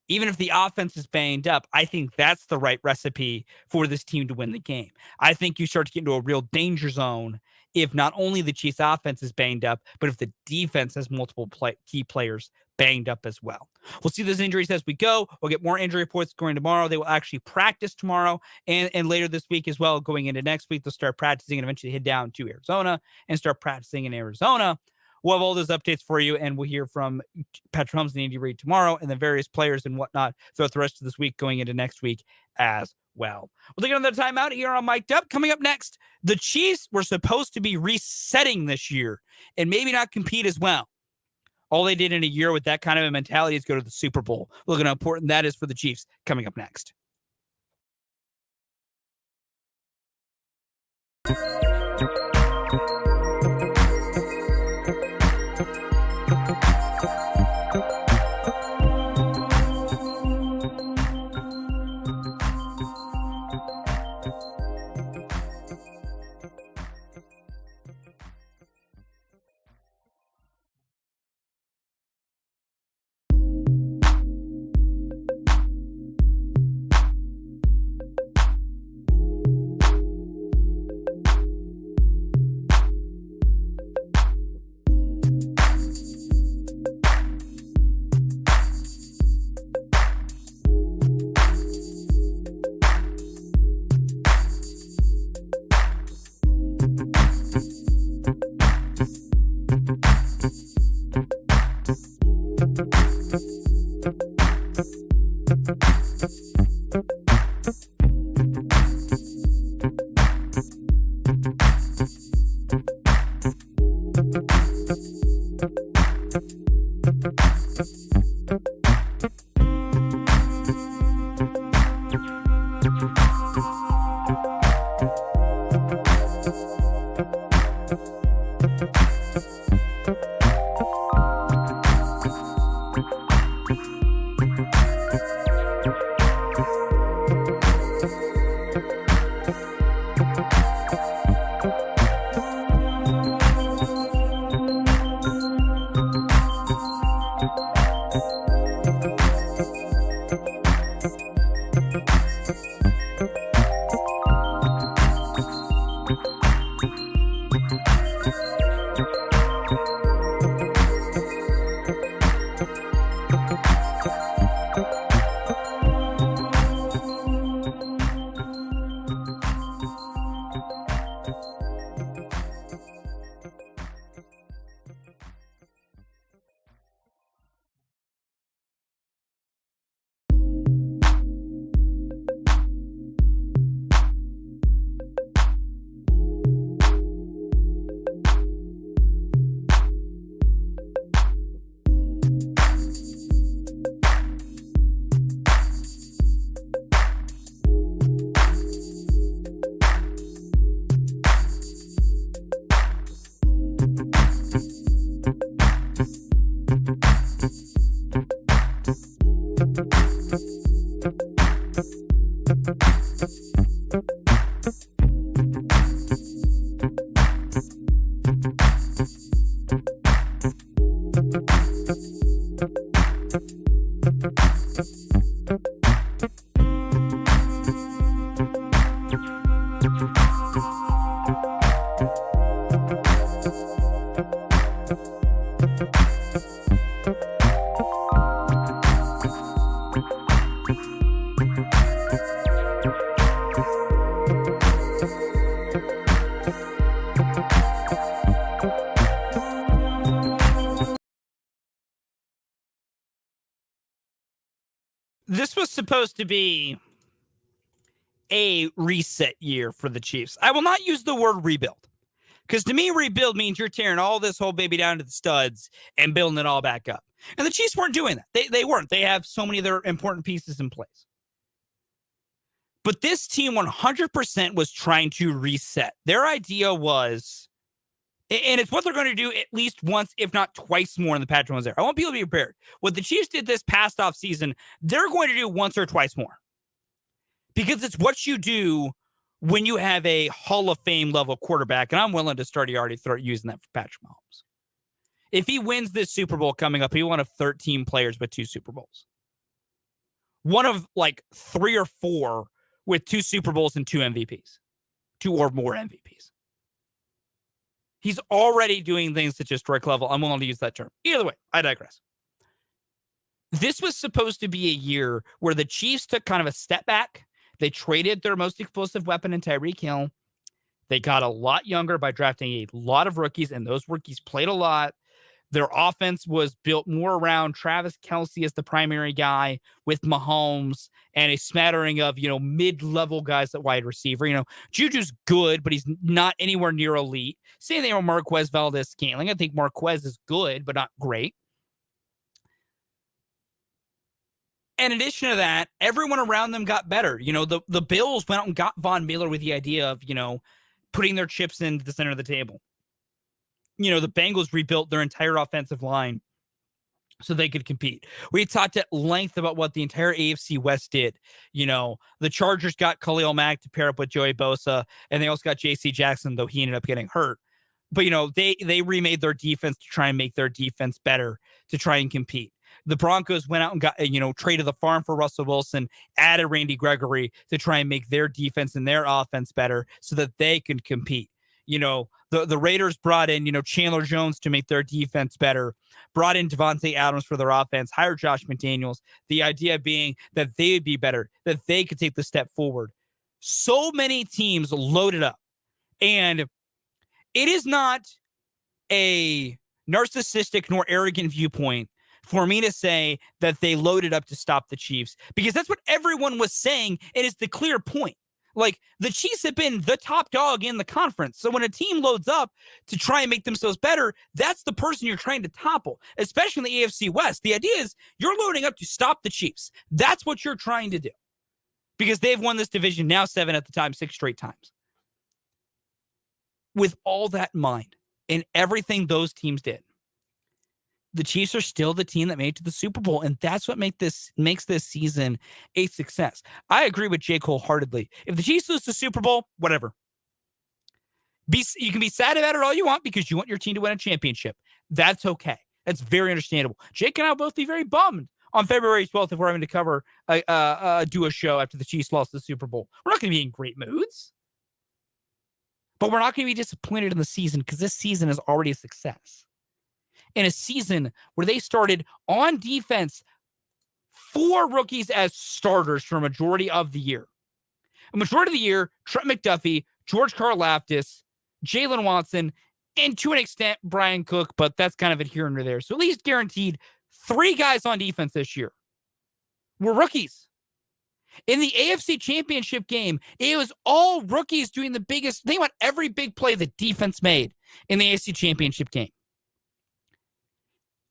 even if the offense is banged up, I think that's the right recipe for this team to win the game. I think you start to get into a real danger zone if not only the Chiefs' offense is banged up, but if the defense has multiple key players banged up as well. We'll see those injuries as we go. We'll get more injury reports going tomorrow. They will actually practice tomorrow and later this week as well. Going into next week, they'll start practicing and eventually head down to Arizona and start practicing in Arizona. We'll have all those updates for you, and we'll hear from Patrick Mahomes and Andy Reid tomorrow and the various players and whatnot throughout the rest of this week going into next week as well. We'll take another time out here on Mic'd Up. Coming up next, the Chiefs were supposed to be resetting this year and maybe not compete as well. All they did in a year with that kind of a mentality is go to the Super Bowl. Look at how important that is for the Chiefs. Coming up next. This was supposed to be a reset year for the Chiefs. I will not use the word rebuild, because to me, rebuild means you're tearing all this whole baby down to the studs and building it all back up. And the Chiefs weren't doing that. They weren't. They have so many of their important pieces in place. But this team 100% was trying to reset. Their idea was, and it's what they're going to do at least once, if not twice more in the Patrick Mahomes era. I want people to be prepared. What the Chiefs did this past offseason, they're going to do once or twice more. Because it's what you do when you have a Hall of Fame level quarterback. And I'm willing to start using that for Patrick Mahomes. If he wins this Super Bowl coming up, he one of 13 players with 2 Super Bowls. One of like 3 or 4 with 2 Super Bowls and 2 MVPs. 2 or more MVPs. He's already doing things at historic level. I'm willing to use that term. Either way, I digress. This was supposed to be a year where the Chiefs took kind of a step back. They traded their most explosive weapon in Tyreek Hill. They got a lot younger by drafting a lot of rookies, and those rookies played a lot. Their offense was built more around Travis Kelce as the primary guy with Mahomes and a smattering of, mid-level guys at wide receiver. Juju's good, but he's not anywhere near elite. Same thing with Marquez Valdez-Scantling. I think Marquez is good, but not great. In addition to that, everyone around them got better. The Bills went out and got Von Miller with the idea of, putting their chips into the center of the table. The Bengals rebuilt their entire offensive line so they could compete. We talked at length about what the entire AFC West did. The Chargers got Khalil Mack to pair up with Joey Bosa, and they also got J.C. Jackson, though he ended up getting hurt. But, they remade their defense to try and make their defense better to try and compete. The Broncos went out and got, traded the farm for Russell Wilson, added Randy Gregory to try and make their defense and their offense better so that they can compete. The Raiders brought in, Chandler Jones to make their defense better, brought in Devontae Adams for their offense, hired Josh McDaniels, the idea being that they would be better, that they could take the step forward. So many teams loaded up. And it is not a narcissistic nor arrogant viewpoint for me to say that they loaded up to stop the Chiefs, because that's what everyone was saying. It is the clear point. Like, the Chiefs have been the top dog in the conference. So when a team loads up to try and make themselves better, that's the person you're trying to topple, especially in the AFC West. The idea is you're loading up to stop the Chiefs. That's what you're trying to do, because they've won this division now 7 at the time, 6 straight times. With all that in mind and everything those teams did, the Chiefs are still the team that made it to the Super Bowl, and that's what makes this season a success. I agree with Jake wholeheartedly. If the Chiefs lose the Super Bowl, whatever. You can be sad about it all you want because you want your team to win a championship. That's okay. That's very understandable. Jake and I will both be very bummed on February 12th if we're having to cover do a show after the Chiefs lost the Super Bowl. We're not going to be in great moods, but we're not going to be disappointed in the season because this season is already a success. In a season where they started on defense 4 rookies as starters for a majority of the year. A majority of the year, Trent McDuffie, George Karlaftis, Jalen Watson, and to an extent, Brian Cook, but that's kind of adhering to there. So at least guaranteed 3 guys on defense this year were rookies. In the AFC Championship game, it was all rookies doing the biggest. Think about every big play the defense made in the AFC Championship game.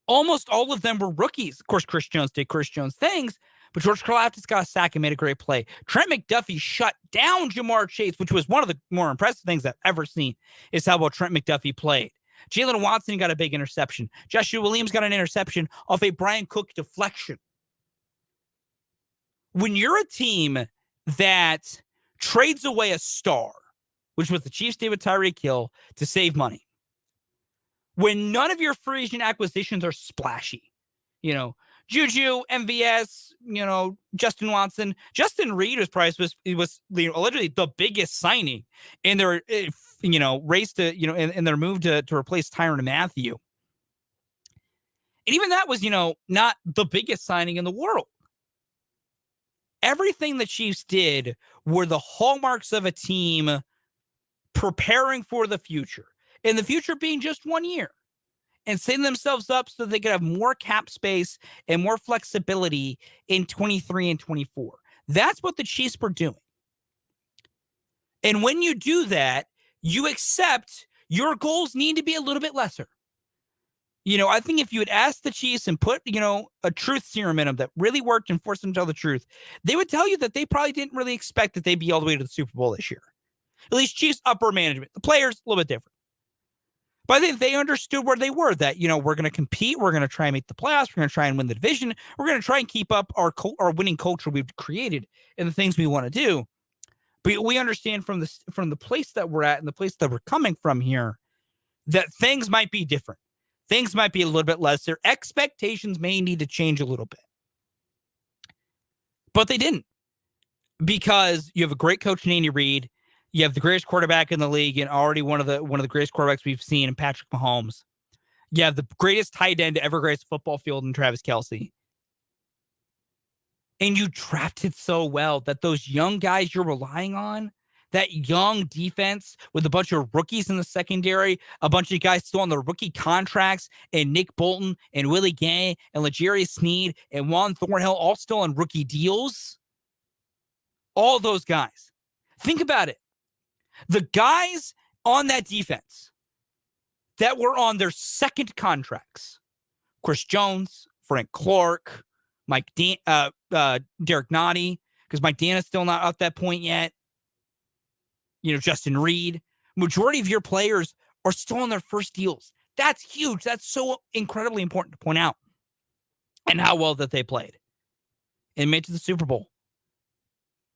Almost all of them were rookies. Of course, Chris Jones did Chris Jones things, but George Karlaftis got a sack and made a great play. Trent McDuffie shut down Jamar Chase, which was one of the more impressive things I've ever seen, is how well Trent McDuffie played. Jalen Watson got a big interception. Joshua Williams got an interception off a Brian Cook deflection. When you're a team that trades away a star, which was the Chiefs did with Tyreek Hill, to save money. When none of your free agent acquisitions are splashy, Juju, MVS, Justin Watson, Justin Reid was literally the biggest signing in their race to in their move to replace Tyrann Mathieu. And even that was not the biggest signing in the world. Everything the Chiefs did were the hallmarks of a team preparing for the future, and the future being just 1 year, and setting themselves up so they could have more cap space and more flexibility in 23 and 24. That's what the Chiefs were doing. And when you do that, you accept your goals need to be a little bit lesser. I think if you had asked the Chiefs and put, a truth serum in them that really worked and forced them to tell the truth, they would tell you that they probably didn't really expect that they'd be all the way to the Super Bowl this year. At least Chiefs upper management. The players, a little bit different. But I think they understood where they were, that, we're going to compete. We're going to try and make the playoffs. We're going to try and win the division. We're going to try and keep up our winning culture we've created and the things we want to do. But we understand from the place that we're at and the place that we're coming from here that things might be different. Things might be a little bit less. Their expectations may need to change a little bit. But they didn't. Because you have a great coach in Andy Reid. You have the greatest quarterback in the league and already one of the greatest quarterbacks we've seen in Patrick Mahomes. You have the greatest tight end to ever grace a football field in Travis Kelce. And you drafted so well that those young guys you're relying on, that young defense with a bunch of rookies in the secondary, a bunch of guys still on their rookie contracts, and Nick Bolton and Willie Gay and L'Jarius Sneed and Juan Thornhill all still on rookie deals. All those guys. Think about it. The guys on that defense that were on their second contracts, Chris Jones, Frank Clark, Derek Nottie, because Mike Dana's still not at that point yet. Justin Reid. Majority of your players are still on their first deals. That's huge. That's so incredibly important to point out. And how well that they played and made to the Super Bowl.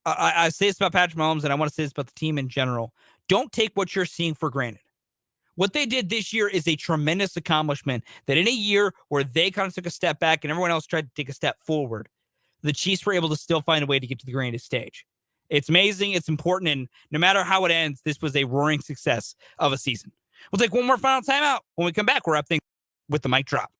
I say this about Patrick Mahomes, and I want to say this about the team in general. Don't take what you're seeing for granted. What they did this year is a tremendous accomplishment, that in a year where they kind of took a step back and everyone else tried to take a step forward, the Chiefs were able to still find a way to get to the grandest stage. It's amazing. It's important. And no matter how it ends, this was a roaring success of a season. We'll take one more final timeout. When we come back, we're up things with the mic drop.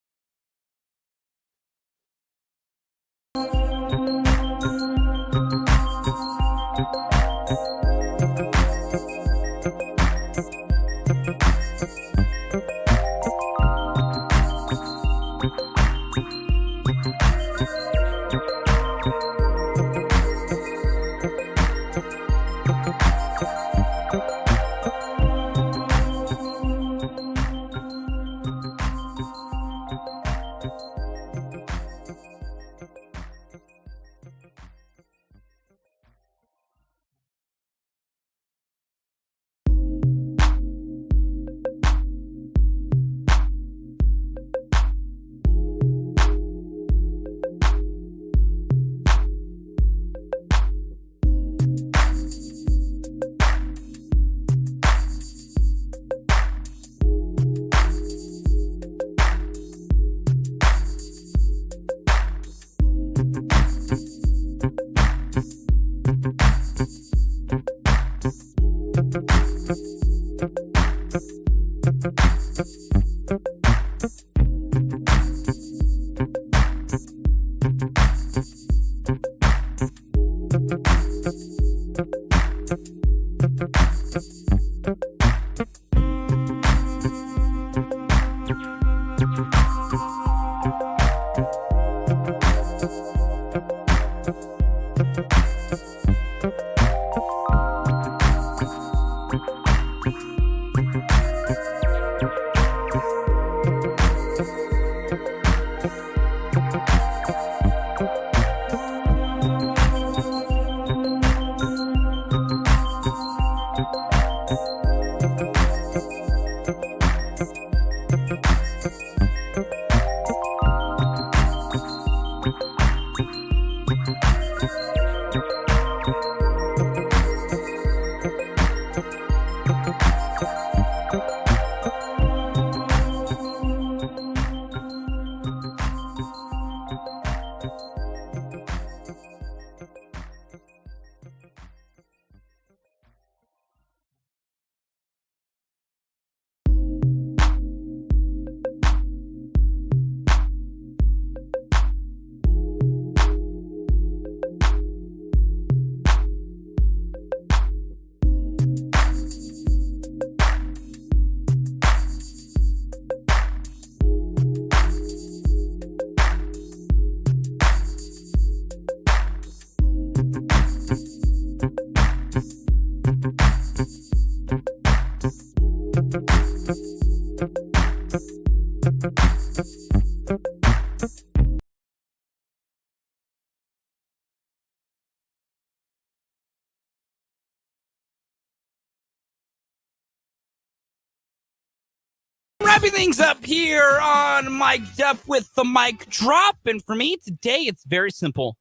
Wrapping things up here on Mic'd Up with the mic drop. And for me today, it's very simple.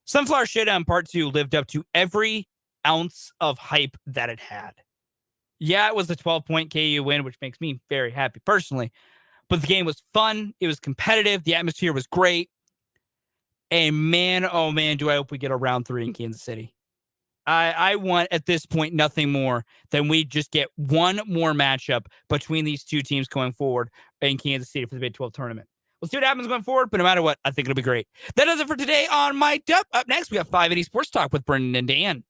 Sunflower Showdown Part 2 lived up to every ounce of hype that it had. Yeah, it was a 12-point KU win, which makes me very happy personally. But the game was fun. It was competitive. The atmosphere was great. And man, oh man, do I hope we get a round 3 in Kansas City. I want, at this point, nothing more than we just get one more matchup between these two teams going forward in Kansas City for the Big 12 tournament. We'll see what happens going forward, but no matter what, I think it'll be great. That does it for today on Mic'd Up. Up next, we got 580 Sports Talk with Brendan and Dan.